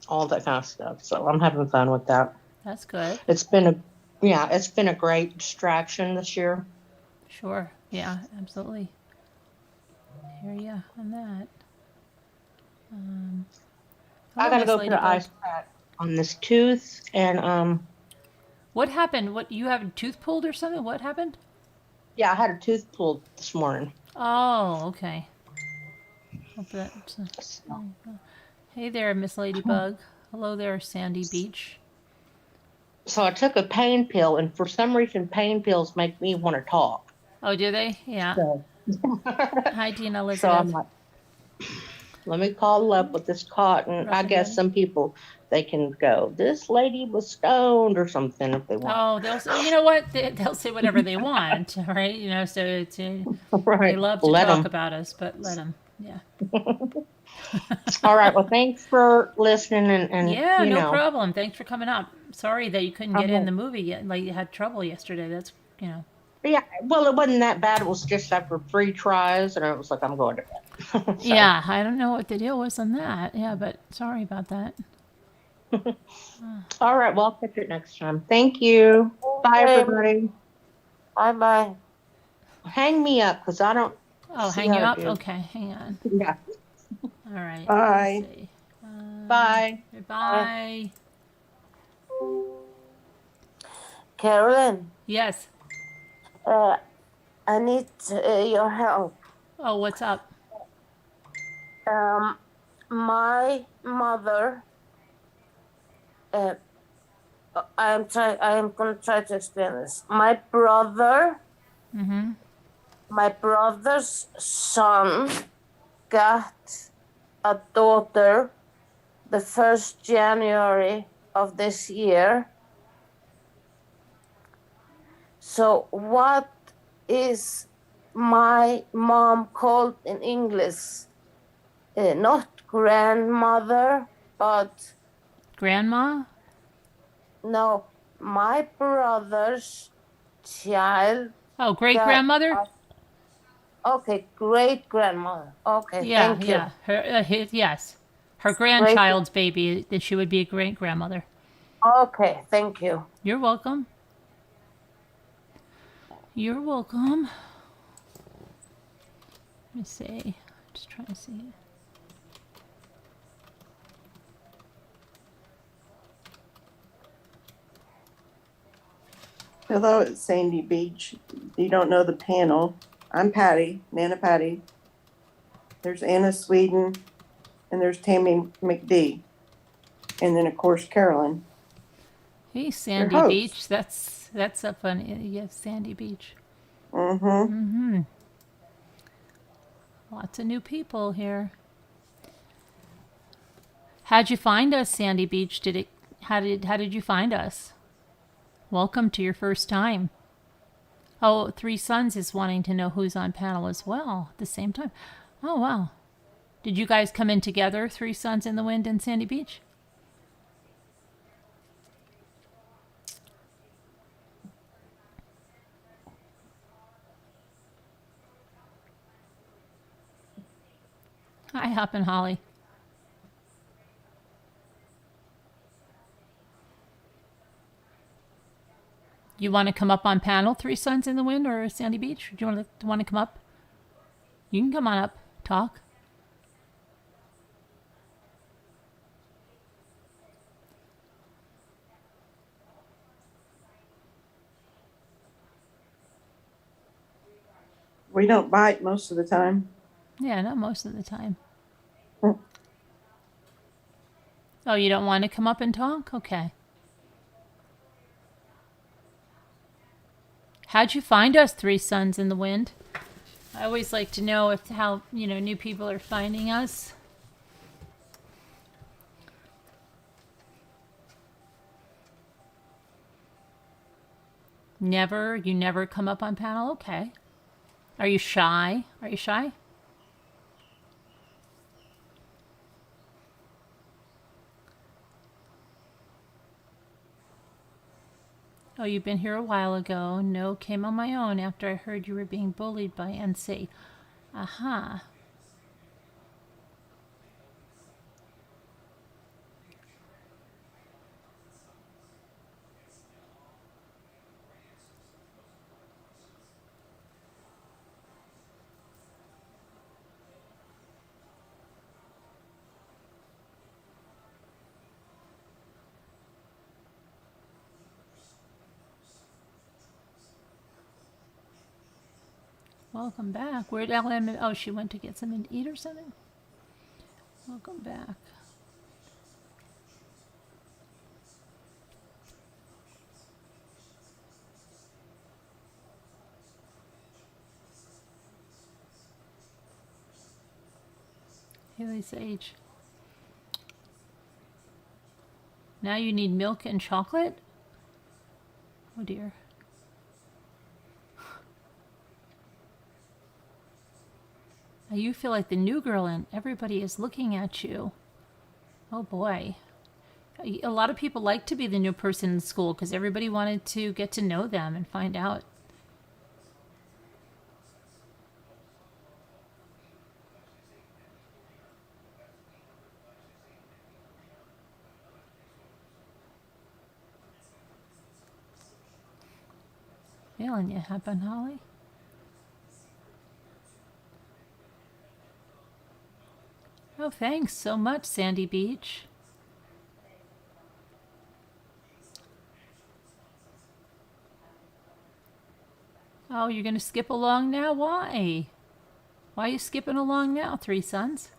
all that kind of stuff. So I'm having fun with that. That's good. It's been a great distraction this year. Sure. Yeah. Absolutely. Hear ya on that. I Hello, got to Miss go put an Ladybug. ice pack on this tooth, and What happened? What, you have a tooth pulled or something? What happened? yeah, I had a tooth pulled this morning. Oh, okay. Hope that's, hey there, Miss Ladybug. Hello there, Sandy Beach. So I took a pain pill, and for some reason, pain pills make me want to talk. Oh, do they? Yeah. So, Hi, Tina so I'm Elizabeth. like, let me call up with this cotton. I Rough and guess ready. some people, they can go, this lady was stoned or something if they want. Oh, you know what? They'll say whatever they want, right? So they Right. love to Let talk them. about us, but let them. Yeah. All right. Well, thanks for listening, and Yeah, no problem. Thanks for coming up. Sorry that you couldn't get in the movie yet. Like you had trouble yesterday. That's, yeah. Well, it wasn't that bad. It was just after 3 tries, and I was like, I'm going to bed. So, yeah, I don't know what the deal was on that. Yeah, but sorry about that. all right. Well, I'll catch it next time. Thank you. Bye, Okay, everybody. bye-bye. Hang me up because I don't Oh, see hang how you to up? do. Okay, hang on. Yeah. All right. Bye. Let's see. Bye. Bye. Carolyn, Yes. I need your help. Oh, what's up? My mother, I am gonna try to explain this. My brother's son got a daughter the 1st January of this year. So what is my mom called in English? Not grandmother, but Grandma? no, my brother's child Oh, great got, grandmother? okay, great grandmother. Okay, Yeah, thank you. yeah. Yes. Her Great. grandchild's baby, that she would be a great grandmother. Okay, thank you. You're welcome. You're welcome. Let me see. Just trying to see. Hello, it's Sandy Beach. You don't know the panel. I'm Patty, Nana Patty. There's Anna Sweden, and there's Tammy McD. And then, of course, Carolyn. Hey, Sandy host. Beach. That's a fun. Yes, Sandy Beach. Mm-hmm. Lots of new people here. How'd you find us, Sandy Beach? How did you find us? Welcome to your first time. Oh, Three Sons is wanting to know who's on panel as well at the same time. Oh, wow. Did you guys come in together, Three Sons in the Wind and Sandy Beach? Hi, Hop and Holly. You want to come up on panel, Three Suns in the Wind or Sandy Beach? Do you want to come up? You can come on up, talk. We don't bite most of the time. Yeah, not most of the time. Mm. Oh, you don't want to come up and talk? Okay. How'd you find us, Three Suns in the Wind? I always like to know how new people are finding us. You never come up on panel? Okay. Are you shy? Are you shy? Oh, you've been here a while ago. No, came on my own after I heard you were being bullied by NC. Aha. Welcome back. Where'd LM? Oh, she went to get something to eat or something? Welcome back. Haley's age. Now you need milk and chocolate? Oh dear. You feel like the new girl and everybody is looking at you. Oh boy. A lot of people like to be the new person in school because everybody wanted to get to know them and find out. Feeling you happen, Holly? Oh, thanks so much, Sandy Beach. Oh, you're going to skip along now? Why? Why are you skipping along now, Three Suns?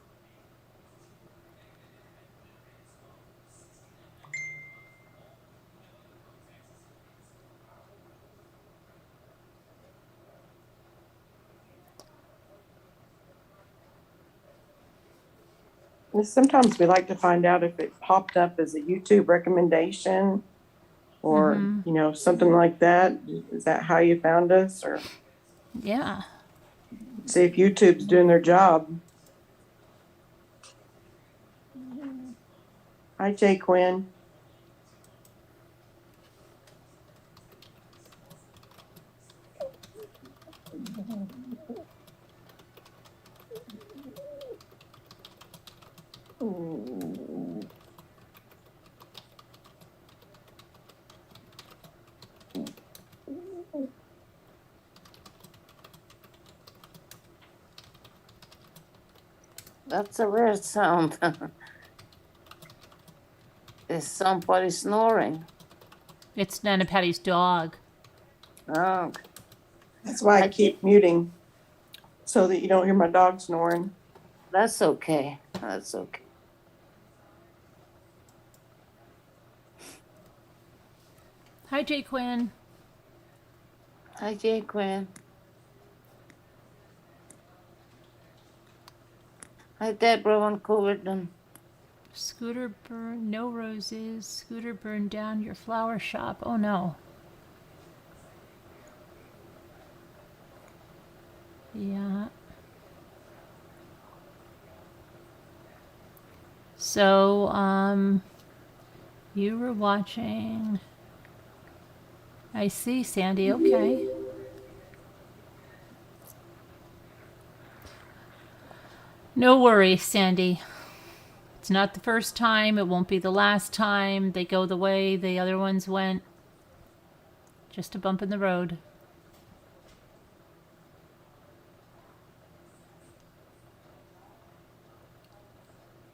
Sometimes we like to find out if it popped up as a YouTube recommendation or, something like that. Is that how you found us? Or Yeah. see if YouTube's doing their job. Hi, Jay Quinn. That's a weird sound. Is somebody snoring? It's Nana Patty's dog. Oh, That's why I keep muting so that you don't hear my dog snoring. that's okay. That's okay. Hi, Jay Quinn. Hi, Jay Quinn. Hi, Deborah Van Coverton. Scooter burn, no roses. Scooter burned down your flower shop. Oh no. Yeah. So, you were watching. I see, Sandy. Okay. No worries, Sandy. It's not the first time. It won't be the last time. They go the way the other ones went. Just a bump in the road.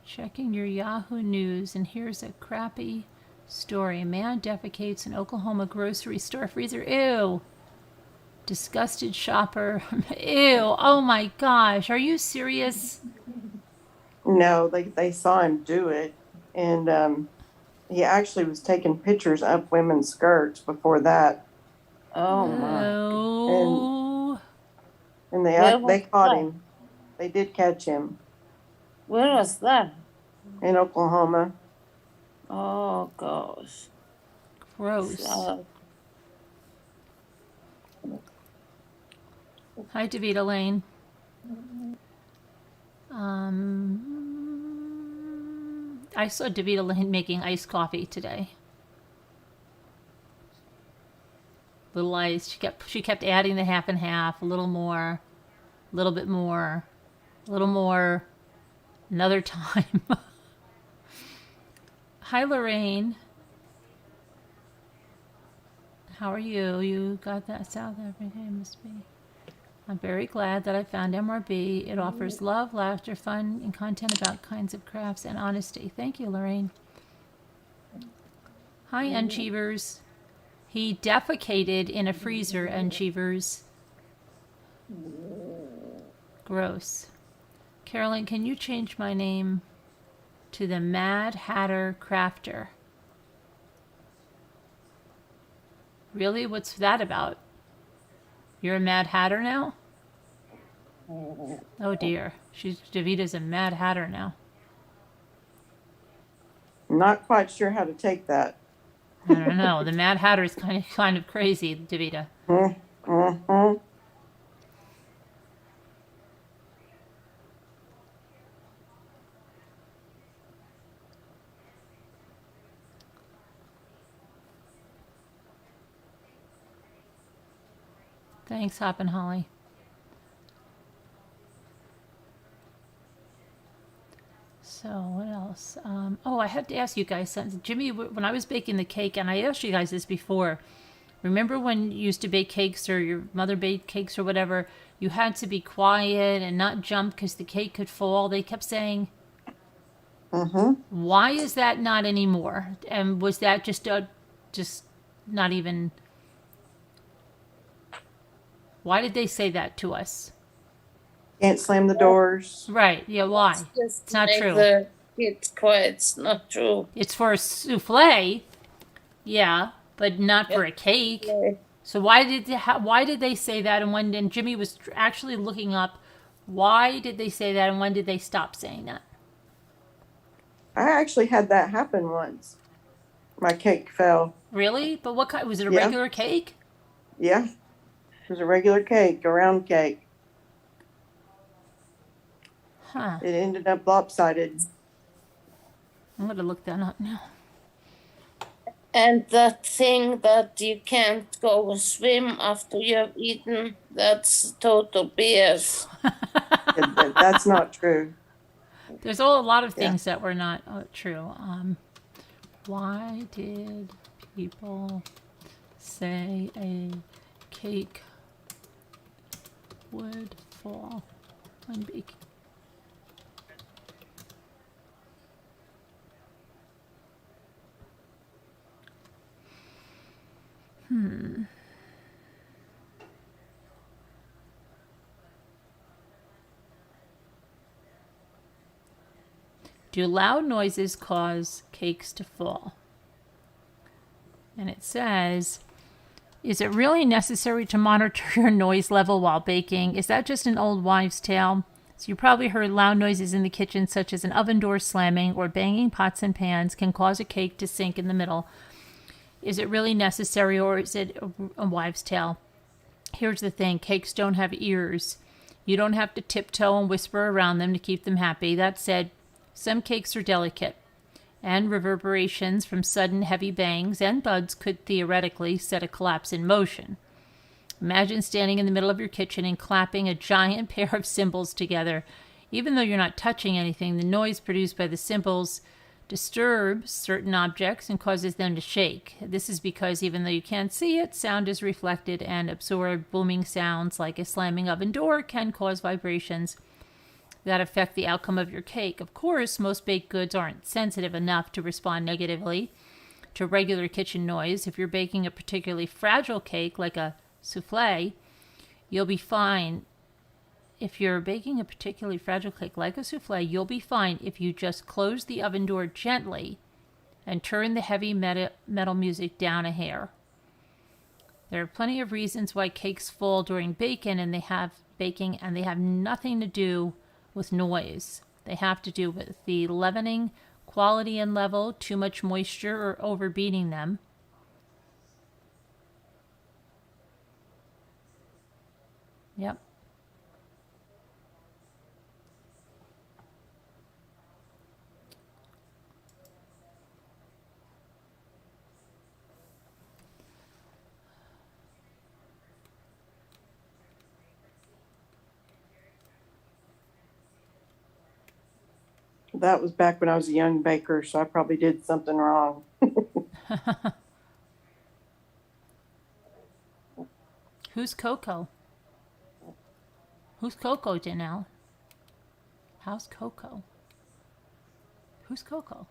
Checking your Yahoo News, and here's a crappy story. A man defecates in Oklahoma grocery store freezer. Ew. Disgusted shopper. Ew. Oh my gosh. Are you serious? No, they saw him do it, and he actually was taking pictures of women's skirts before that, Oh my. Oh. and Where was they caught that? him. They did catch him Where was that? in Oklahoma. Oh gosh. Gross. So, Hi, Davita Lane. I saw Davita Lane making iced coffee today. Little ice. She kept adding the half and half, a little more, a little bit more, a little more, another time. Hi, Lorraine. How are you? You got that South Africa, must be. I'm very glad that I found MRB. It offers love, laughter, fun, and content about kinds of crafts and honesty. Thank you, Lorraine. Hi, Uncheevers. He defecated in a freezer, Uncheevers. Gross. Carolyn, can you change my name to the Mad Hatter Crafter? Really? What's that about? You're a Mad Hatter now? Oh dear. Davita's a Mad Hatter now. I'm not quite sure how to take that. I don't know. The Mad Hatter is kind of crazy, Davita. Mm-hmm. Thanks, Hop and Holly. So what else? I had to ask you guys, Jimmy, when I was baking the cake, and I asked you guys this before, remember when you used to bake cakes or your mother baked cakes or whatever, you had to be quiet and not jump because the cake could fall, they kept saying. Mm-hmm. Why is that not anymore? And was that just not even... Why did they say that to us? Can't slam the doors. Right, yeah, why? just It's not make true. the kids quiet. It's not true. It's for a souffle, yeah, but not for a cake. Okay. So why did they say that? And when Jimmy was actually looking up, why did they say that? And when did they stop saying that? I actually had that happen once. My cake fell. Really? But what kind? Was it a Yeah. regular cake? Yeah. It was a regular cake, a round cake. Huh. It ended up lopsided. I'm gonna look that up now. And that thing that you can't go swim after you have eaten, that's total BS. That's not true. There's a lot of things that were not true. Why did people say a cake would fall when baking? Do loud noises cause cakes to fall? And it says, is it really necessary to monitor your noise level while baking? Is that just an old wives' tale? So you probably heard loud noises in the kitchen, such as an oven door slamming or banging pots and pans, can cause a cake to sink in the middle. Is it really necessary, or is it a wives' tale? Here's the thing. Cakes don't have ears. You don't have to tiptoe and whisper around them to keep them happy. That said, some cakes are delicate, and reverberations from sudden heavy bangs and thuds could theoretically set a collapse in motion. Imagine standing in the middle of your kitchen and clapping a giant pair of cymbals together. Even though you're not touching anything, the noise produced by the cymbals disturbs certain objects and causes them to shake. This is because even though you can't see it, sound is reflected and absorbed. Booming sounds like a slamming oven door can cause vibrations that affect the outcome of your cake. Of course, most baked goods aren't sensitive enough to respond negatively to regular kitchen noise. If you're baking a particularly fragile cake like a souffle, you'll be fine. If you're baking a particularly fragile cake like a souffle, you'll be fine if you just close the oven door gently and turn the heavy metal music down a hair. There are plenty of reasons why cakes fall during baking, and they have nothing to do with noise. They have to do with the leavening, quality and level, too much moisture, or overbeating them. Yep. That was back when I was a young baker, so I probably did something wrong. Who's Coco? Who's Coco, Janelle? How's Coco? Who's Coco?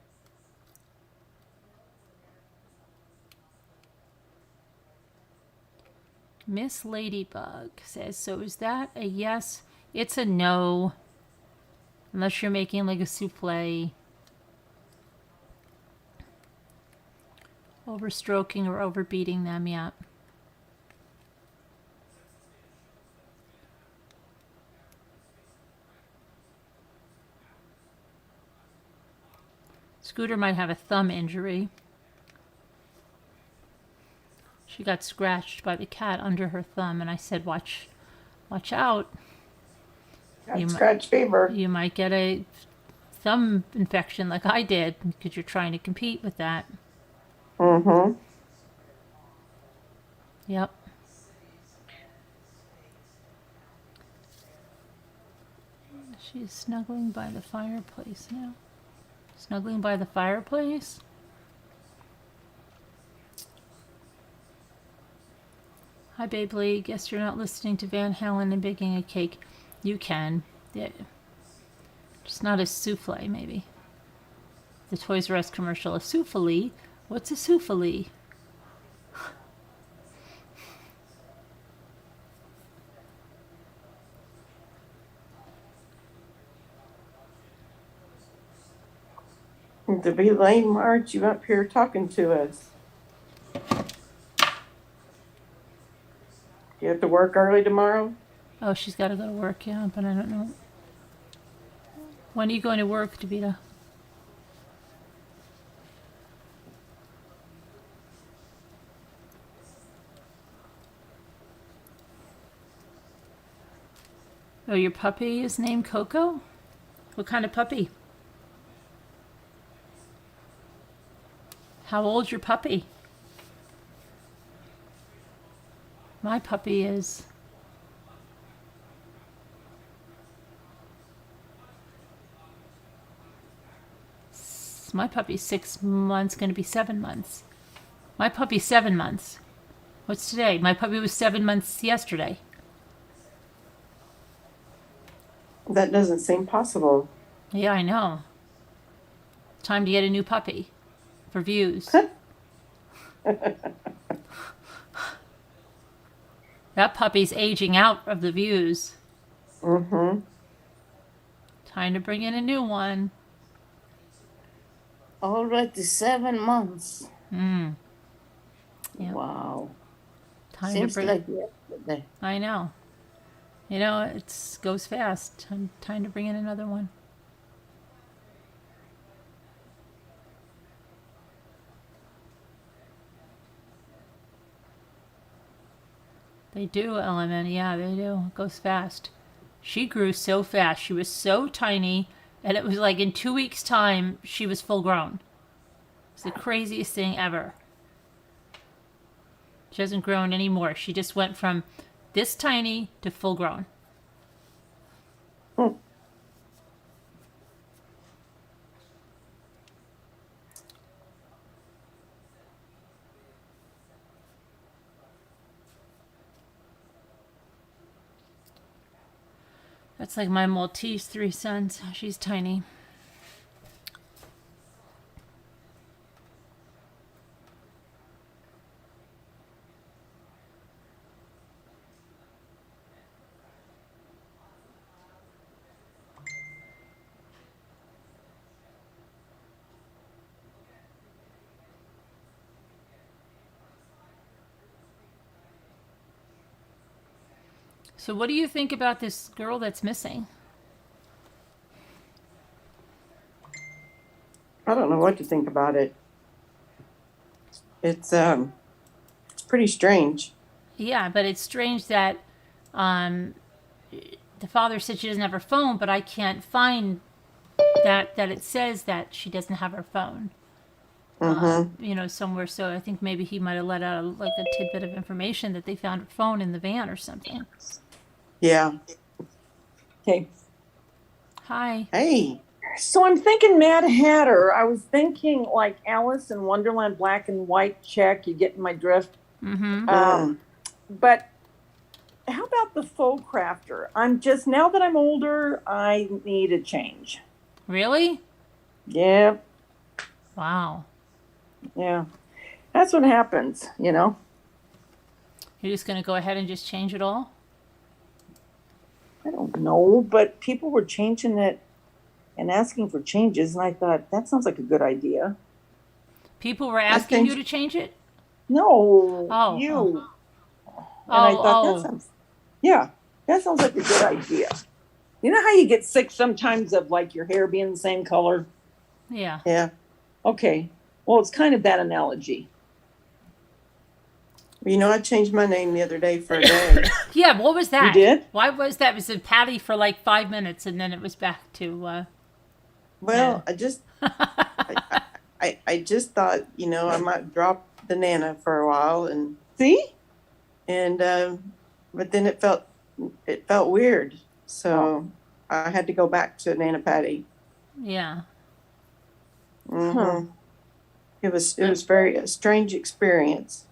Miss Ladybug says, so is that a yes? It's a no. Unless you're making like a souffle. Overstroking or overbeating them, yeah. Scooter might have a thumb injury. She got scratched by the cat under her thumb, and I said, watch out. Got scratch fever. You might get a thumb infection like I did because you're trying to compete with that. Mm-hmm. Yep. She's snuggling by the fireplace now. Snuggling by the fireplace? Hi, Babe Lee. Guess you're not listening to Van Halen and baking a cake. You can. Yeah. Just not a souffle, maybe. The Toys R Us commercial. A souffle? What's a souffle? To be lame, Marge, you up here talking to us. You have to work early tomorrow? Oh, she's got to go to work, yeah, but I don't know. When are you going to work, Davida? Oh, your puppy is named Coco? What kind of puppy? How old's your puppy? My puppy is... My puppy's 6 months, going to be 7 months. My puppy's 7 months. What's today? My puppy was 7 months yesterday. That doesn't seem possible. Yeah, I know. Time to get a new puppy for views. That puppy's aging out of the views. Mm-hmm. Time to bring in a new one. Already 7 months. Yep. Wow. Time Seems to bring. like yesterday. I know. You know, it goes fast. Time to bring in another one. They do, LMN. Yeah, they do. It goes fast. She grew so fast. She was so tiny, and it was like in 2 weeks' time, she was full grown. It's the craziest thing ever. She hasn't grown anymore. She just went from this tiny to full grown. That's like my Maltese 3 cents. She's tiny. So what do you think about this girl that's missing? I don't know what to think about it. It's pretty strange. Yeah, but it's strange that the father said she doesn't have her phone, but I can't find that it says that she doesn't have her phone. Somewhere. So I think maybe he might have let out like a tidbit of information that they found her phone in the van or something. Yeah. Okay. Hi. Hey. So I'm thinking Mad Hatter. I was thinking like Alice in Wonderland, black and white check. You get my drift. Mm-hmm. But how about the faux crafter? Now that I'm older, I need a change. Really? Yeah. Wow. Yeah. That's what happens, You're just going to go ahead and just change it all? I don't know, but people were changing it and asking for changes, and I thought, that sounds like a good idea. People were asking you to change it? No, Oh, you. oh. And I thought, that sounds like a good idea. You know how you get sick sometimes of like your hair being the same color? Yeah. Yeah. Okay. Well, it's kind of that analogy. You know, I changed my name the other day for a day. Yeah, what was that? You did? Why was that? It was a Patty for like 5 minutes, and then it was back to... Well, I just thought, I might drop the Nana for a while and See? but then it felt weird. So I had to go back to Nana Patty. Yeah. Mm-hmm. It was a strange experience.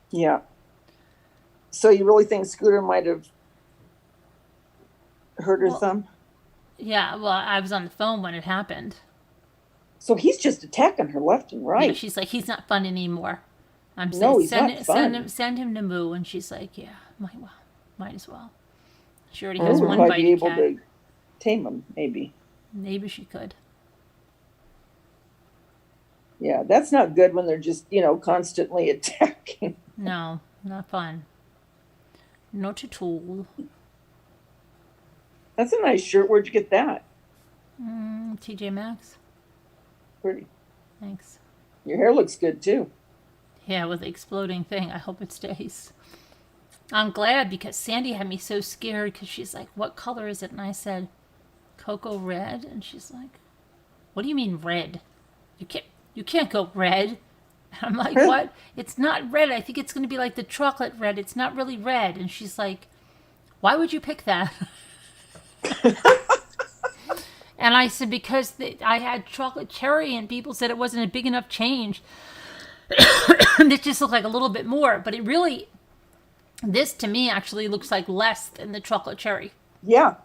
Yeah. So you really think Scooter might have hurt her thumb? Yeah, well, I was on the phone when it happened. So he's just attacking her left and right. Yeah, she's like, he's not fun anymore. I'm saying, No, he's not fun. Send him to Moo. And she's like, yeah, might as well. She already Moo has would one probably be biting able cat. to tame him, maybe. Maybe she could. Yeah, that's not good when they're just, constantly attacking. No, not fun. Not at all. That's a nice shirt. Where'd you get that? TJ Maxx. Pretty. Thanks. Your hair looks good too. Yeah, with the exploding thing. I hope it stays. I'm glad because Sandy had me so scared because she's like, what color is it? And I said, cocoa red. And she's like, what do you mean red? You can't go red. And I'm like, what? It's not red. I think it's going to be like the chocolate red. It's not really red. And she's like, why would you pick that? And I said, because I had chocolate cherry and people said it wasn't a big enough change. It just looked like a little bit more. But it really, this to me actually looks like less than the chocolate cherry. Yeah.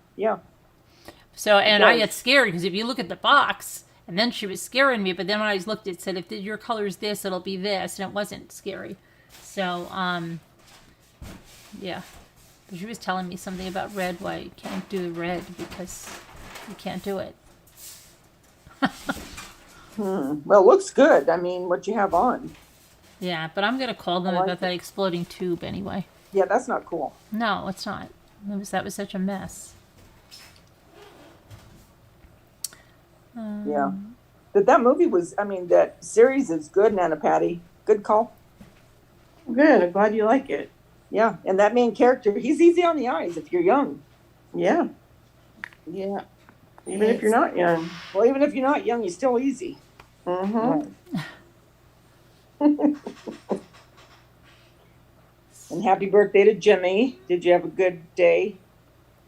So, and I get scared because if you look at the box, and then she was scaring me, but then when I looked, it said, if your color's this, it'll be this, and it wasn't scary. So, yeah. But she was telling me something about red, why you can't do red, because you can't do it. Well, it looks good. I mean, what you have on. Yeah, but I'm going to call them about that exploding tube anyway. Yeah, that's not cool. No, it's not. That was such a mess. Yeah. But that movie that series is good, Nana Patty. Good call. Good. I'm glad you like it. Yeah. And that main character, he's easy on the eyes if you're young. Yeah. Yeah. Even if you're not young. Well, even if you're not young, you're still easy. Mm-hmm. And happy birthday to Jimmy. Did you have a good day?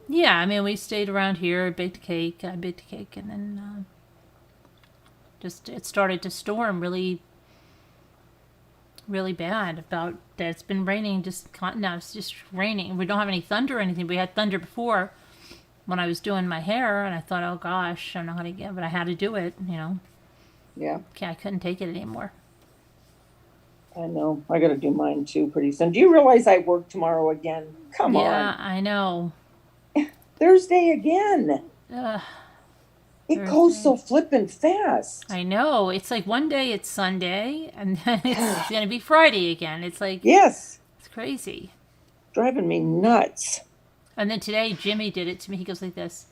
Yeah, I mean, we stayed around here, baked a cake. I baked a cake, and then it started to storm really really bad about that. It's been raining now. It's just raining. We don't have any thunder or anything. We had thunder before when I was doing my hair, and I thought, oh gosh, I don't know how to get, but I had to do it. Yeah, I couldn't take it anymore. I know. I got to do mine too pretty soon. Do you realize I work tomorrow again? Come Yeah, on. I know. Thursday again. Ugh, It goes Thursday. so flippin' fast. I know. It's like one day it's Sunday, and then it's gonna be Friday again. It's like Yes. it's crazy. Driving me nuts. And then today Jimmy did it to me. He goes like this.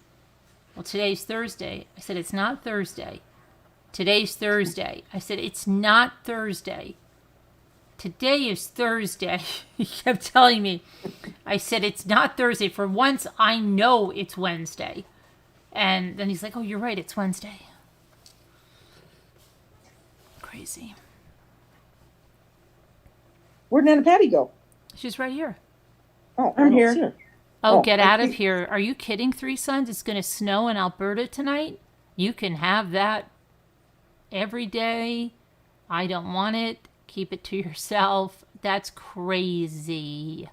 Well, today's Thursday. I said it's not Thursday. Today's Thursday. I said it's not Thursday. Today is Thursday. He kept telling me. I said it's not Thursday. For once, I know it's Wednesday. And then he's like, oh, you're right. It's Wednesday. Crazy. Where'd Nana Patty go? She's right here. Oh, I'm I don't here. see her. Oh, get I out of think- here. Are you kidding, Three Sons? It's going to snow in Alberta tonight? You can have that every day. I don't want it. Keep it to yourself. That's crazy.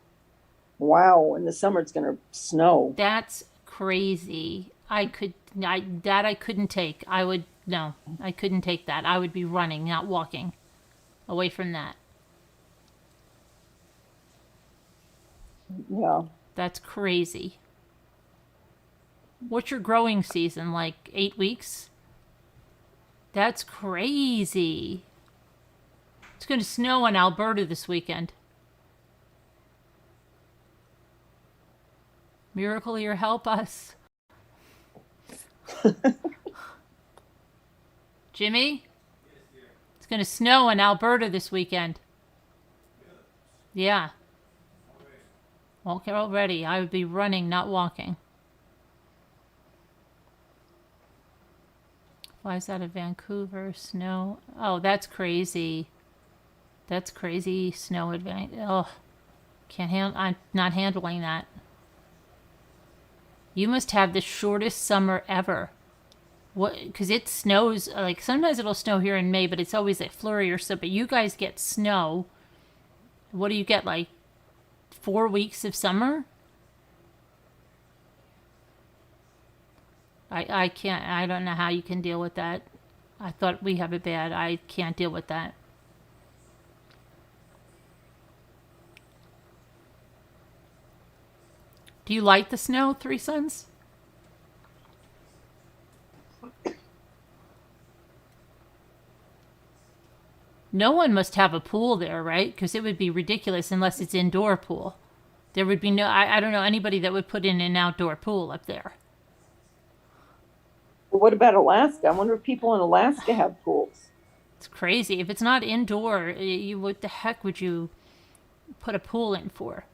Wow, in the summer it's gonna snow. That's crazy. I couldn't take. I couldn't take that. I would be running, not walking away from that. Yeah. That's crazy. What's your growing season, like 8 weeks? That's crazy. It's going to snow in Alberta this weekend. Miracle Ear, help us. Jimmy? It's going to snow in Alberta this weekend. Yeah. Okay, already. I would be running, not walking. Flies out of Vancouver, snow. Oh, that's crazy. That's crazy. Snow advance. Oh, I'm not handling that. You must have the shortest summer ever. What? Because it snows. Like sometimes it'll snow here in May, but it's always a flurry or so. But you guys get snow. What do you get? Like 4 weeks of summer? I can't. I don't know how you can deal with that. I thought we have it bad. I can't deal with that. Do you like the snow, Three Sons? No one must have a pool there, right? Because it would be ridiculous unless it's indoor pool. There would be no, I don't know anybody that would put in an outdoor pool up there. Well, what about Alaska? I wonder if people in Alaska have pools. It's crazy. If it's not indoor, what the heck would you put a pool in for?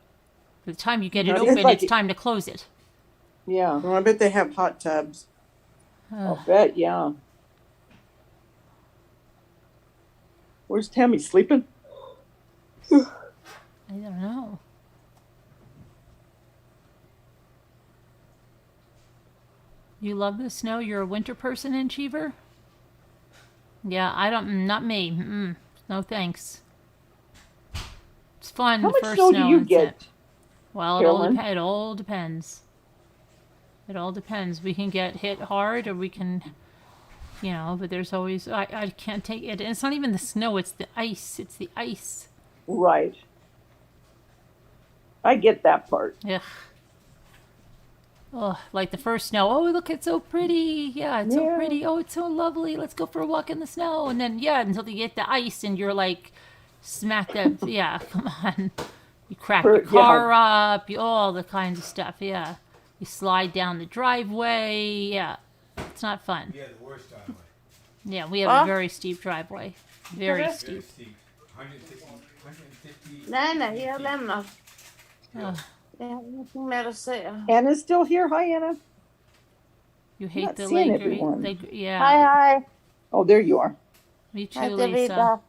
By the time you get it No, it's open, like it's time to close it. Yeah, Well, I bet they have hot tubs. I'll bet, yeah. Where's Tammy sleeping? I don't know. You love the snow? You're a winter person in Cheever? Yeah, not me. No thanks. It's fun. How much for snow do you and stuff. get? Well, Carolyn? it all depends. It all depends. We can get hit hard, or we can, but there's always, I can't take it. And it's not even the snow, it's the ice. It's the ice. Right. I get that part. Ugh. Oh, like the first snow. Oh, look, it's so pretty. Yeah, it's so Yeah. pretty. Oh, it's so lovely. Let's go for a walk in the snow. And then, until you get the ice and you're like, smack that. Yeah, come on. You crack your car up, all the kinds of stuff. Yeah. You slide down the driveway. Yeah. It's not fun. Yeah, the worst driveway. Yeah, we have a very steep driveway. Very Very steep. steep. 150. Nej, nej, jag lämnar. Ugh. Jag har ingenting mer att säga. Anna's still here. Hi, Anna. You hate not the seeing lake. everyone. Yeah. Hi. Oh, there you are. Me too, Här till Lisa. Vida.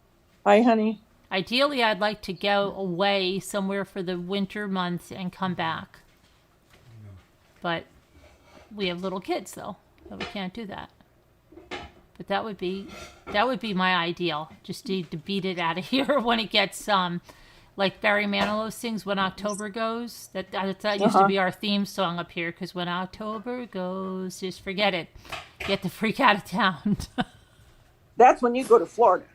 Hi, honey. Ideally, I'd like to go away somewhere for the winter months and come back. But we have little kids, though, so we can't do that. But that would be my ideal. Just to beat it out of here when it gets like Barry Manilow sings "When October Goes." That used to be our theme song up here. Because when October goes, just forget it. Get the freak out of town. That's when you go to Florida.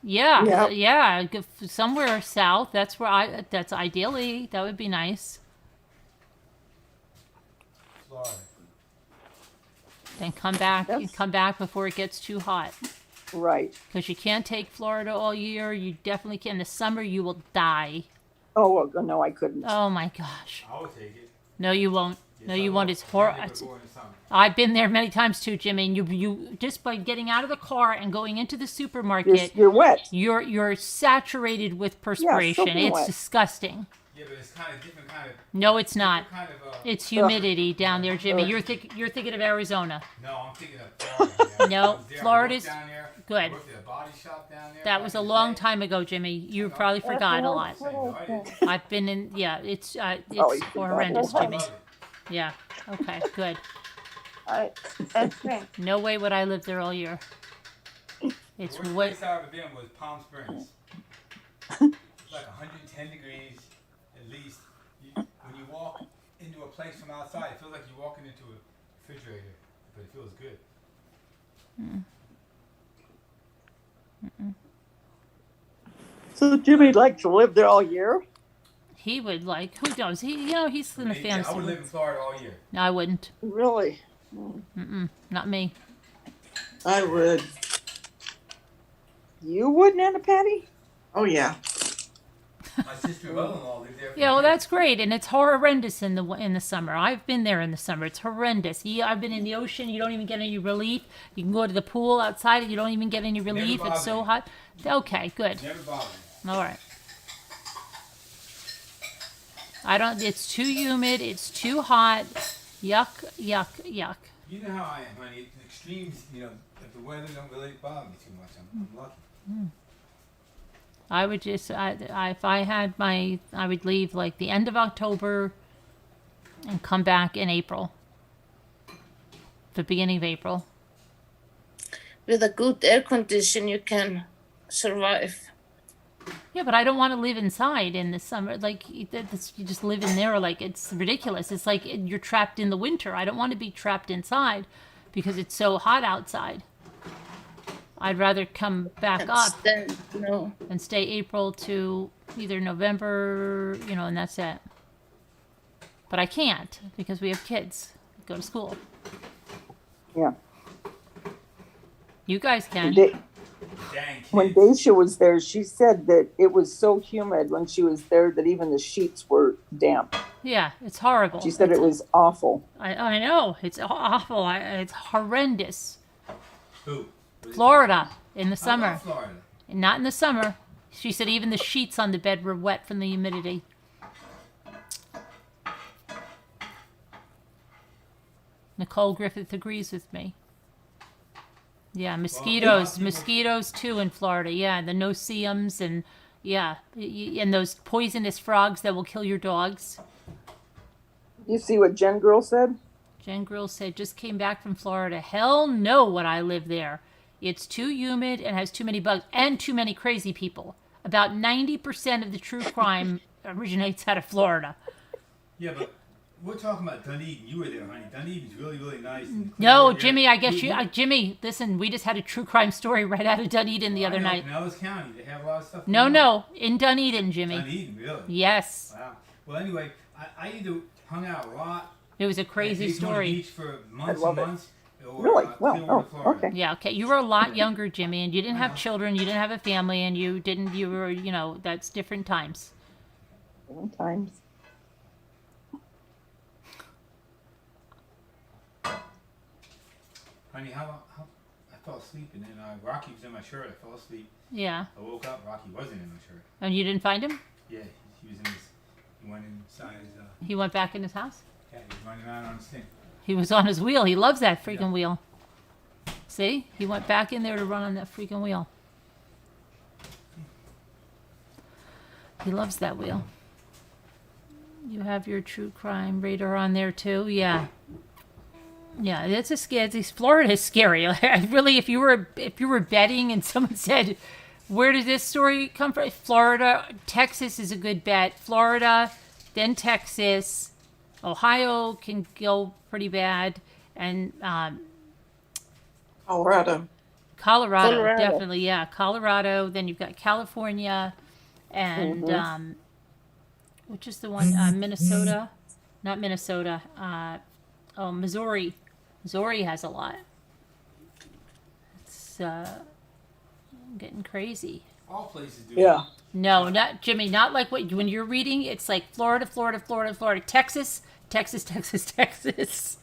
Yeah, Yep. yeah. Go somewhere south. That's where that's ideally. That would be nice. Florida. Then come back. That's- Come back before it gets too hot. Right. Because you can't take Florida all year. You definitely can. In the summer, you will die. Oh, well, no, I couldn't. Oh my gosh. I would take it. No, you won't. No, Yes, I you won't. will. It's I've horrible. never gone in the summer. I've been there many times too, Jimmy. And you just by getting out of the car and going into the supermarket, You're wet. you're saturated with perspiration. soaking It's wet. disgusting. Yeah, but it's kind of different kind of. No, it's not. Different kind of It's humidity down there, Jimmy. Ugh. You're thinking of Arizona. no, I'm thinking of Florida. Yeah. No, I was there. I Florida's worked down there. good. I worked at a body shop down there. That back was in a the long day. time ago, Jimmy. You probably forgot a lot. No, I didn't. I've been in. Yeah, it's Oh, you forgot. horrendous, I Jimmy. love it. Yeah. Okay. Good. I think No way would I live there all year. It's The worst way. place I ever been was Palm Springs. It's like 110 degrees at least. When you walk into a place from outside, it feels like you're walking into a refrigerator, but it feels good. So Jimmy'd like to live there all year? He would like. Who knows? He's in the Yeah, fantasy. I would live in Florida all year. No, I wouldn't. Really? Not me. I would. You would, Nana Patty? Oh yeah. My sister-in-law lived there. For Yeah, well, years. that's great, and it's horrendous in the summer. I've been there in the summer. It's horrendous. I've been in the ocean. You don't even get any relief. You can go to the pool outside, and you don't even get any relief. It's bothered so me. hot. Okay, good. Never bothered me. All right. I don't. It's too humid. It's too hot. Yuck, yuck, yuck. You know how I am, honey. The extremes, if the weather don't really bother me too much. I'm lucky. I would just, if I had I would leave like the end of October and come back in April. The beginning of April. With a good air condition, you can survive. Yeah, but I don't want to live inside in the summer. Like, you just live in there, like, it's ridiculous. It's like you're trapped in the winter. I don't want to be trapped inside because it's so hot outside. I'd rather come back And up then, and stay April to either November, and that's it. But I can't because we have kids that go to school. Yeah. You guys can. Da- Dang kids. when Daisha was there, she said that it was so humid when she was there that even the sheets were damp. Yeah, it's horrible. She said it was awful. I know. It's awful. It's horrendous. Who? Was it- Florida in the I summer. love Florida. Not in the summer. She said even the sheets on the bed were wet from the humidity. Nicole Griffith agrees with me. Yeah, mosquitoes too in Florida. Yeah, the no-see-ums and and those poisonous frogs that will kill your dogs. You see what Jen Girl said? Jen Grill said, just came back from Florida. Hell no, would I live there. It's too humid and has too many bugs and too many crazy people. About 90% of the true crime originates out of Florida. Yeah, but we're talking about Dunedin. You were there, honey. Dunedin's really, really nice. and clean No, area. Jimmy, I guess We- Jimmy, listen, we just had a true crime story right out of Dunedin the I other know, night. Pinellas County, they have a lot of stuff. No, going on. no, in Dunedin, Jimmy. Dunedin, really? Yes. Wow. Well, anyway, I either hung out a lot. It was a at crazy Daytona story. Beach for months love and it. months. Or, Really? Clearwater, Well, Florida. okay. Yeah, okay. You were a lot younger, Jimmy, and you didn't have children, you didn't have a family, and you were, that's different times. Sometimes. Honey, how I fell asleep and then Rocky was in my shirt. I fell asleep. Yeah. I woke up. Rocky wasn't in my shirt. And you didn't find him? Yeah, he was in his. He went inside his. He went back in his house? Yeah, he was running around on his thing. He was on his wheel. He loves that freaking Yeah. wheel. See? He went back in there to run on that freaking wheel. He loves that wheel. You have your true crime radar on there too? Yeah. Yeah, it's a scary. Florida is scary. I really, if you were betting and someone said, "Where did this story come from?" Florida, Texas is a good bet. Florida, then Texas, Ohio can go pretty bad, and Colorado. Colorado, Colorado. definitely, yeah, Colorado. Then you've got California, and which is the one? Minnesota, not Minnesota. Missouri. Missouri has a lot. It's getting crazy. All places do. Yeah. No, not Jimmy. Not like what when you're reading. It's like Florida, Florida, Florida, Florida, Texas, Texas, Texas, Texas.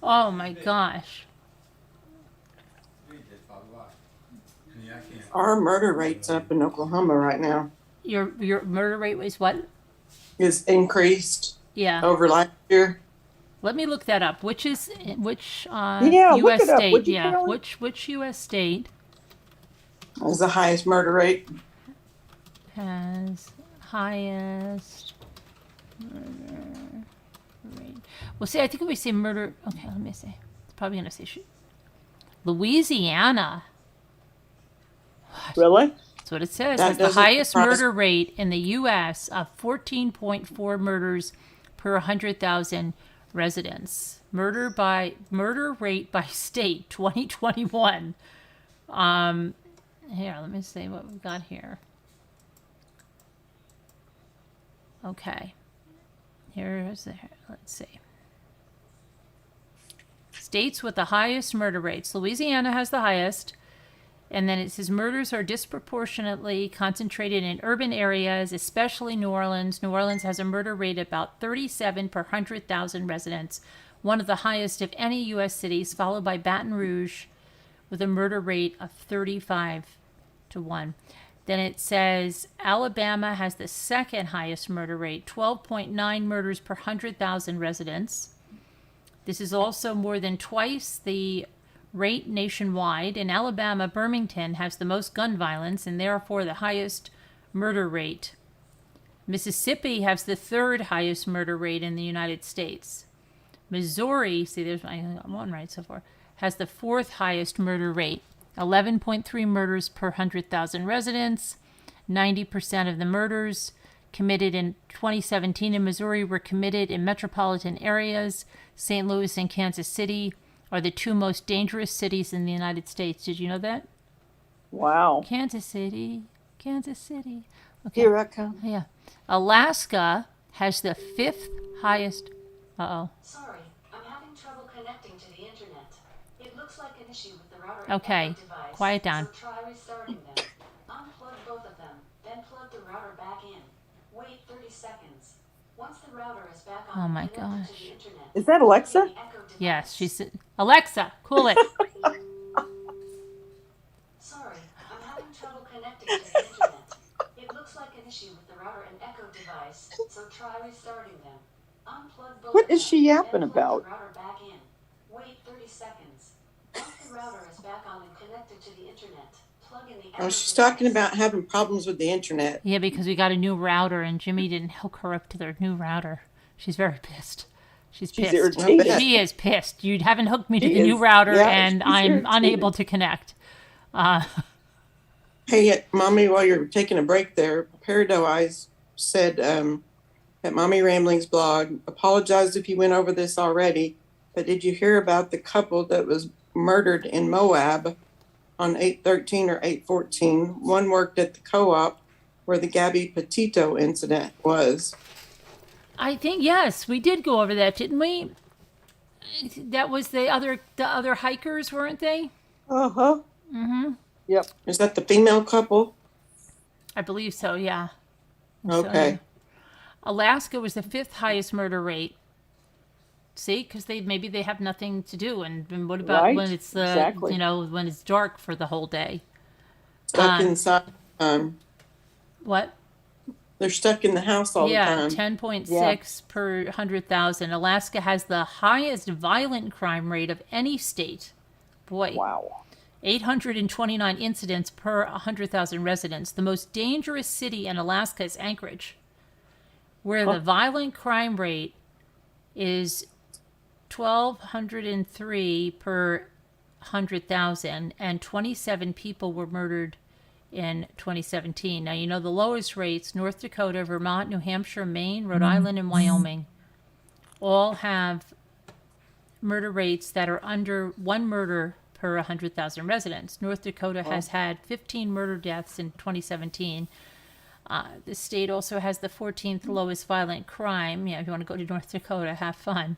Oh my gosh. That's probably why. I mean, I can't. Our murder rate's up in Oklahoma right now. Your murder rate was what? Is increased Yeah. over last year. Let me look that up. Which Yeah, look U.S. it up, state? would you, Yeah. Carolyn? Which U.S. state Is the highest murder rate. has highest murder rate? Well, see, I think if we say murder, okay, let me see. It's probably going to say Louisiana. Really? That's what it says. That Has the doesn't highest surprise- murder rate in the U.S. of 14.4 murders per 100,000 residents. Murder rate by state, 2021. Here, let me see what we've got here. Okay. Let's see. States with the highest murder rates. Louisiana has the highest. And then it says murders are disproportionately concentrated in urban areas, especially New Orleans. New Orleans has a murder rate about 37 per 100,000 residents, one of the highest of any U.S. cities, followed by Baton Rouge with a murder rate of 35 to 1. Then it says Alabama has the second highest murder rate, 12.9 murders per 100,000 residents. This is also more than twice the rate nationwide. In Alabama, Birmingham has the most gun violence and therefore the highest murder rate. Mississippi has the third highest murder rate in the United States. Missouri, see, there's one right so far, has the fourth highest murder rate, 11.3 murders per 100,000 residents. 90% of the murders committed in 2017 in Missouri were committed in metropolitan areas. St. Louis and Kansas City are the two most dangerous cities in the United States. Did you know that? Wow. Kansas City. Okay. Here I come. Yeah. Alaska has the fifth highest. Uh-oh. Sorry, I'm having trouble connecting to the internet. It looks like an issue with the router and Okay, network device. quiet down. So try restarting them. Unplug both of them, then plug the router back in. Wait 30 seconds. Once the router is back on Oh my and connected gosh. to the internet, Is that Alexa? plug in the Echo device. Yes, she said, Alexa, cool it. Sorry, I'm having trouble connecting to the internet. It looks like an issue with the router and Echo device, so try restarting them. Unplug both What of is them, she yapping then plug about? the router back in. Wait 30 seconds. Once the router is back on and connected to the internet, plug in the Echo Oh, she's talking device. about having problems with the internet. Yeah, because we got a new router and Jimmy didn't hook her up to their new router. She's very pissed. She's pissed. irritated. She is pissed. You haven't hooked me to She the new is. router Yeah, and she's I'm irritated. unable to connect. Hey, Mommy, while you're taking a break there, Peridot Eyes said at Mommy Rambling's blog, apologized if you went over this already, but did you hear about the couple that was murdered in Moab on 8/13 or 8/14? One worked at the co-op where the Gabby Petito incident was. I think, yes, we did go over that, didn't we? That was the other hikers, weren't they? Uh-huh. Yep. Is that the female couple? I believe so, yeah. Okay. Alaska was the fifth highest murder rate. See, because maybe they have nothing to do, and what about Right, when it's exactly. when it's dark for the whole day? Stuck inside. What? They're stuck in the house all the time. 10.6 per 100,000. Alaska has the highest violent crime rate of any state. Boy, Wow. 829 incidents per 100,000 residents. The most dangerous city in Alaska is Anchorage, where the violent crime rate is 1,203 per 100,000, and 27 people were murdered in 2017. Now, you know the lowest rates, North Dakota, Vermont, New Hampshire, Maine, Rhode Island, and Wyoming, all have murder rates that are under one murder per 100,000 residents. North Dakota has had 15 murder deaths in 2017. The state also has the 14th lowest violent crime. Yeah, if you want to go to North Dakota, have fun.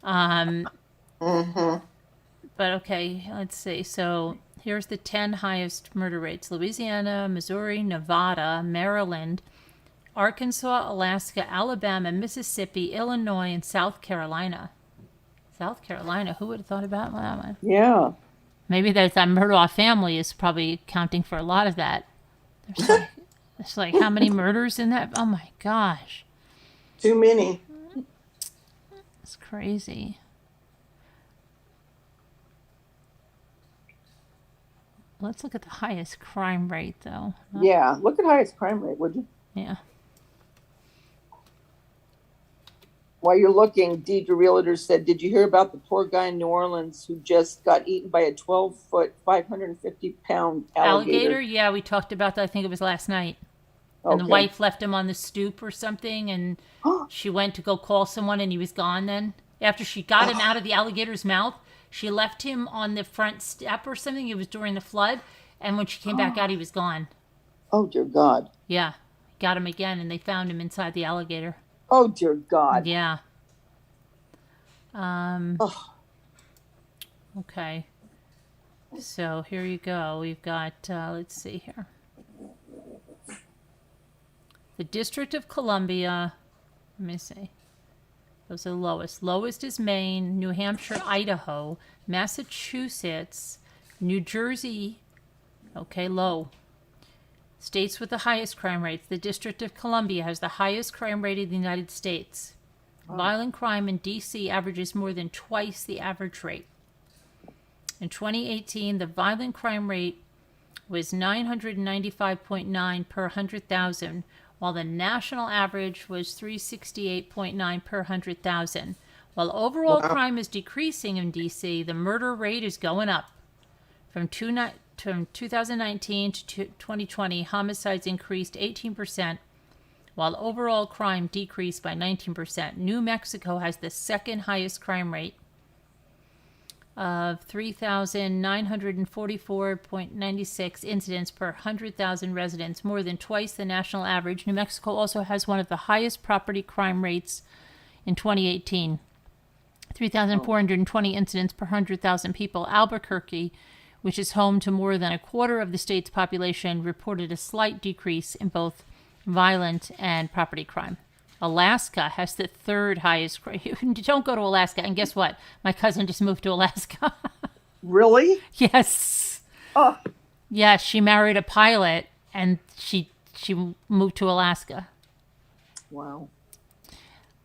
Mm-hmm. But okay, let's see. So here's the 10 highest murder rates: Louisiana, Missouri, Nevada, Maryland, Arkansas, Alaska, Alabama, Mississippi, Illinois, and South Carolina. South Carolina, who would have thought about that one? Yeah. Maybe that Murdough family is probably accounting for a lot of that. There's like how many murders in that? Oh my gosh. Too many. It's crazy. Let's look at the highest crime rate, though. Yeah. Look at highest crime rate, would you? Yeah. While you're looking, Deidre Realtor said, did you hear about the poor guy in New Orleans who just got eaten by a 12-foot, 550-pound alligator? Yeah, we talked about that. I think it was last night. And the Okay. wife left him on the stoop or something, and she went to go call someone, and he was gone then. After she got him out of the alligator's mouth, she left him on the front step or something. It was during the flood, and when she came back out, he was gone. Oh, dear God. Yeah, got him again, and they found him inside the alligator. Oh, dear God. Yeah. Oh. Okay. So here you go. We've got, let's see here. The District of Columbia, let me see. Those are the lowest. Lowest is Maine, New Hampshire, Idaho, Massachusetts, New Jersey. Okay, low. States with the highest crime rates. The District of Columbia has the highest crime rate in the United States. Violent crime in D.C. averages more than twice the average rate. In 2018, the violent crime rate was 995.9 per 100,000, while the national average was 368.9 per 100,000. While overall crime is decreasing in D.C., the murder rate is going up. From 2019 to 2020, homicides increased 18%, while overall crime decreased by 19%. New Mexico has the second highest crime rate of 3,944.96 incidents per 100,000 residents, more than twice the national average. New Mexico also has one of the highest property crime rates in 2018, 3,420 incidents per 100,000 people. Albuquerque, which is home to more than a quarter of the state's population, reported a slight decrease in both violent and property crime. Alaska has the third highest crime. Don't go to Alaska. And guess what? My cousin just moved to Alaska. Really? Yes. Oh. Yeah, she married a pilot, and she moved to Alaska. Wow.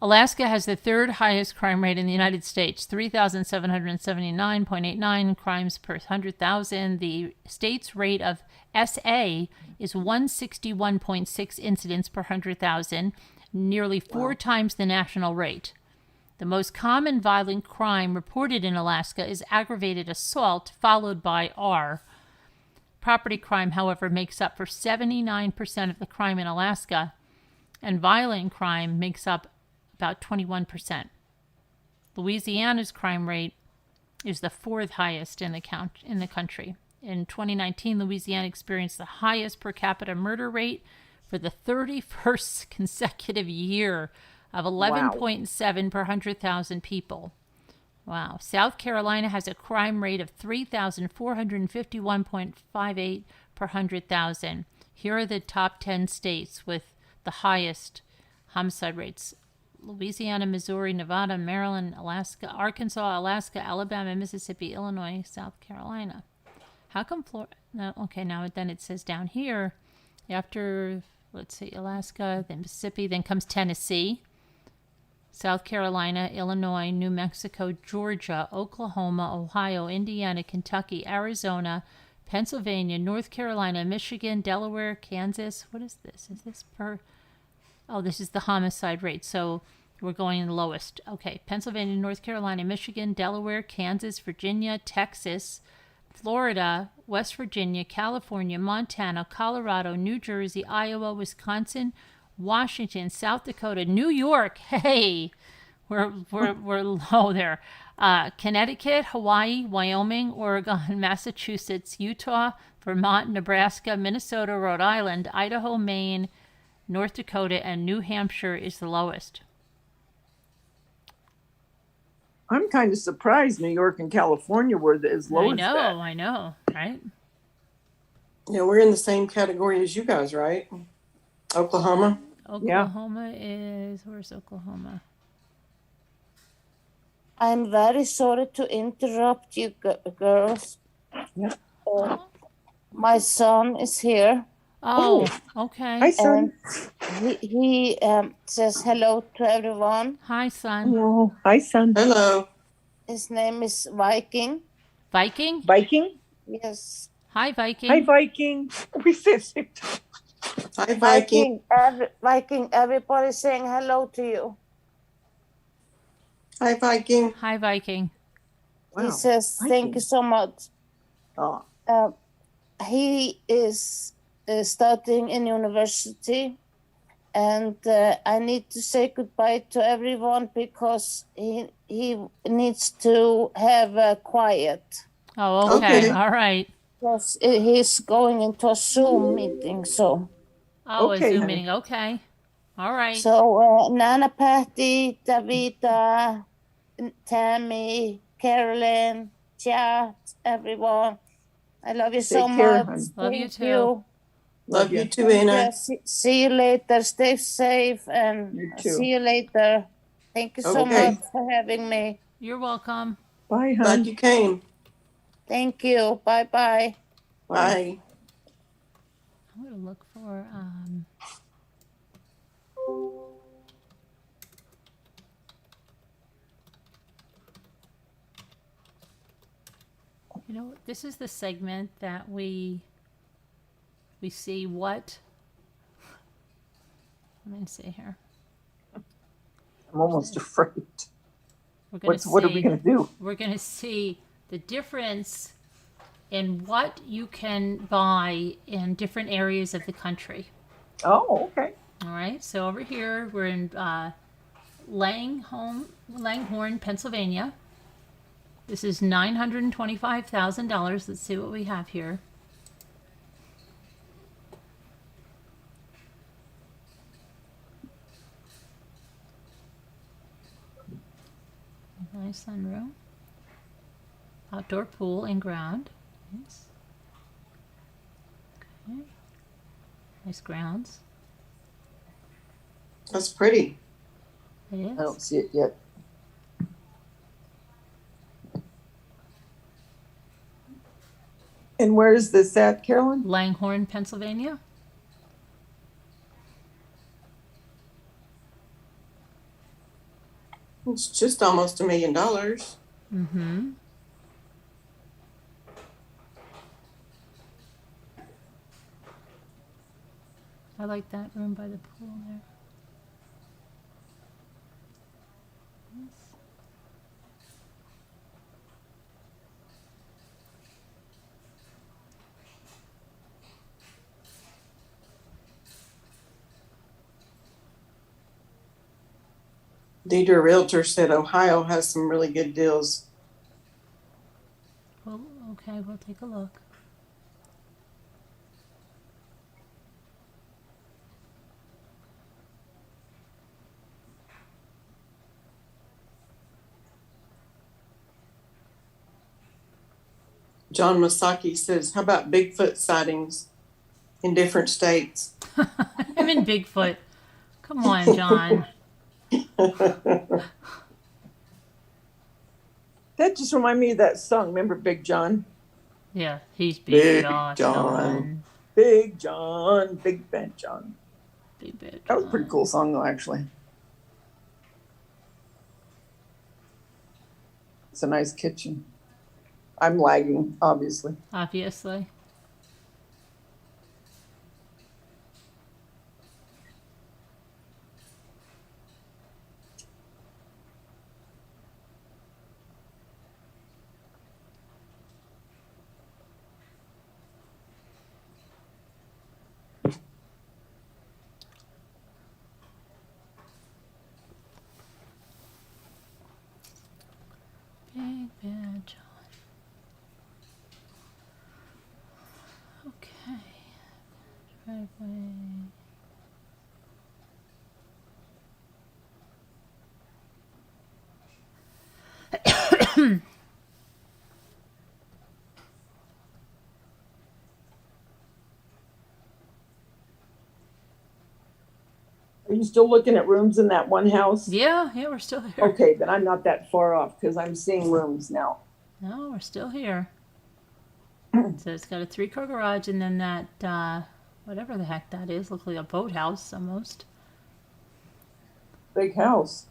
Alaska has the third highest crime rate in the United States, 3,779.89 crimes per 100,000. The state's rate of SA is 161.6 incidents per 100,000, nearly four times the national rate. The most common violent crime reported in Alaska is aggravated assault, followed by R. Property crime, however, makes up for 79% of the crime in Alaska, and violent crime makes up about 21%. Louisiana's crime rate is the fourth highest in the country. In 2019, Louisiana experienced the highest per capita murder rate for the 31st consecutive year of 11.7 per 100,000 people. Wow. South Carolina has a crime rate of 3,451.58 per 100,000. Here are the top 10 states with the highest homicide rates: Louisiana, Missouri, Nevada, Maryland, Alaska, Arkansas, Alaska, Alabama, Mississippi, Illinois, South Carolina. How come Florida? No, okay, now then it says down here, after, let's see, Alaska, then Mississippi, then comes Tennessee, South Carolina, Illinois, New Mexico, Georgia, Oklahoma, Ohio, Indiana, Kentucky, Arizona, Pennsylvania, North Carolina, Michigan, Delaware, Kansas. What is this? Is this per... Oh, this is the homicide rate. So We're going the lowest. Okay. Pennsylvania, North Carolina, Michigan, Delaware, Kansas, Virginia, Texas, Florida, West Virginia, California, Montana, Colorado, New Jersey, Iowa, Wisconsin, Washington, South Dakota, New York. Hey, we're low there. Connecticut, Hawaii, Wyoming, Oregon, Massachusetts, Utah, Vermont, Nebraska, Minnesota, Rhode Island, Idaho, Maine, North Dakota, and New Hampshire is the lowest. I'm kind of surprised New York and California were as low as that. I know, right? Yeah, we're in the same category as you guys, right? Oklahoma. Oklahoma is, where's Oklahoma? I'm very sorry to interrupt you girls. Yeah. My son is here. Oh, Hi, okay. son. He says hello to everyone. Hi, son. Hello. Hi, son. Hello. His name is Viking. Viking? Viking. Yes. Hi, Viking. Hi, Viking. We said same time. Hi, Viking. Viking, everybody saying hello to you. Hi, Viking. Hi, Viking. Wow. He says, thank Viking. you so much. Oh, He is studying in university, and I need to say goodbye to everyone because he needs to have quiet. Oh, okay. Okay. All right. Yes, he's going into a Zoom meeting, so. Oh, Okay, a Zoom honey. meeting. Okay. All right. So Nana, Patty, Davida, Tammy, Carolyn, chat, everyone. I love you so Take care, much. hon. Love you Thank too. you. Love you too, And, Anna. see you later. Stay safe and You too. see you later. Thank you so Okay. much for having me. You're welcome. Bye, Glad hon. you came. Thank you. Bye bye. Bye. I'm going to look for, you know, this is the segment that we see what, let me see here. I'm almost afraid. We're going to What are we going to do? We're going to see the difference in what you can buy in different areas of the country. Oh, okay. All right, so over here we're in Langhorne, Pennsylvania. This is $925,000. Let's see what we have here. Nice sunroom. Outdoor pool and ground. Yes. Okay. Nice grounds. That's pretty. It is. I don't see it yet. And where is this at, Carolyn? Langhorne, Pennsylvania. It's just almost $1 million. Mm-hmm. I like that room by the pool there. Yes. Deidre Realtor said Ohio has some really good deals. Well, okay, we'll take a look. John Masaki says, how about Bigfoot sightings in different states? I'm in Bigfoot. Come on, John. That just reminded me of that song. Remember Big John? Yeah, he's Big John. John. Big John, Big Bad John. Big Bad That was a pretty John. cool song, though, actually. It's a nice kitchen. I'm lagging, obviously. Obviously. Are you still looking at rooms in that one house? Yeah, we're still here. Okay, then I'm not that far off because I'm seeing rooms now. No, we're still here. So it's got a 3-car garage and then that, whatever the heck that is, looks like a boathouse almost. Big house.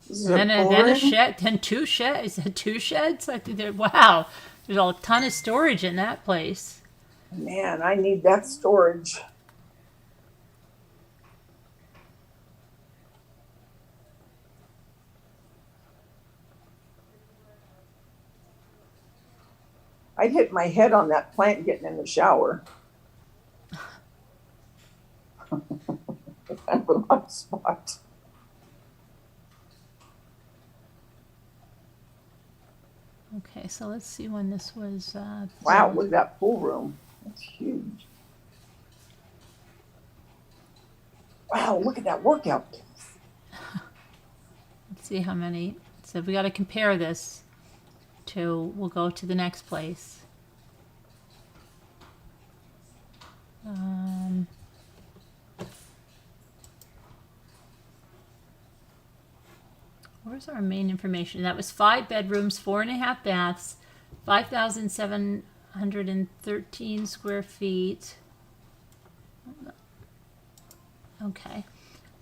This is a And then pool a room? shed, then 2 sheds. Is it 2 sheds? I think wow, there's a ton of storage in that place. Man, I need that storage. I'd hit my head on that plant getting in the shower. Kind of a hot spot. Okay, so let's see when this was. Wow, built. look at that pool room. That's huge. Wow, look at that workout. Let's see how many. So we got to compare this to. We'll go to the next place. Where's our main information? That was 5 bedrooms, 4.5 baths, 5,713 square feet. Okay.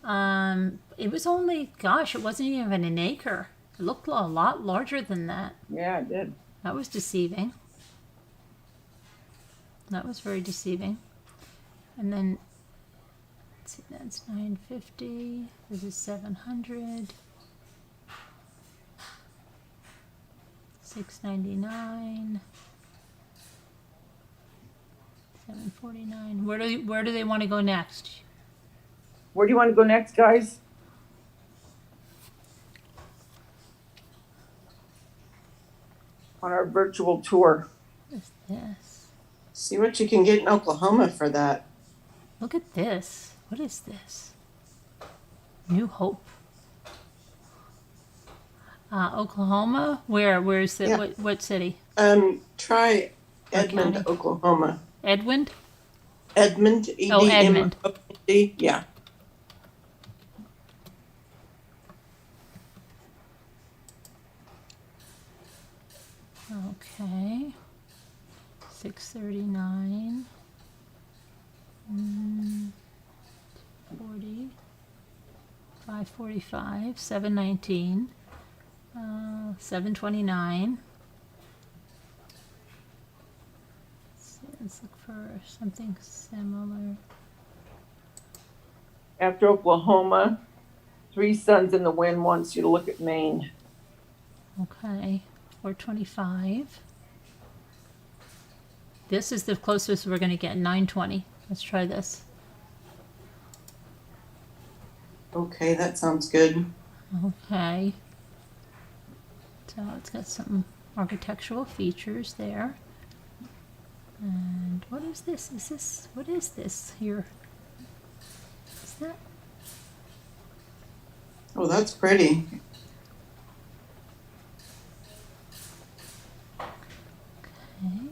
It was only, gosh, it wasn't even an acre. It looked a lot larger than that. Yeah, it did. That was deceiving. That was very deceiving. And then, let's see, that's 950. This is 700. 699. 749. Where do they want to go next? Where do you want to go next, guys? On our virtual tour. What is this? See what you can get in Oklahoma for that. Look at this. What is this? New Hope. Oklahoma? Where's it? Yeah. What city? Try Edmond, county? Oklahoma. Edwind? Edmond, E-D-M-O-N-D. Oh, Edmond. Yeah. Okay. 639. 40. 545. 719. 729. Let's look for something similar. After Oklahoma, 3 Suns in the Wind wants you to look at Maine. Okay, 425. This is the closest we're going to get, 920. Let's try this. Okay, that sounds good. Okay. So it's got some architectural features there. And what is this? What is this here? Is that? Oh, that's pretty. Okay.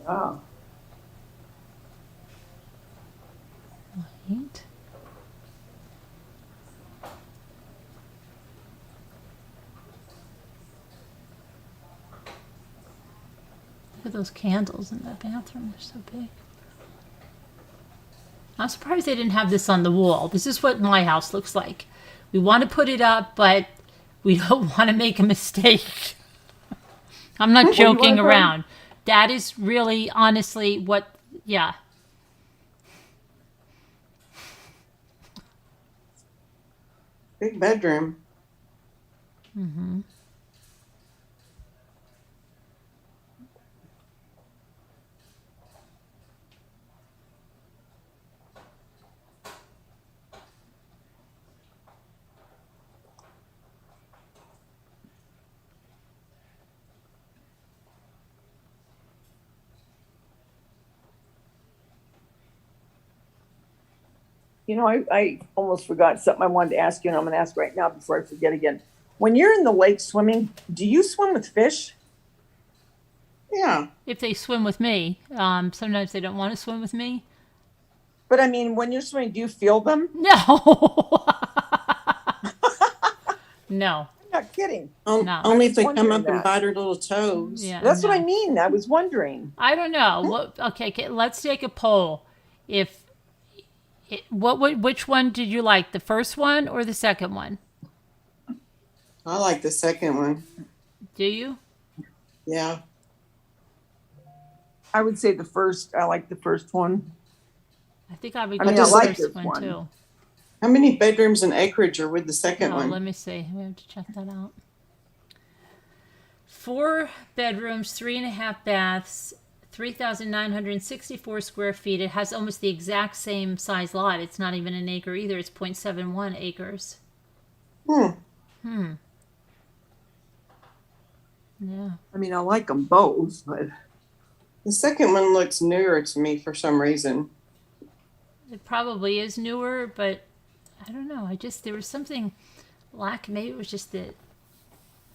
Wow. White. Look at those candles in that bathroom. They're so big. I'm surprised they didn't have this on the wall. This is what my house looks like. We want to put it up, but we don't want to make a mistake. I'm not joking around. That is really, honestly, what, yeah. Big bedroom. Mm-hmm. You know, I almost forgot something I wanted to ask you, and I'm going to ask right now before I forget again. When you're in the lake swimming, do you swim with fish? Yeah. if they swim with me. Sometimes they don't want to swim with me. But I mean, when you're swimming, do you feel them? No. No. I'm not kidding. No. Only I if was they come wondering up and that. bite her little toes. Yeah. That's no. what I mean. I was wondering. I don't know. What? Okay, let's take a poll. If which one did you like, the first one or the second one? I like the second one. Do you? Yeah. I would say the first. I like the first one. I think I would I go mean, with I the like first this one one. too. How many bedrooms and acreage are with the second Oh, one? let me see. We have to check that out. 4 bedrooms, 3.5 baths, 3,964 square feet. It has almost the exact same size lot. It's not even an acre either. It's 0.71 acres. Hmm. Yeah. I mean, I like them both, but The second one looks newer to me for some reason. It probably is newer, but I don't know. There was something maybe it was just that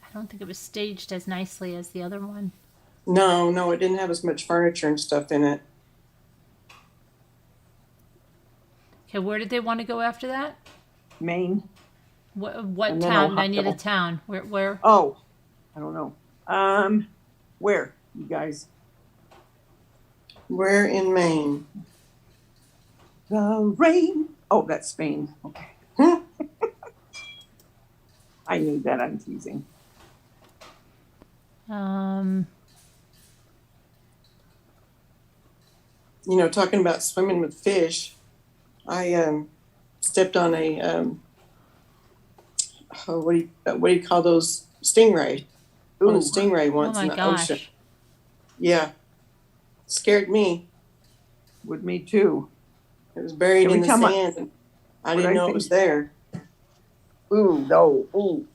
I don't think it was staged as nicely as the other one. No, it didn't have as much furniture and stuff in it. Okay, where did they want to go after that? Maine. What And then town? I need a Ohio. town. Where? Oh, I don't know. Where you guys? Where in Maine? The rain. Oh, that's Spain. Okay. I knew that. I'm teasing. You know, talking about swimming with fish, I stepped on a what do you call those, stingray? On a Ooh. stingray Oh once my in the gosh. ocean. Yeah, scared me. With me too. It was buried Every in the time I- sand. And I What didn't I know it think- was there. Ooh, no. Ooh.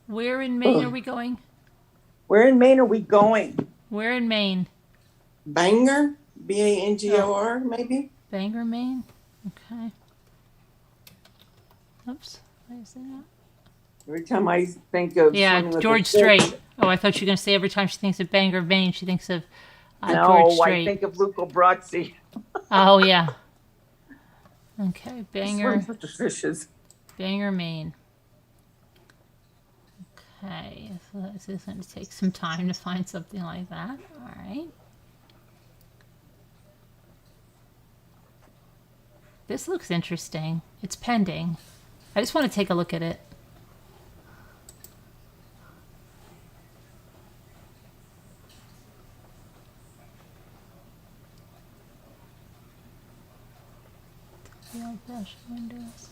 Where in Maine Ugh. are we going? Where in Maine are we going? Where in Maine? Bangor, Bangor, maybe. Bangor, Maine? Okay. Oops. Why is that? Every time I think of Yeah, swimming with George a fish, Strait. Oh, I thought you were going to say every time she thinks of Bangor, Maine, she thinks of George No, Strait. I think of Luca Brasi. Oh, yeah. Okay, Bangor, Swims with the fishes. Bangor, Maine. Okay, so this is going to take some time to find something like that. All right. This looks interesting. It's pending. I just want to take a look at it. The old-fashioned windows.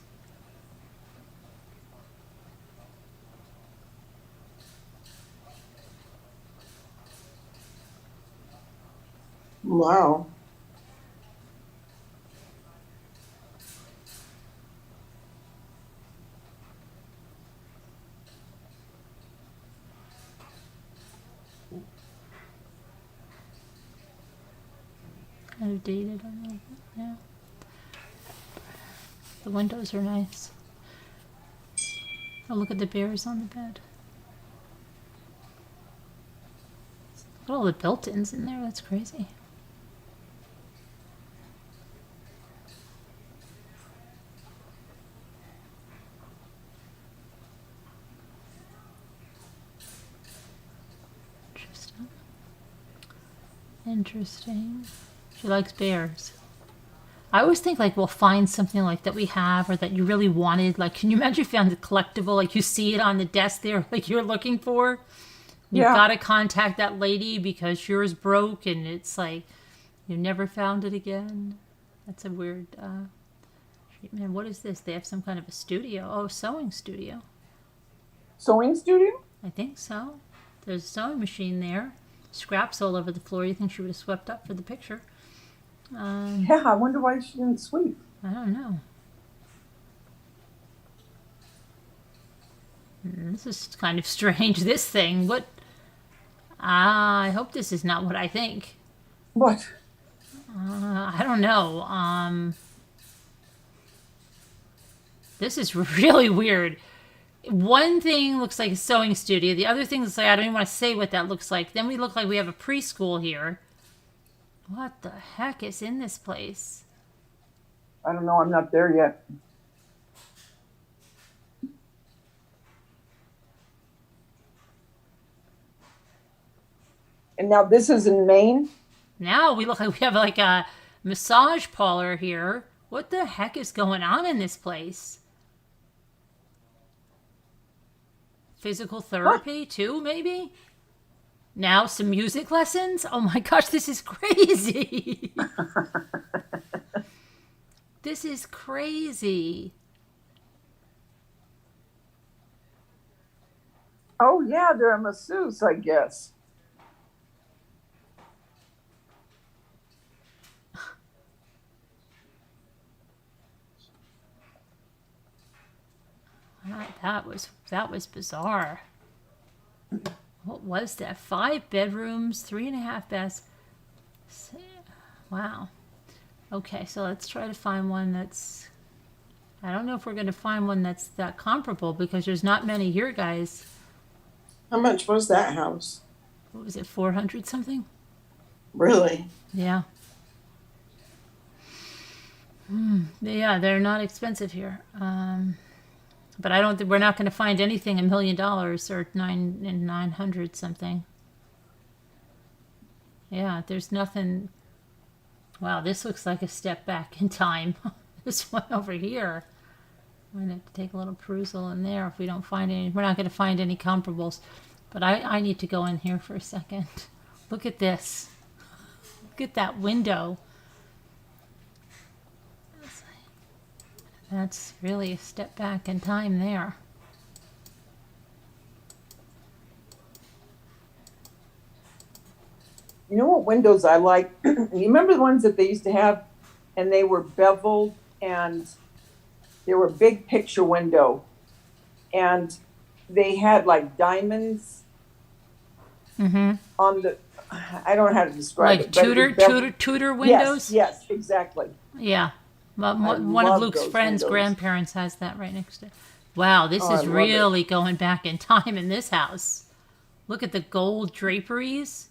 Wow. Kind of dated a little bit, yeah. The windows are nice. Oh, look at the bears on the bed. Look at all the built-ins in there. That's crazy. Interesting. Interesting. She likes bears. I always think like we'll find something like that we have or that you really wanted. Like, can you imagine if you found a collectible, like you see it on the desk there, like you're looking for? You've Yeah. got to contact that lady because yours broke and it's like you never found it again. That's a weird treatment. What is this? They have some kind of a studio. Oh, sewing studio. Sewing studio? I think so. There's a sewing machine there. Scraps all over the floor. You think she would have swept up for the picture. Yeah, I wonder why she didn't sweep. I don't know. This is kind of strange. This thing. What? I hope this is not what I think. What? I don't know. This is really weird. one thing looks like a sewing studio. The other thing is like, I don't even want to say what that looks like. Then we look like we have a preschool here. What the heck is in this place? I don't know. I'm not there yet. And now this is in Maine? Now we look like we have like a massage parlor here. What the heck is going on in this place? Physical therapy too, maybe? Now some music lessons? Oh my gosh, this is crazy. This is crazy. Oh, yeah, they're a masseuse, I guess. That was bizarre. What was that? 5 bedrooms, 3.5 baths. Wow. Okay, so let's try to find one that's. I don't know if we're going to find one that's that comparable because there's not many here, guys. How much was that house? What was it, 400 something? Really? Yeah. Yeah, they're not expensive here. But I don't. We're not going to find anything $1 million or 900 something. Yeah, there's nothing. Wow, this looks like a step back in time. This one over here. We're going to have to take a little perusal in there if we don't find any. We're not going to find any comparables. But I need to go in here for a second. Look at this. Look at that window. That's really a step back in time there. You know what windows I like? You remember the ones that they used to have and they were beveled and they were big picture window and they had like diamonds on the, I don't know how to describe Like it. But Tudor windows? Yes, exactly. Yeah. Well, I one of love Luke's those friends' windows. grandparents has that right next to it. Wow, this Oh, I is love really going back in time in this house. Look at the gold draperies.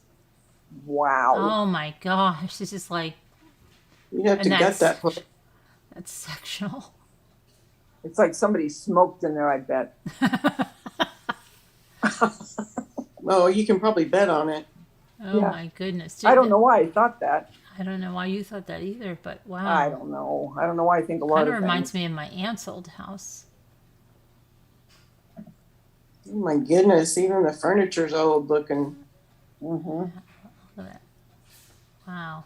Wow. Oh my gosh, this is like You'd have to And gut that's- that. that's sectional. It's like somebody smoked in there, I bet. Oh, you can probably bet on it. Oh Yeah. my goodness. I don't know why I thought that. I don't know why you thought that either, but wow. I don't know. I don't know why I think a lot Kind of of reminds things. me of my aunt's old house. Oh my goodness, even the furniture's old looking. Mm-hmm. Look at that. Wow.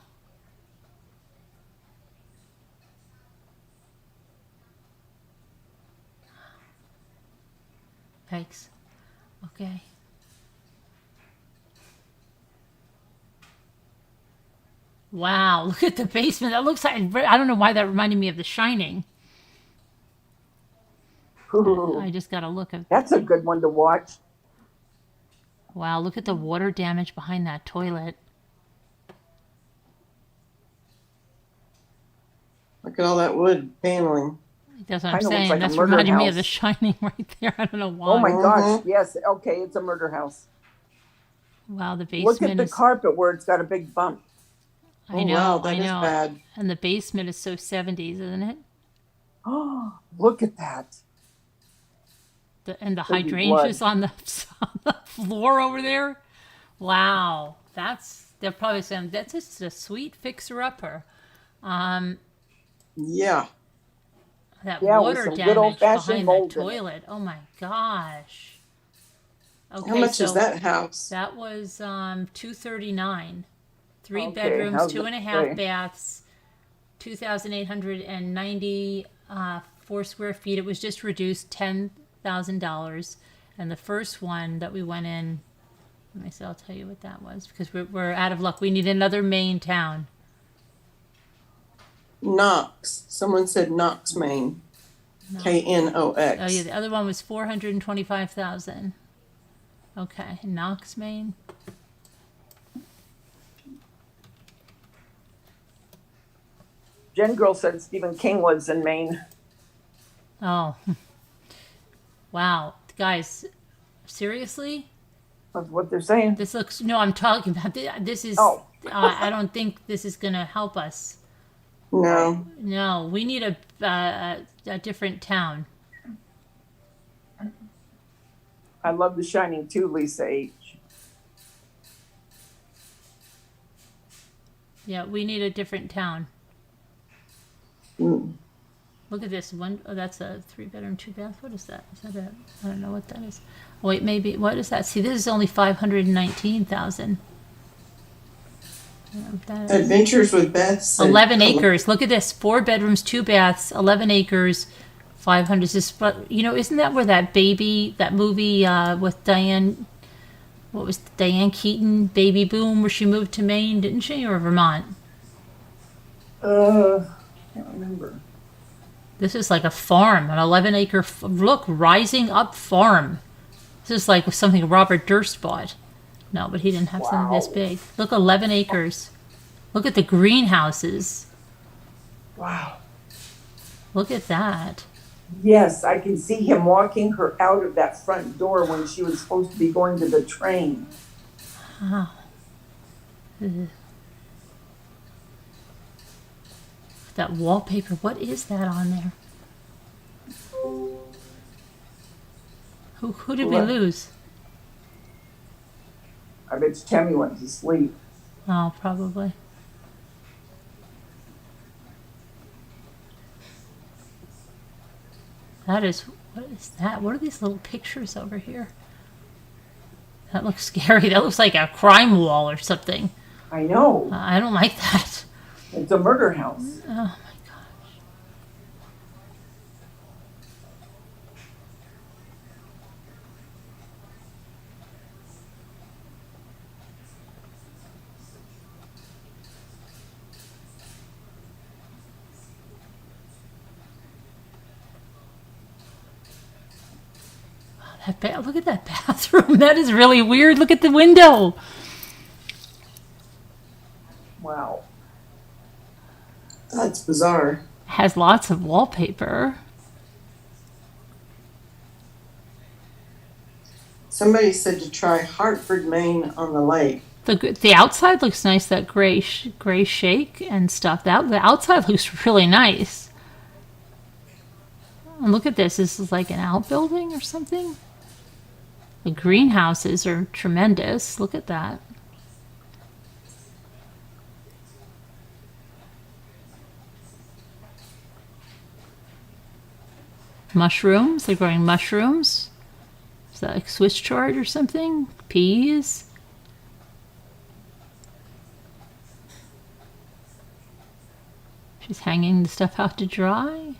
Yikes. Okay. Wow, look at the basement. That looks like, I don't know why that reminded me of The Shining. I just got to look at, That's a good one to watch. wow, look at the water damage behind that toilet. Look at all that wood paneling. That's what I'm Kinda looks saying. like a That's murder reminding me of house. The Shining right there. I don't know why. Oh my gosh. Mhm. Yes. Okay. It's a murder house. Wow, the Look at basement the is, carpet where it's got a big bump. I Oh, know, wow, that I is know. bad. And the basement is so 70s, isn't it? Oh, look at that. And the Could be hydrangeas on the, on the floor over there. Wow, they're probably saying that's just a sweet fixer-upper. Yeah. That Yeah, with water some good damage old-fashioned behind that mold in it. toilet. Oh my gosh. Okay, How much so is that house? that was $239. 3 Okay, bedrooms, how's two it and a half say? baths, 2,894 square feet. It was just reduced $10,000. And the first one that we went in, let me see, I'll tell you what that was because we're out of luck. We need another Maine town. Knox. Someone said Knox, Maine. Knox. Oh yeah, the other one was 425,000. Okay, Knox, Maine. Jen Girl said Stephen King lives in Maine. Oh, wow. guys, seriously? That's what they're saying. This looks, no, I'm talking about, this is, Oh. I don't think this is going to help us. No. No, we need a different town. I love The Shining too, Lisa H. Yeah, we need a different town. Mm. Look at this one. Oh, that's a 3-bedroom, 2-bath. What is that? Is that a? I don't know what that is. Oh, wait, maybe. What is that? See, this is only 519,000. Adventures with Beth. said- 11 acres. Look at this. 4 bedrooms, 2 baths, 11 acres, 500. This, you know, isn't that where that movie with Diane? What was Diane Keaton? Baby Boom, where she moved to Maine, didn't she, or Vermont? Can't remember. This is like a farm, an 11-acre, look, rising up farm. This is like something Robert Durst bought. No, but he didn't have something this big. Look, 11 acres. Look at the greenhouses. Wow. Look at that. Yes, I can see him walking her out of that front door when she was supposed to be going to the train. Wow. Ugh. That wallpaper, what is that on there? Who did we What? lose? I bet Tammy went to sleep. Oh, probably. That is, what is that? What are these little pictures over here? That looks scary. That looks like a crime wall or something. I know. I don't like that. It's a murder house. Oh my gosh. Look at that bathroom. That is really weird. Look at the window. Wow. That's bizarre. Has lots of wallpaper. Somebody said to try Hartford, Maine on the lake. The outside looks nice. That gray shake and stuff. The outside looks really nice. And look at this. This is like an outbuilding or something. The greenhouses are tremendous. Look at that. Mushrooms. They're growing mushrooms. Is that like Swiss chard or something? Peas. She's hanging the stuff out to dry.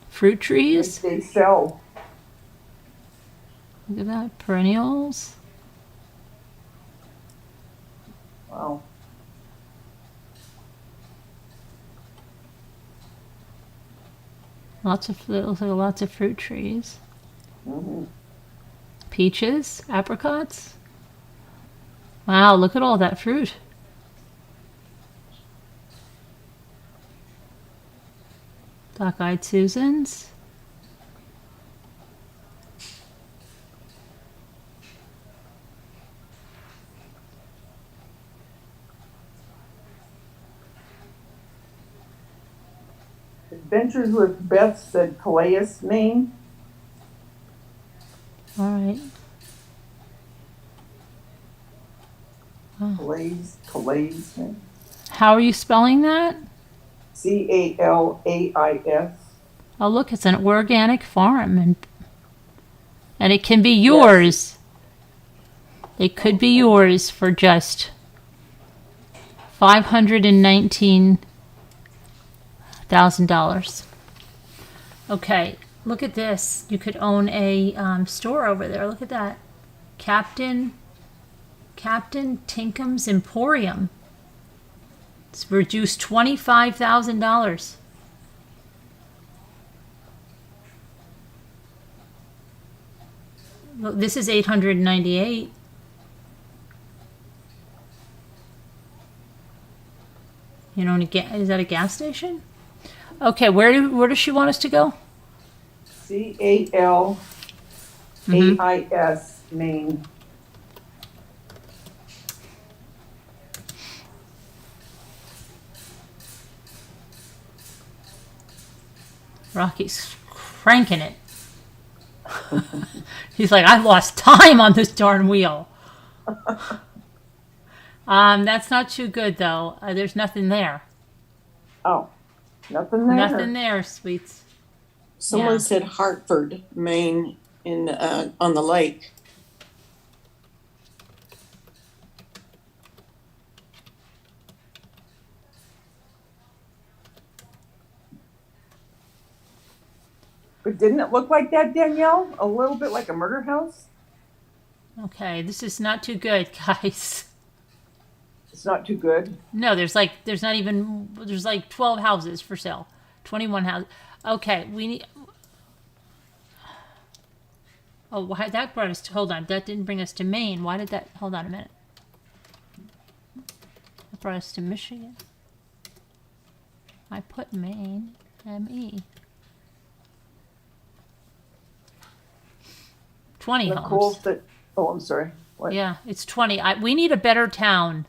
Fruit trees. They sell. Look at that. Perennials. Wow. It looks like lots of fruit trees. Mm-hmm. Peaches, apricots. Wow, look at all that fruit. Black-eyed Susans. Adventures with Beth said Calais, Maine. All right. Calais, Maine. How are you spelling that? Calais. Oh, look, it's an organic farm, and it can be yours. It could be yours for just $519,000. Okay, look at this. You could own a store over there. Look at that, Captain Tinkham's Emporium. It's reduced $25,000. Look, this is $898. You know, is that a gas station? Okay, where does she want us to go? CALAIS, Maine. Rocky's cranking it. He's like, I've lost time on this darn wheel. That's not too good though. There's nothing there. Oh, nothing there. Nothing there, sweets. Someone Yeah. said Hartford, Maine, in on the lake. But didn't it look like that, Danielle? A little bit like a murder house? Okay, this is not too good, guys. It's not too good. No, there's like 12 houses for sale. 21 houses. Okay, we need. Oh, why that brought us to, hold on, that didn't bring us to Maine. Why did that, hold on a minute. That brought us to Michigan. I put Maine, M-E. 20 Nicole homes. said, oh, I'm sorry. What? Yeah, it's 20. We need a better town.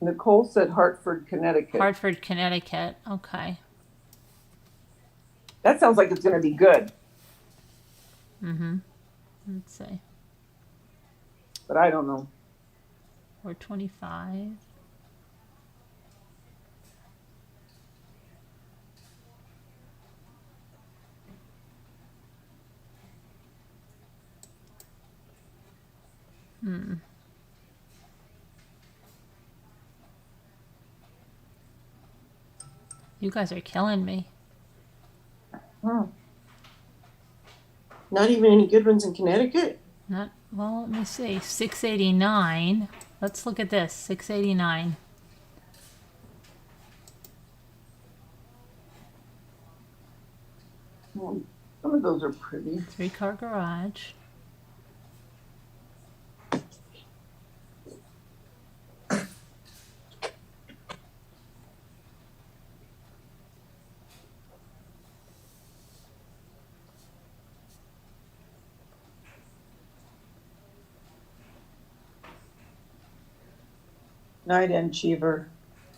Nicole said Hartford, Connecticut. Hartford, Connecticut. Okay. That sounds like it's going to be good, Mm-hmm. Let's see. but I don't know. Or 25. You guys are killing me. Hmm. Not even any good ones in Connecticut? Not well, let me see. 689. Let's look at this. 689. Well, some of those are pretty. 3-car garage. Night and Cheever.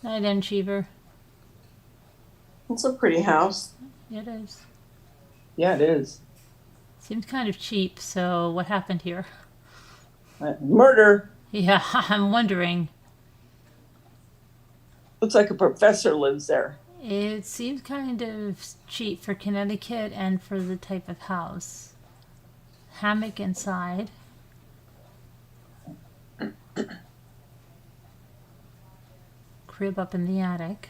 Night End Cheever. It's a pretty house. It is. Yeah, it is. Seems kind of cheap, so what happened here? Murder. Yeah, I'm wondering. Looks like a professor lives there. It seems kind of cheap for Connecticut and for the type of house. Hammock inside. Crib up in the attic.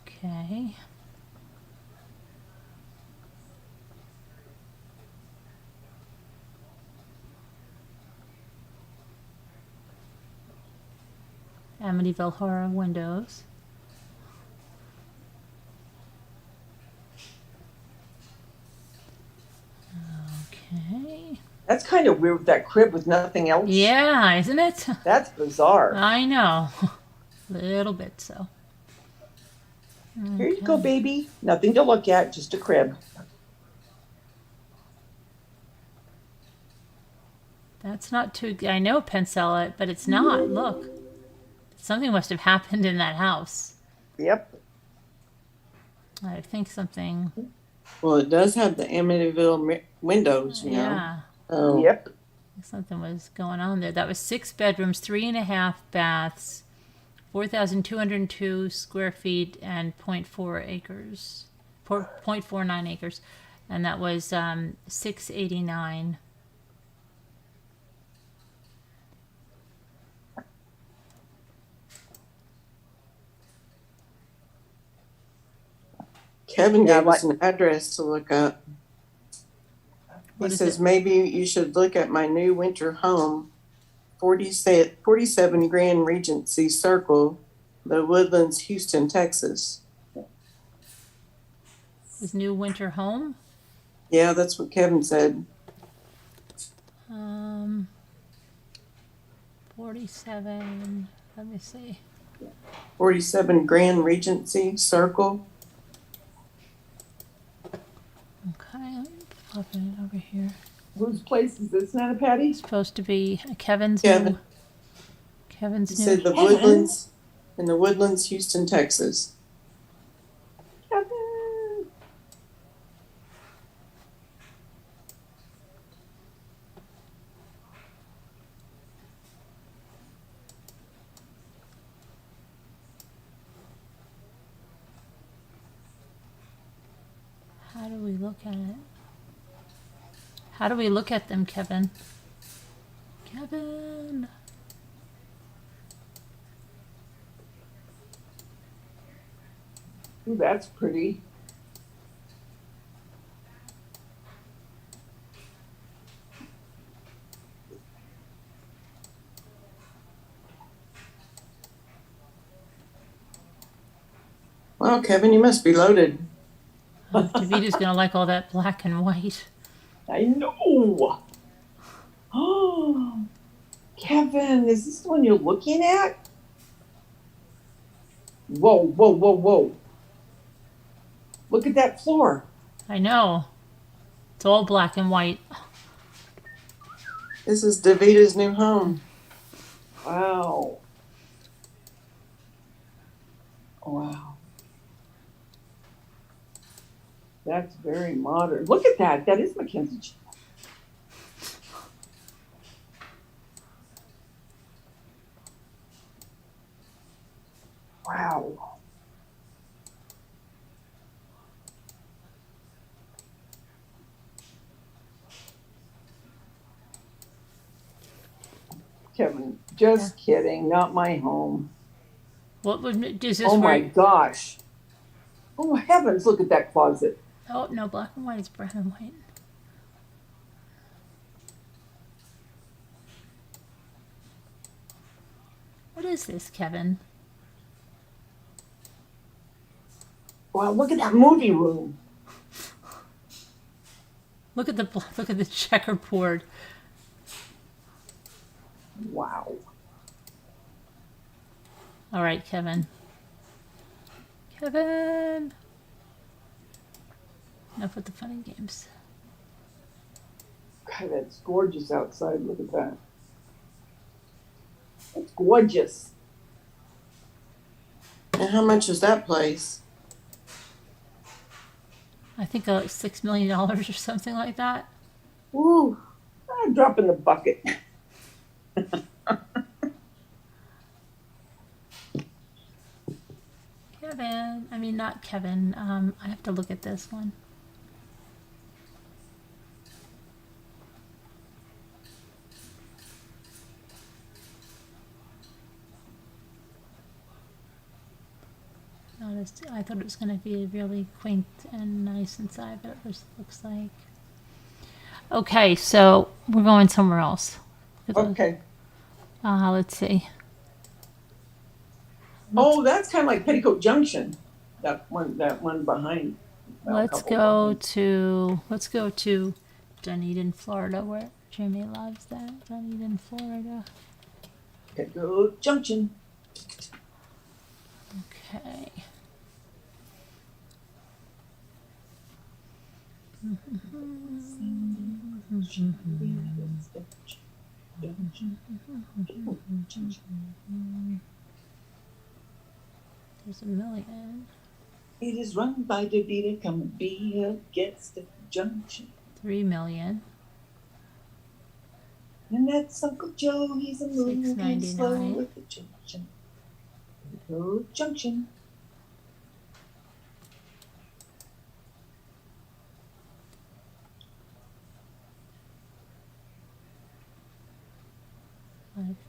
Okay. Amityville Horror windows. Okay. That's kind of weird with that crib with nothing else. Yeah, isn't it? That's bizarre. I know. Little bit so. Here you go, baby. Nothing to look at, just a crib. That's not too. I know Pencella, but it's not. Look. Something must have happened in that house. Yep. I think something. Well, it does have the Amityville windows, you know. Yeah. Oh, Yep. Something was going on there. That was 6 bedrooms, 3.5 baths, 4,202 square feet, and 0.4 acres, 0.49 acres, and that was 689. Kevin Yeah, gave us an address to look up. He What is says it? maybe you should look at my new winter home, 47 Grand Regency Circle, The Woodlands, Houston, Texas. His new winter home. Yeah, that's what Kevin said. 47. Let me see. 47 Grand Regency Circle. Popping it over here. Whose place is this, Nana Patty? It's supposed to be Kevin's Kevin. new. Kevin's He new. said the Kevin? Woodlands, in the Woodlands, Houston, Texas. Kevin. How do we look at it? How do we look at them, Kevin? Kevin. Ooh, that's pretty. Wow, Kevin, you must be loaded. Davita's gonna like all that black and white. I know. Oh, Kevin, is this the one you're looking at? Whoa, whoa, whoa, whoa. Look at that floor. I know. It's all black and white. This is Davita's new home. Wow. Wow. That's very modern. Look at that. That is Mackenzie. Wow. Kevin, just kidding. Not my home. What would is this? Oh my where, gosh. Oh heavens, look at that closet. Oh no, black and white is brown and white. What is this, Kevin? Wow, look at that movie room. Look at the checkerboard. Wow. All right, Kevin. Kevin. Enough with the fun and games. God, that's gorgeous outside. Look at that. It's gorgeous. And how much is that place? I think $6 million or something like that. Woo. I'm dropping the bucket. Kevin. I mean, not Kevin. I have to look at this one. I thought it was going to be really quaint and nice inside, but it just looks like. Okay, so we're going somewhere else. Okay. Let's see. Oh, that's kind of like Petticoat Junction. That one behind. Well, Let's go to Dunedin, Florida, where Jimmy loves that. Dunedin, Florida. Petticoat Junction. Okay. There's a million. It is run by Davita. Come and be a guest at the junction. 3 million. And that's Uncle Joe. He's a moving slow $6.99. with the junction. Petticoat Junction.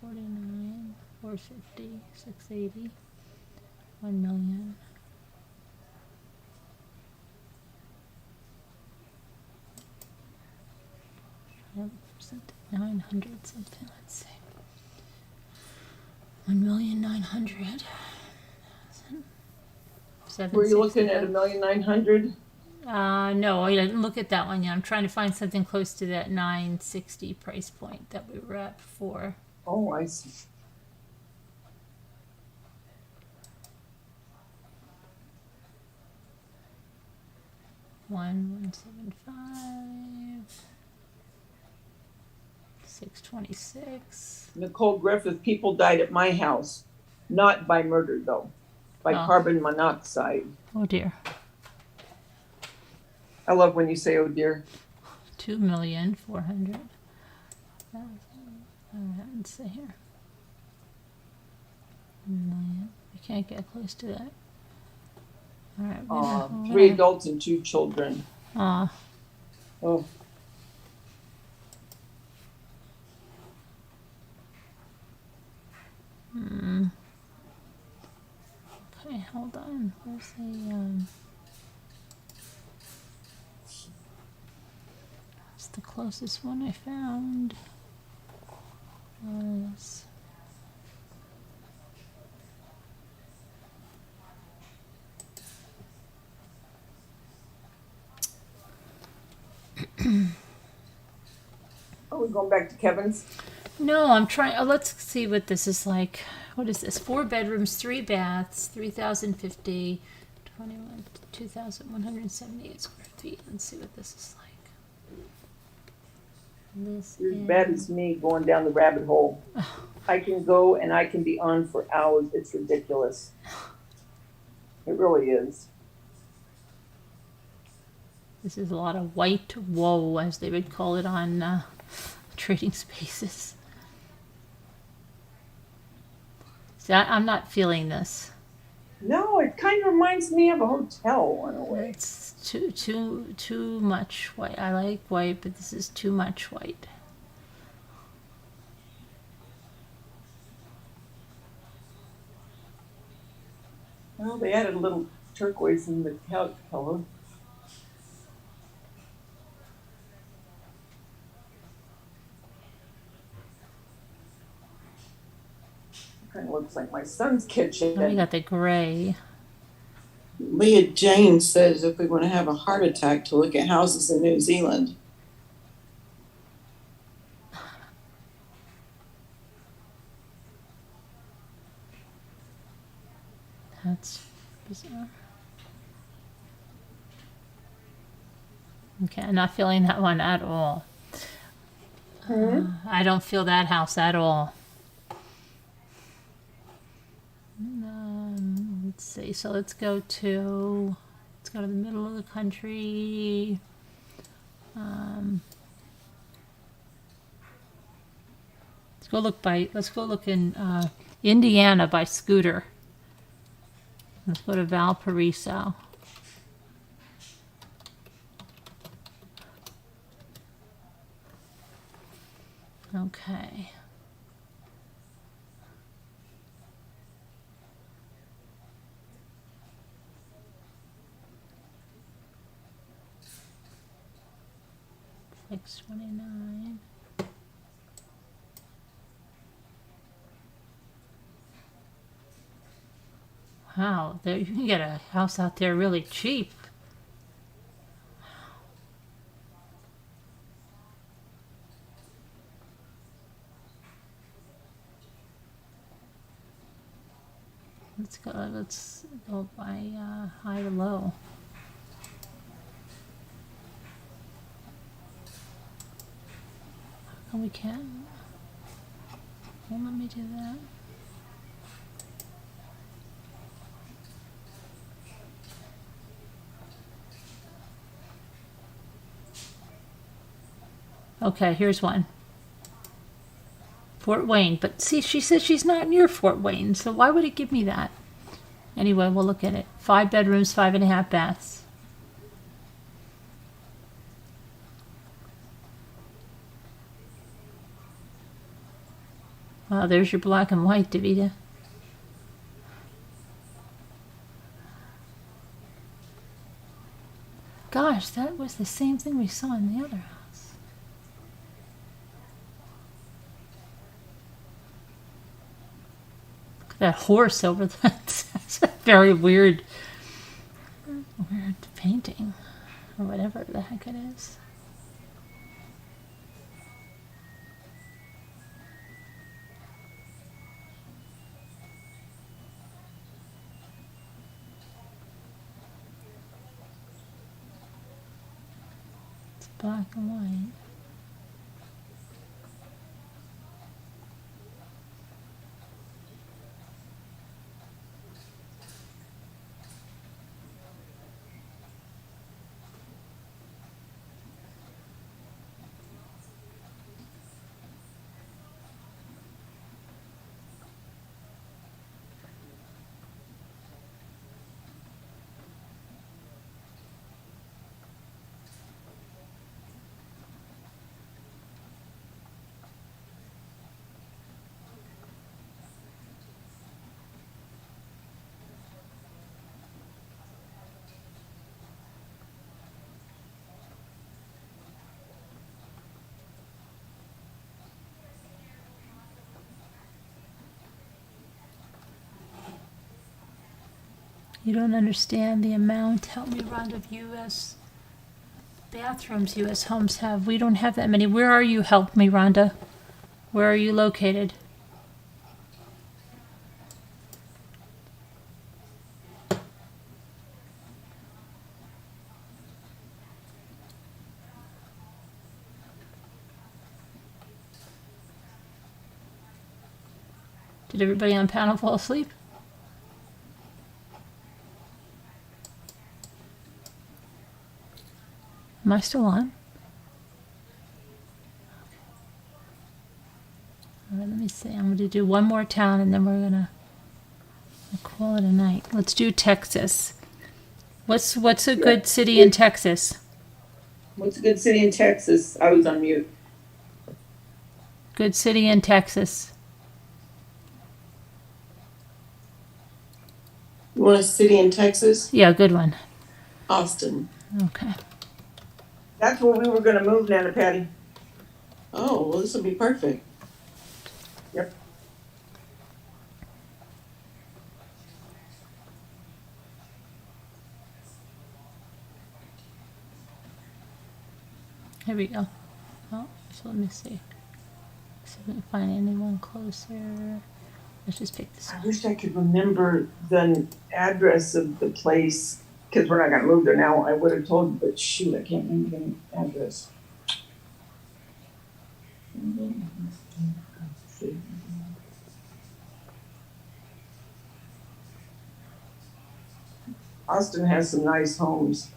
$549, $450, $680, 1 million. Percent 900 something. Let's see. 1,900,000. Were you looking at 1,900,000? No, I didn't look at that one yet. I'm trying to find something close to that 960 price point that we were at before. Oh, I see. One 175. 626. Nicole Griffith, people died at my house, not by murder though, by Oh. carbon monoxide. Oh dear. I love when you say, oh dear. 2,400,000. All right, let's see here. Million. We can't get close to that. All right. 3 adults and 2 children. Oh. Oh, Okay, hold on. Where's the It's the closest one I found. Was are we going back to Kevin's? No, I'm trying. Oh, let's see what this is like. What is this? 4 bedrooms, 3 baths, 3,050, 21, 2,178 square feet. Let's see what this is like. This You're as is bad as me going down the rabbit hole. I can go and I can be on for hours. It's ridiculous. It really is. This is a lot of white woe, as they would call it on trading spaces. See, I'm not feeling this. No, it kind of reminds me of a hotel in a way. It's too much white. I like white, but this is too much white. Well, they added a little turquoise in the couch color. Kind of looks like my son's kitchen. Then we got the gray. Leah Jane says if we want to have a heart attack to look at houses in New Zealand. That's bizarre. Okay, I'm not feeling that one at all. I don't feel that house at all. Let's see. So let's go to the middle of the country. Let's go look in Indiana by scooter. Let's go to Valparaiso. Okay. $629. Wow, there you can get a house out there really cheap. Let's go by high to low. How come we can't? Won't let me do that. Okay, here's one. Fort Wayne. But see, she says she's not near Fort Wayne, so why would it give me that? Anyway, we'll look at it. 5 bedrooms, 5.5 baths. Wow, there's your black and white, Davida. Gosh, that was the same thing we saw in the other house. That horse over there. That's a very weird painting, or whatever the heck it is. It's black and white. You don't understand the amount. Help me, Rhonda, of U.S. bathrooms U.S. homes have. We don't have that many. Where are you? Help me, Rhonda. Where are you located? Did everybody on panel fall asleep? Am I still on? All right, let me see. I'm going to do one more town and then we're going to call it a night. Let's do Texas. What's a good city in Texas? What's a good city in Texas? I was on mute. Good city in Texas. You want a city in Texas? Yeah, good one. Austin. Okay. That's where we were gonna move, Nana Patty. Oh, well, this will be perfect. Yep. Here we go. Oh, so let me see. See if we can find anyone closer. Let's just pick this I one. wish I could remember the address of the place, because we're not gonna move there now. I would have told you, but shoot, I can't remember the address. Austin has some nice homes.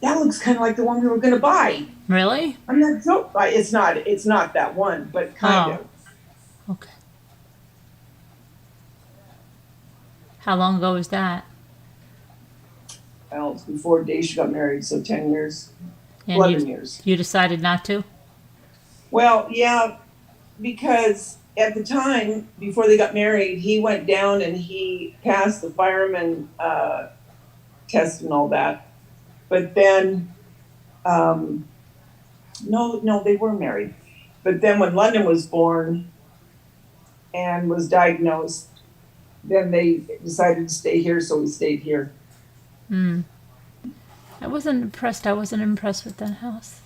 That looks kind of like the one we were gonna buy. Really? I'm not so. It's not that one, but kind Oh. of. Okay. How long ago was that? Well, it's before Daisha got married, so 10 years, And 11 years. you decided not to? Well, yeah, because at the time, before they got married, he went down and he passed the fireman test and all that. But then, no, they were married. But then when London was born and was diagnosed, then they decided to stay here, so we stayed here. Hmm. I wasn't impressed with that house.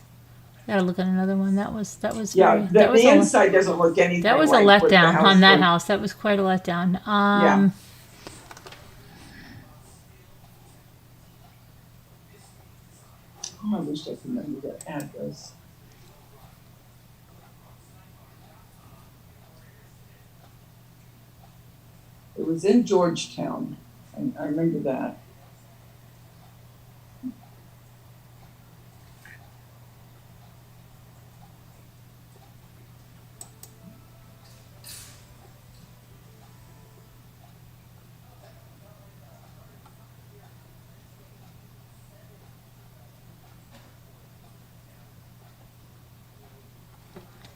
Gotta look at another one. That was Yeah, very, that was the a, inside doesn't look anything that was a like what the letdown house on that looked. house. That was quite a letdown. Yeah. Oh, I wish I could remember that address. It was in Georgetown. I remember that.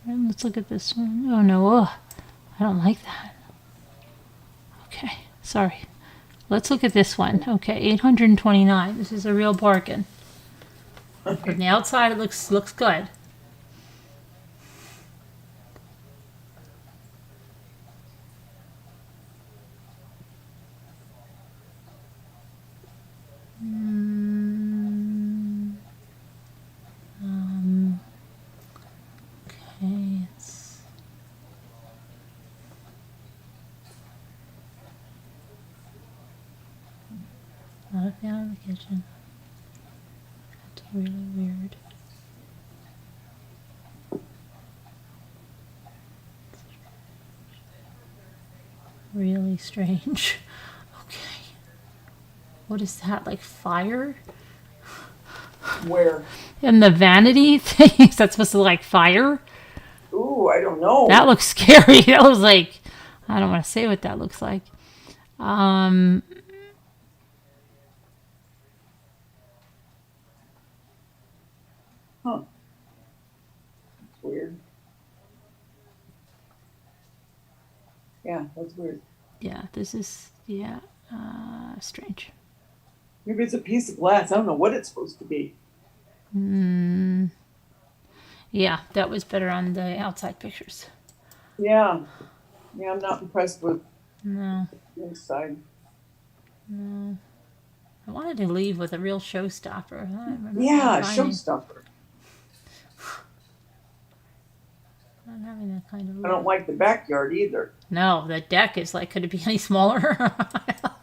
And let's look at this one. Oh no, ugh, I don't like that. Okay, sorry. Let's look at this one. Okay, 829. This is a real bargain. From the outside, it looks good. Okay, it's not a fan of the kitchen. It's really weird. Really strange. Okay. What is that? Like fire? Where? And the vanity thing? Is that supposed to look like fire? Ooh, I don't know. That looks scary. That was like, I don't want to say what that looks like. Huh. That's weird. Yeah, that's weird. Yeah, this is, strange. Maybe it's a piece of glass. I don't know what it's supposed to be. Yeah, that was better on the outside pictures. Yeah. Yeah, I'm not impressed with No, the inside. no. I wanted to leave with a real showstopper. I'm Yeah, not finding. showstopper. Not having that kind of I don't look. like the backyard either. No, the deck is like, could it be any smaller?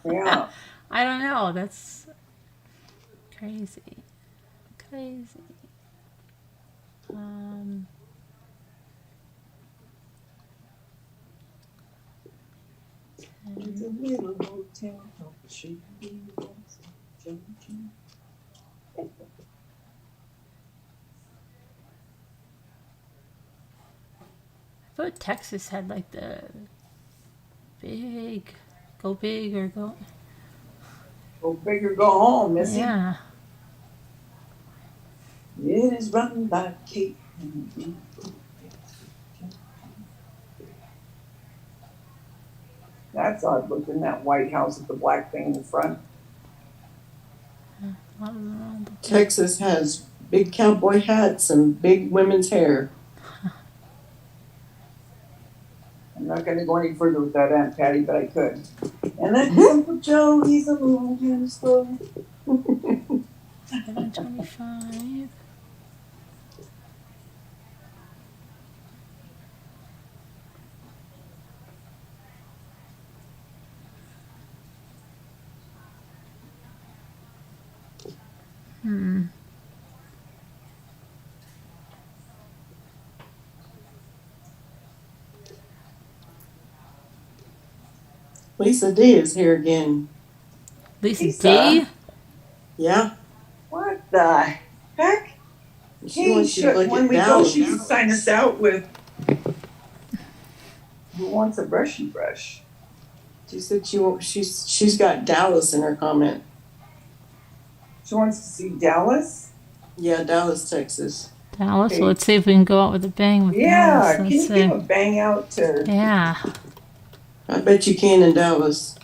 Yeah. I don't know. That's crazy. Crazy. Um, It's a little hotel. She wants a junction. I thought Texas had like the big, go big or go. Go big or go home, Missy. Yeah. It is run by Kate. That's odd looking, that White House with the black thing in front. Texas has big cowboy hats and big women's hair. I'm not gonna go any further with that, Aunt Patty, but I could. And that Uncle Joe, he's a little kind of slow. 725. Lisa D is here again. Lisa Lisa. D. Yeah. What the heck? She wants you to look when at we go, Dallas. she should sign us out with who wants a brushy brush. She said she's got Dallas in her comment. She wants to see Dallas. Yeah, Dallas, Texas. Dallas. Okay. Well, let's see if we can go out with a bang with Yeah, Dallas. can Let's you see. give a bang out to? Yeah. I bet you can in Dallas.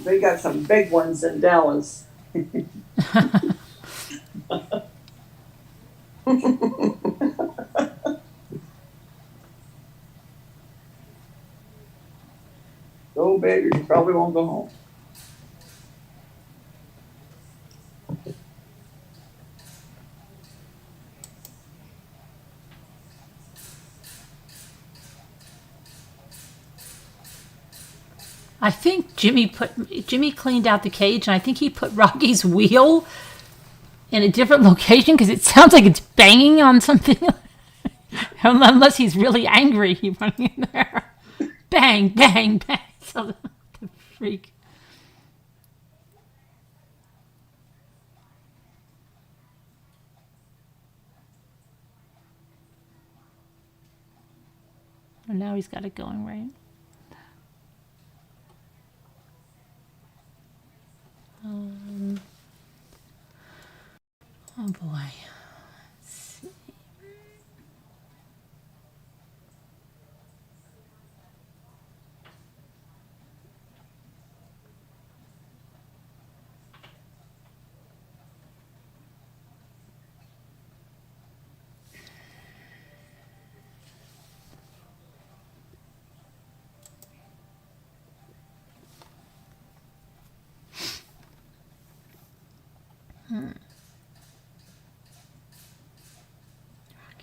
They got some big ones in Dallas. Go big, or you probably won't go home. I think Jimmy cleaned out the cage, and I think he put Rocky's wheel in a different location because it sounds like it's banging on something. Unless he's really angry, he running in there. Bang, bang, bang. So the freak. And now he's got it going right. Oh boy. Let's see.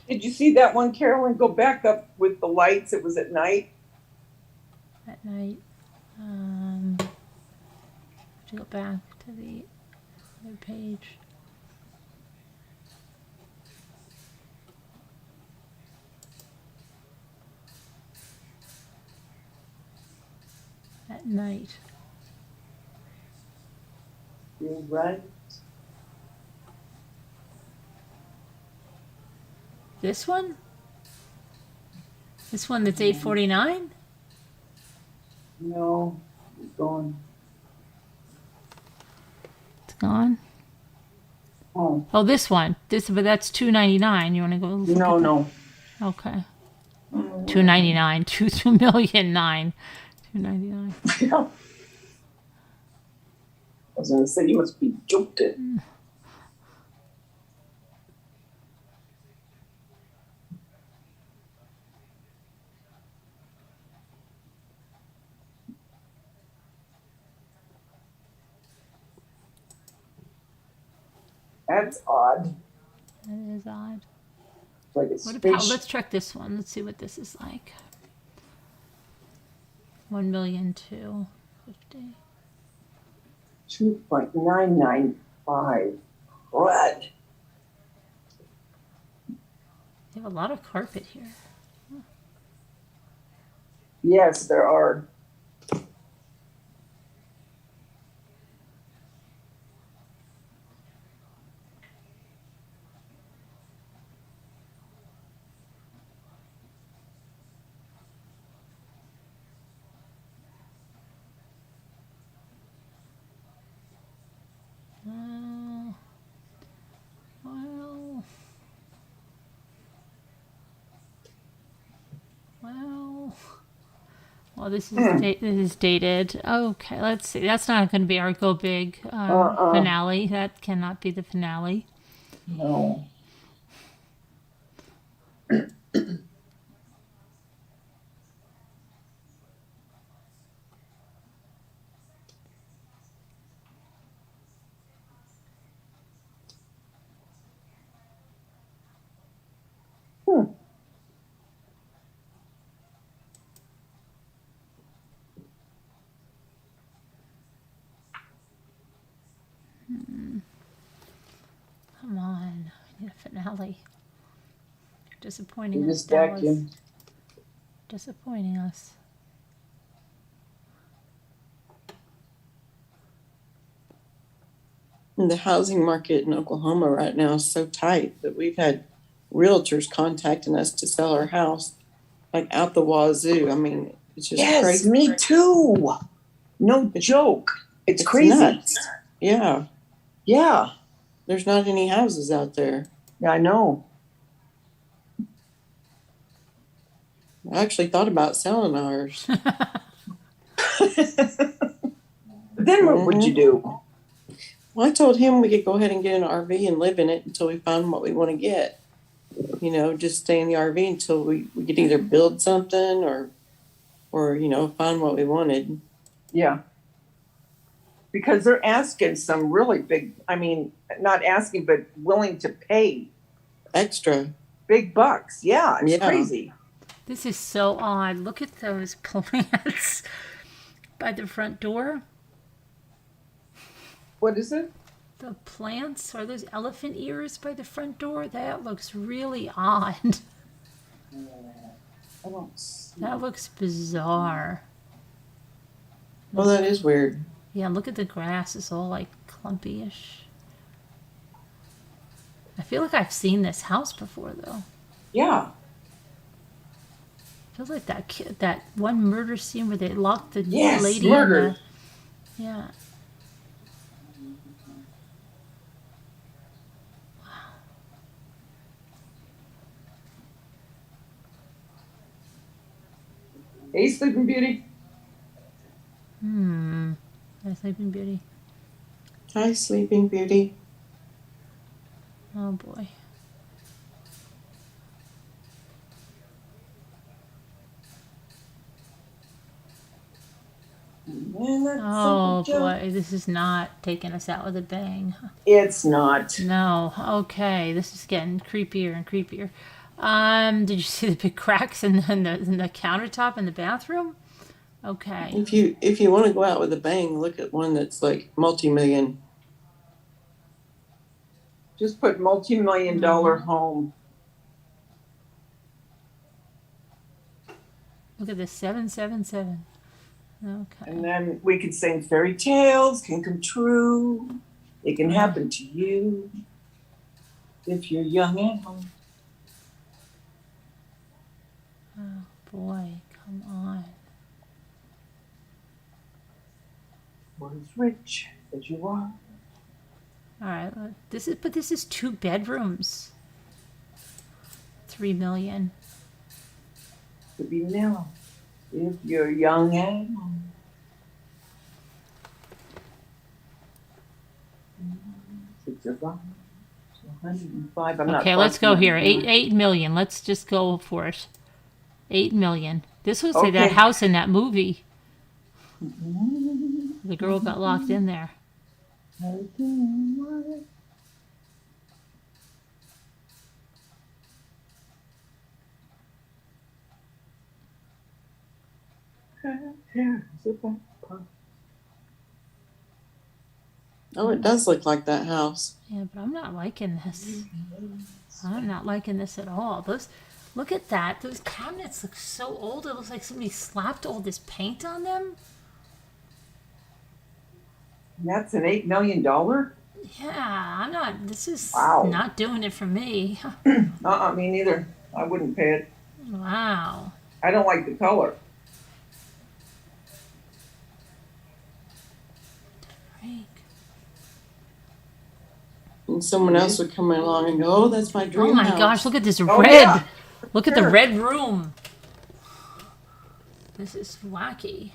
Did you see that one, Carolyn? Go back up with the lights. It was at night. At night. To go back to the other page. At night. You're right. This one? This one that's 849? No, it's gone. It's gone. Oh, Oh, this one. But that's 299. You want to go? Look no, at no. that? Okay. 299. 2,000,009. 299. I was gonna say you must be joking. That's odd. That is odd. Like a What about? space. Let's check this one. Let's see what this is like. 1,250,000. 2.995. Crud. They have a lot of carpet here. Yes, there are. Well, well, well. Well, this is this is dated. Okay, let's see. That's not going to be our go big finale. That cannot be the finale. No. Come on, I need a finale. You're disappointing You us, just Dallas. vacuumed. Disappointing us. And the housing market in Oklahoma right now is so tight that we've had realtors contacting us to sell our house like out the wazoo. I mean, it's just Yes, crazy. me too. No joke. It's crazy. Nuts. Yeah. Yeah. There's not any houses out there. Yeah, I know. I actually thought about selling ours. Then what would you do? Well, I told him we could go ahead and get an RV and live in it until we find what we want to get. You know, just stay in the RV until we could either build something or, you know, find what we wanted. Yeah. Because they're asking some really big, I mean, not asking, but willing to pay Extra. big bucks. Yeah, it's Yeah. crazy. This is so odd. Look at those plants by the front door. What is it? The plants, are those elephant ears by the front door? That looks really odd. I don't see. That looks bizarre. Well, that is weird. Yeah, look at the grass. It's all like clumpy-ish. I feel like I've seen this house before, though. Yeah. Feels like that one murder scene where they locked the Yes, lady murder. in the... Yeah. Hey, Sleeping Beauty. Hi, Sleeping Beauty. Hi, Sleeping Beauty. Oh, boy. Oh, boy. This is not taking us out with a bang. It's not. No. Okay. This is getting creepier and creepier. Did you see the big cracks in the countertop in the bathroom? Okay. If you want to go out with a bang, look at one that's like multi-million. Just put multi-million-dollar home. Look at this 777. Okay. And then we could sing fairy tales can come true. It can happen to you if you're young and home. Oh boy, come on. What is rich as you are? All right, this is 2 bedrooms. 3 million. Could be now if you're young and home. It's a 105. I'm not Okay, let's go fussing. here. 8 million. Let's just go for it. 8 million. This was like that Okay. house in that movie. The girl got locked in there. Oh, it does look like that house. Yeah, but I'm not liking this. I'm not liking this at all. Look at that. Those cabinets look so old. It looks like somebody slapped all this paint on them. That's an $8 million? Yeah, I'm not. This is Wow. not doing it for me. Me neither. I wouldn't pay it. Wow. I don't like the color. Freak. And someone else would come along and go, "Oh, that's my dream Oh my house." gosh, look at this Oh, red. yeah. Look at the Sure. red room. This is wacky.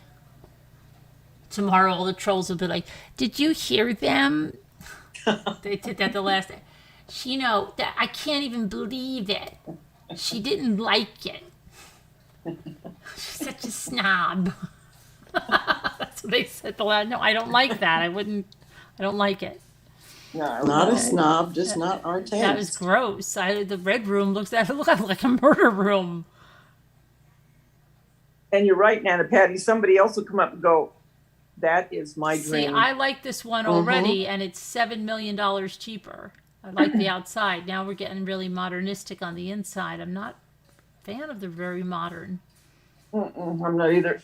Tomorrow all the trolls will be like, "Did you hear them?" They did that the last day. That I can't even believe it. She didn't like it. She's such a snob. That's what they said the last. No, I don't like that. I don't like it. No, Not a snob, just not our taste. That was gross. The red room looks like a murder room. And you're right, Nana Patty. Somebody else will come up and go, "That is my See, dream." I like this one already, and it's $7 million cheaper. I like the outside. Now we're getting really modernistic on the inside. I'm not a fan of the very modern. I'm not either.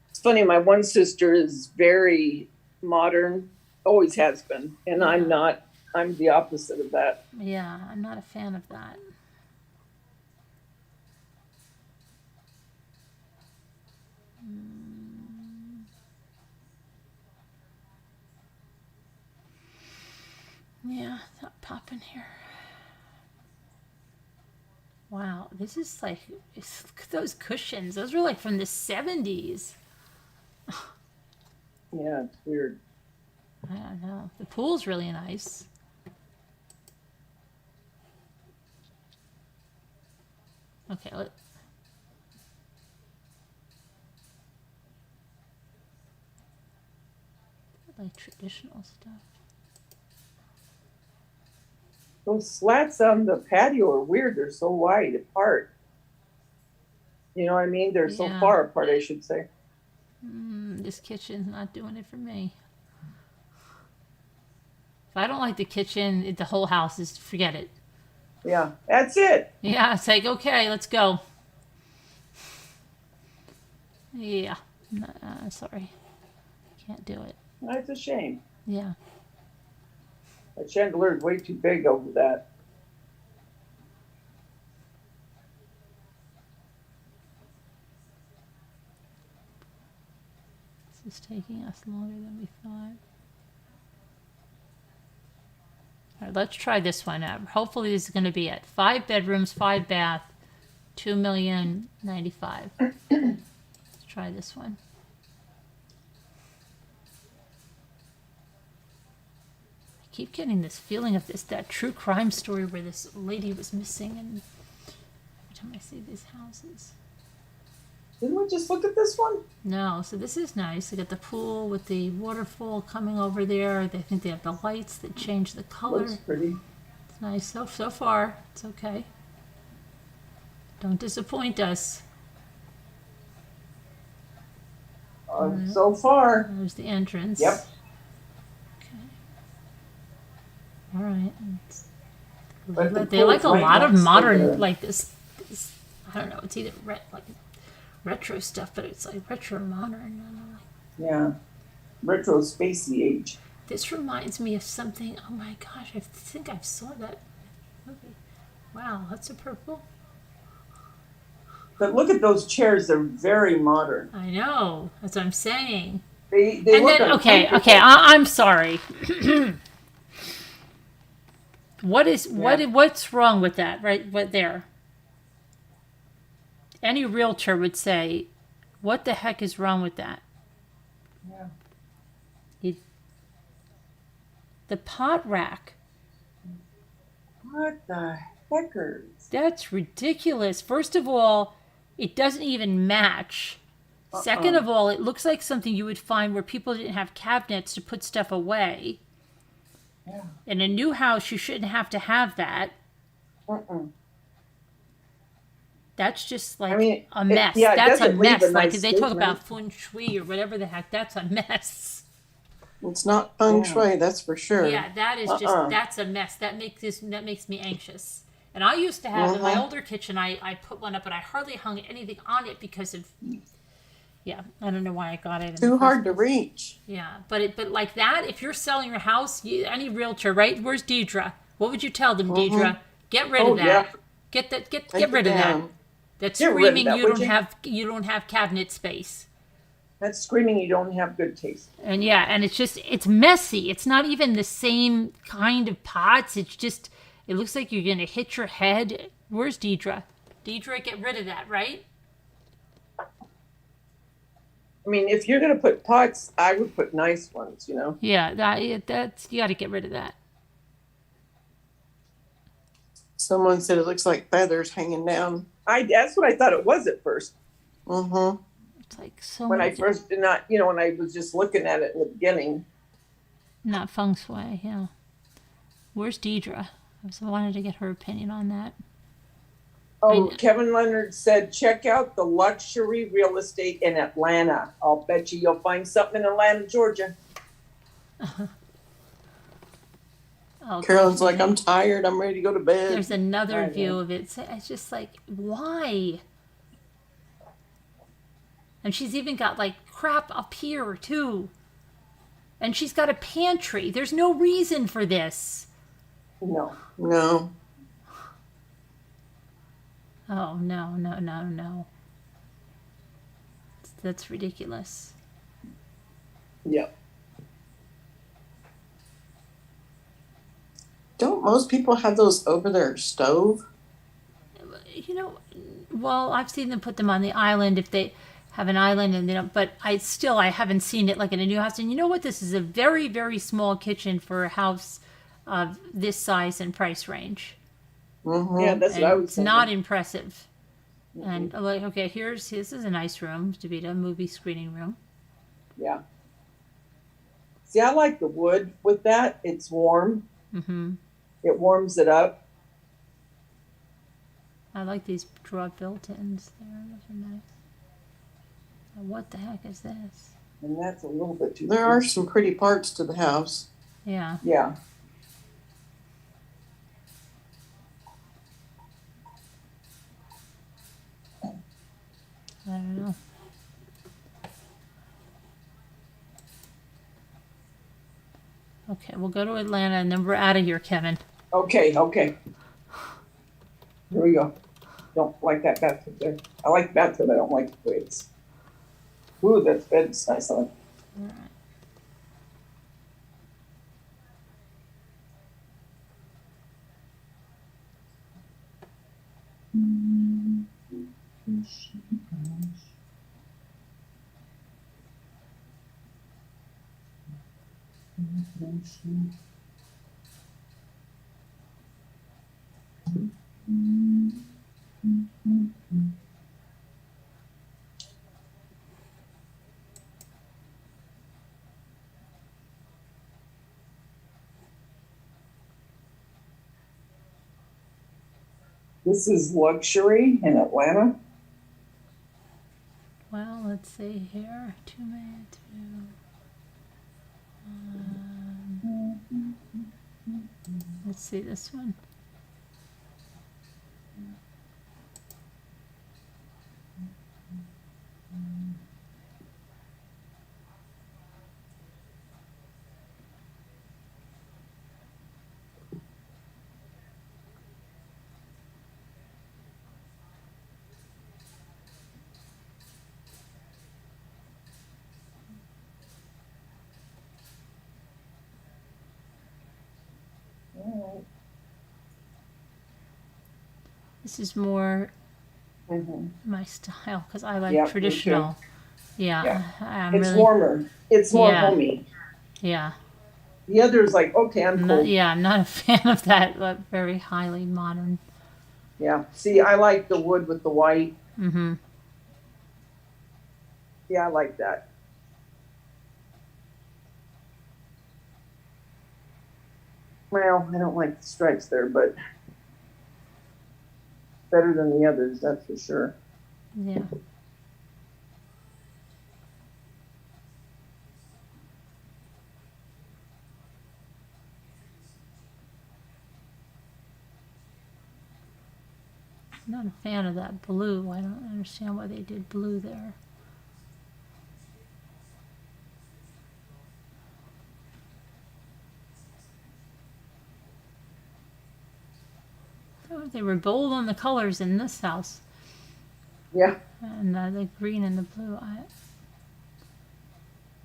It's funny. My one sister is very modern, always has been, and I'm not. I'm the opposite of that. Yeah, I'm not a fan of that. Yeah, it's not popping here. Wow, this is like, look at those cushions. Those were like from the 70s. Yeah, it's weird. I don't know. The pool's really nice. Okay, like traditional stuff. Those slats on the patio are weird. They're so wide apart. You know what I mean? They're so Yeah. far apart, I should say. This kitchen's not doing it for me. If I don't like the kitchen, the whole house is, forget it. Yeah, that's it. Yeah, it's like, okay, let's go. Yeah, sorry. Can't do it. That's a shame. Yeah. That chandelier is way too big over that. This is taking us longer than we thought. All right, let's try this one out. Hopefully this is going to be it. 5 bedrooms, 5 bath, $2,095,000. Let's try this one. I keep getting this feeling of that true crime story where this lady was missing, and every time I see these houses. Didn't we just look at this one? No, so this is nice. They got the pool with the waterfall coming over there. They think they have the lights that change the color. Looks pretty. It's nice. So far, it's okay. Don't disappoint us. So far. There's the entrance. Yep. Okay. All right. But the They like a pool's lot right of next to modern, the- like this. I don't know. It's either retro stuff, but it's like retro modern. I don't know. Yeah. Retro spacey age. This reminds me of something. Oh my gosh, I think I saw that movie. Wow, that's a purple. But look at those chairs. They're very modern. I know. That's what I'm saying. They And look then, uncomfortable. okay, I'm sorry. What's wrong with that? Right there. Any realtor would say, "What the heck is wrong with that?" Yeah. The pot rack. What the heckers? That's ridiculous. First of all, it doesn't even match. Second of all, it looks like something you would find where people didn't have cabinets to put stuff away. Yeah. In a new house, you shouldn't have to have that. That's just like mean, a mess. yeah, it That's a doesn't leave mess. a Like nice they talk statement. about feng shui or whatever the heck. That's a mess. It's not feng Yeah. shui, that's for sure. Yeah, that is just Uh-uh. that's a mess. That makes me anxious. And I used to have in my Mhm. older kitchen. I put one up, but I hardly hung anything on it because of. Yeah, I don't know why I got it. In the Too first hard to place. reach. Yeah, but like that, if you're selling your house, any realtor, right? Where's Deidre? What would you tell them, Deidre? Get rid Oh, of that. yeah. Get that. Take Get rid it of that. down. That's Get rid of screaming that, would you? you don't have cabinet space. That's screaming you don't have good taste. And yeah, and it's messy. It's not even the same kind of pots. It's just it looks like you're gonna hit your head. Where's Deidre? Deidre, get rid of that, right? I mean, if you're gonna put pots, I would put nice ones, you know. Yeah, that's you got to get rid of that. Someone said it looks like feathers hanging down. That's what I thought it was at first. Mm-hmm. It's like so When I much. first did not, you know, when I was just looking at it in the beginning. Not feng shui, yeah. Where's Deidre? I wanted to get her opinion on that. Oh, I- Kevin Leonard said, check out the luxury real estate in Atlanta. I'll bet you'll find something in Atlanta, Georgia. Oh, Carolyn's like, I'm tired. I'm ready to go to bed. there's another I view know. of it. It's just like, why? And she's even got like crap up here too. And she's got a pantry. There's no reason for this. No. No. Oh, no. That's ridiculous. Yep. Don't most people have those over their stove? You know, well, I've seen them put them on the island if they have an island and they don't, but I haven't seen it like in a new house. And you know what? This is a very, very small kitchen for a house of this size and price range. Mm-hmm. Yeah, that's what I And was it's thinking. not impressive. And I'm like, okay, this is a nice room to be a movie screening room. Yeah. See, I like the wood with that. It's warm. Mm-hmm. It warms it up. I like these drawer built-ins there. Those are nice. Now, what the heck is this? And that's a little bit too There are big. some pretty parts to the house. Yeah. Yeah. I don't know. Okay, we'll go to Atlanta and then we're out of here, Kevin. Okay. Here we go. Don't like that bathtub there. I like the bathtub. I don't like the way it's. Ooh, that bed's nice on it. This is luxury in Atlanta. Well, let's see here. 2 minutes. Let's see this one. This is more Mm-hmm. my style because I like Yeah, me too. traditional. Yeah, Yeah. I'm It's really. warmer. It's more Yeah. homey. Yeah, The other is like, okay, I'm cold. I'm not a fan of that very highly modern. Yeah. See, I like the wood with the white. Mm-hmm. Yeah, I like that. Well, I don't like the stripes there, but better than the others, that's for sure. Yeah. I'm not a fan of that blue. I don't understand why they did blue there. Oh, they were bold on the colors in this house. Yeah. And the green and the blue,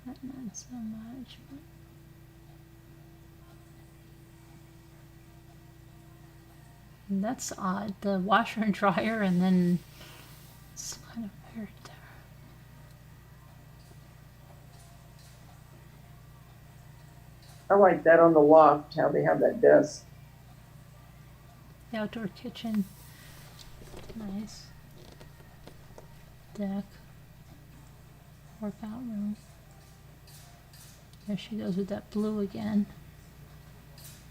not so much. But that's odd. The washer and dryer, and then it's kind of weird there. I like that on the loft, how they have that desk. The outdoor kitchen, nice. Deck, workout room. There she goes with that blue again.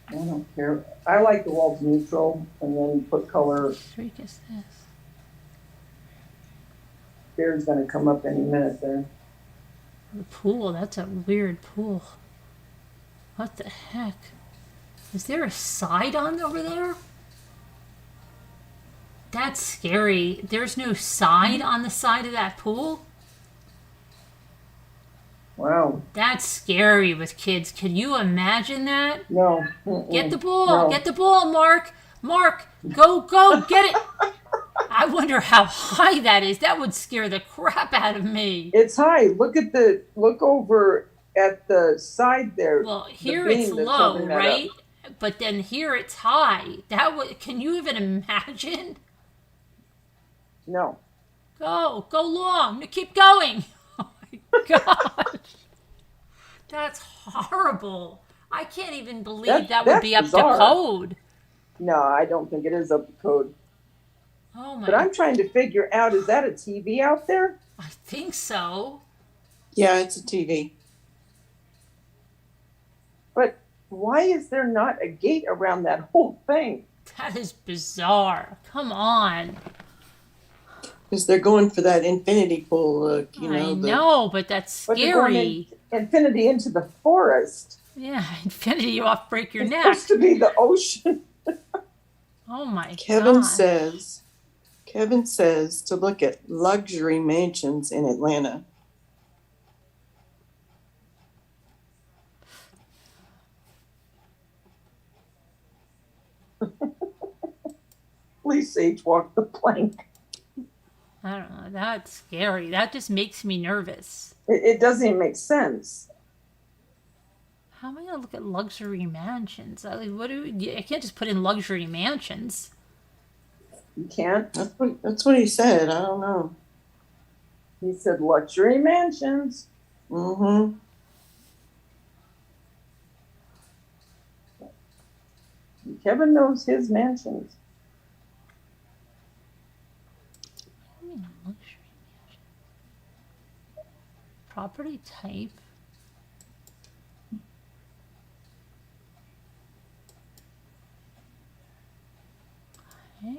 I don't care. I like the walls neutral and then put color. What freak is this? Bear's gonna come up any minute there. The pool, that's a weird pool. What the heck? Is there a side on over there? That's scary. There's no side on the side of that pool? Wow. That's scary with kids. Can you imagine that? No. Get the ball. No. Get the ball, Mark. Mark, go, get it. I wonder how high that is. That would scare the crap out of me. It's high. Look over at the side there. Well, The here beam it's that's low, holding that right? up. But then here it's high. Can you even imagine? No. Go long. Keep going. Oh my gosh. That's horrible. I can't even believe that would That's be up bizarre. to code. No, I don't think it is up to code. Oh my. But I'm trying to figure out, is that a TV out there? I think so. Yeah, it's a TV. But why is there not a gate around that whole thing? That is bizarre. Come on. Because they're going for that infinity pool look, you know. I know, but that's But they're going scary. infinity into the forest. Yeah, infinity, you off break your It's neck. supposed to be the ocean. Oh my Kevin god. says to look at luxury mansions in Atlanta. Please, Sage, walk the plank. I don't know. That's scary. That just makes me nervous. It doesn't even make sense. How am I going to look at luxury mansions? I can't just put in luxury mansions. You can't. That's what he said. I don't know. He said luxury mansions. Mm-hmm. Kevin knows his mansions. What do you mean luxury mansion? Property type. Okay.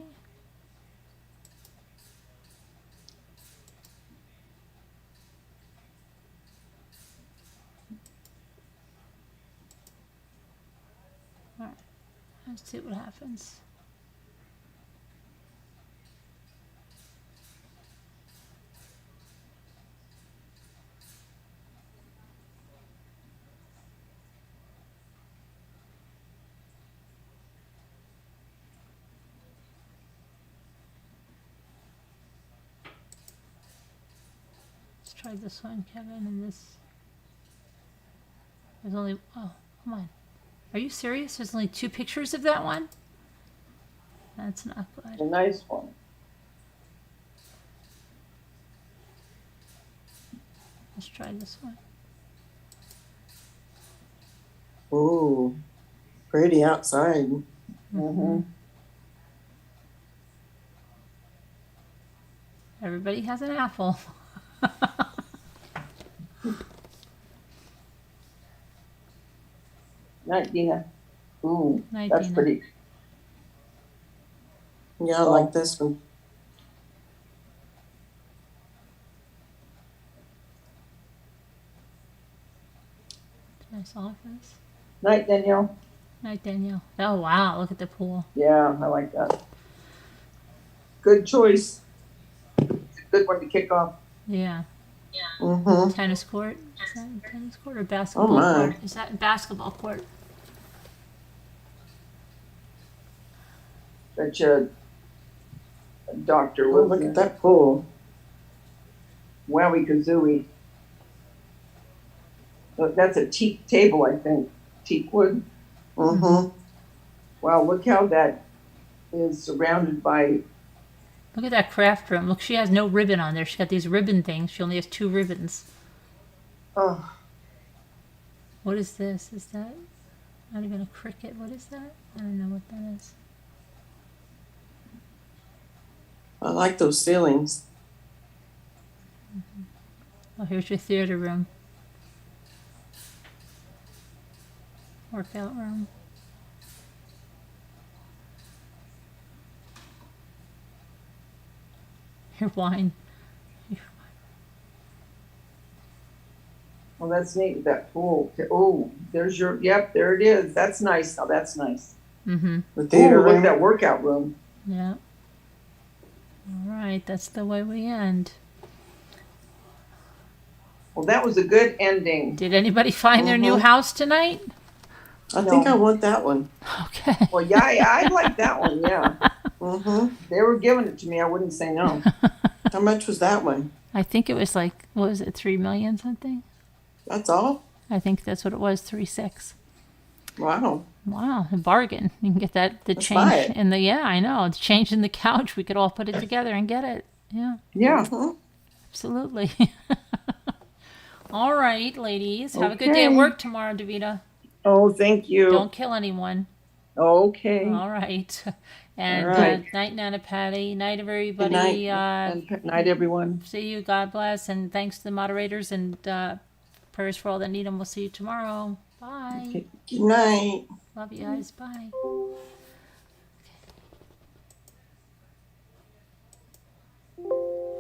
Alright. Let's see what happens. Let's try this one, Kevin, and this. There's only. Oh, come on. Are you serious? There's only 2 pictures of that one? That's not good. A nice one. Let's try this one. Ooh, pretty outside. Mm-hmm. Everybody has an apple. Night, Dina. Ooh, Night, that's Dina. pretty. Yeah, I like this one. Nice office. Night, Danielle. Night, Danielle. Oh, wow. Look at the pool. Yeah, I like that. Good choice. Good one to kick off. Yeah. Mm-hmm. Tennis court. Is that a tennis court or Oh basketball my. court? Is that a basketball court? That your doctor Oh, was look in. at that pool. Wowie kazooie. Look, that's a teak table, I think. Teak wood. Mm-hmm. Wow, look how that is surrounded by. Look at that craft room. Look, she has no ribbon on there. She's got these ribbon things. She only has 2 ribbons. Oh, What is this? Is that not even a cricket? What is that? I don't know what that is. I like those ceilings. Oh, here's your theater room. Workout room. Your wine. well, that's neat. That pool. Oh, there's your. Yep, there it is. That's nice. Oh, that's nice. Mm-hmm. The Ooh, theater look at room. that workout room. Yeah. All right, that's the way we end. Well, that was a good ending. Did anybody find their new house tonight? I think No. I want that one. Okay. Well, yeah, I like that one. Yeah, Mm-hmm. they were giving it to me. I wouldn't say no. How much was that one? I think it was like, what was it, 3 million something? That's all? I think that's what it was, 3.6. Wow. Wow, a bargain. You can get that, the Let's buy change it. in the, yeah, I know. The change in the couch. We could all put it together and get it. Yeah, Yeah. Mhm. absolutely. All right, ladies. Have a good day at Okay. work tomorrow, Davita. Oh, thank you. Don't kill anyone. Okay. All right. And All right. night, Nana Patty. Night, everybody. night. And good night, everyone. See you. God bless. And thanks to the moderators and prayers for all that need them. We'll see you tomorrow. Bye. Okay. Good night. Love you guys. Bye.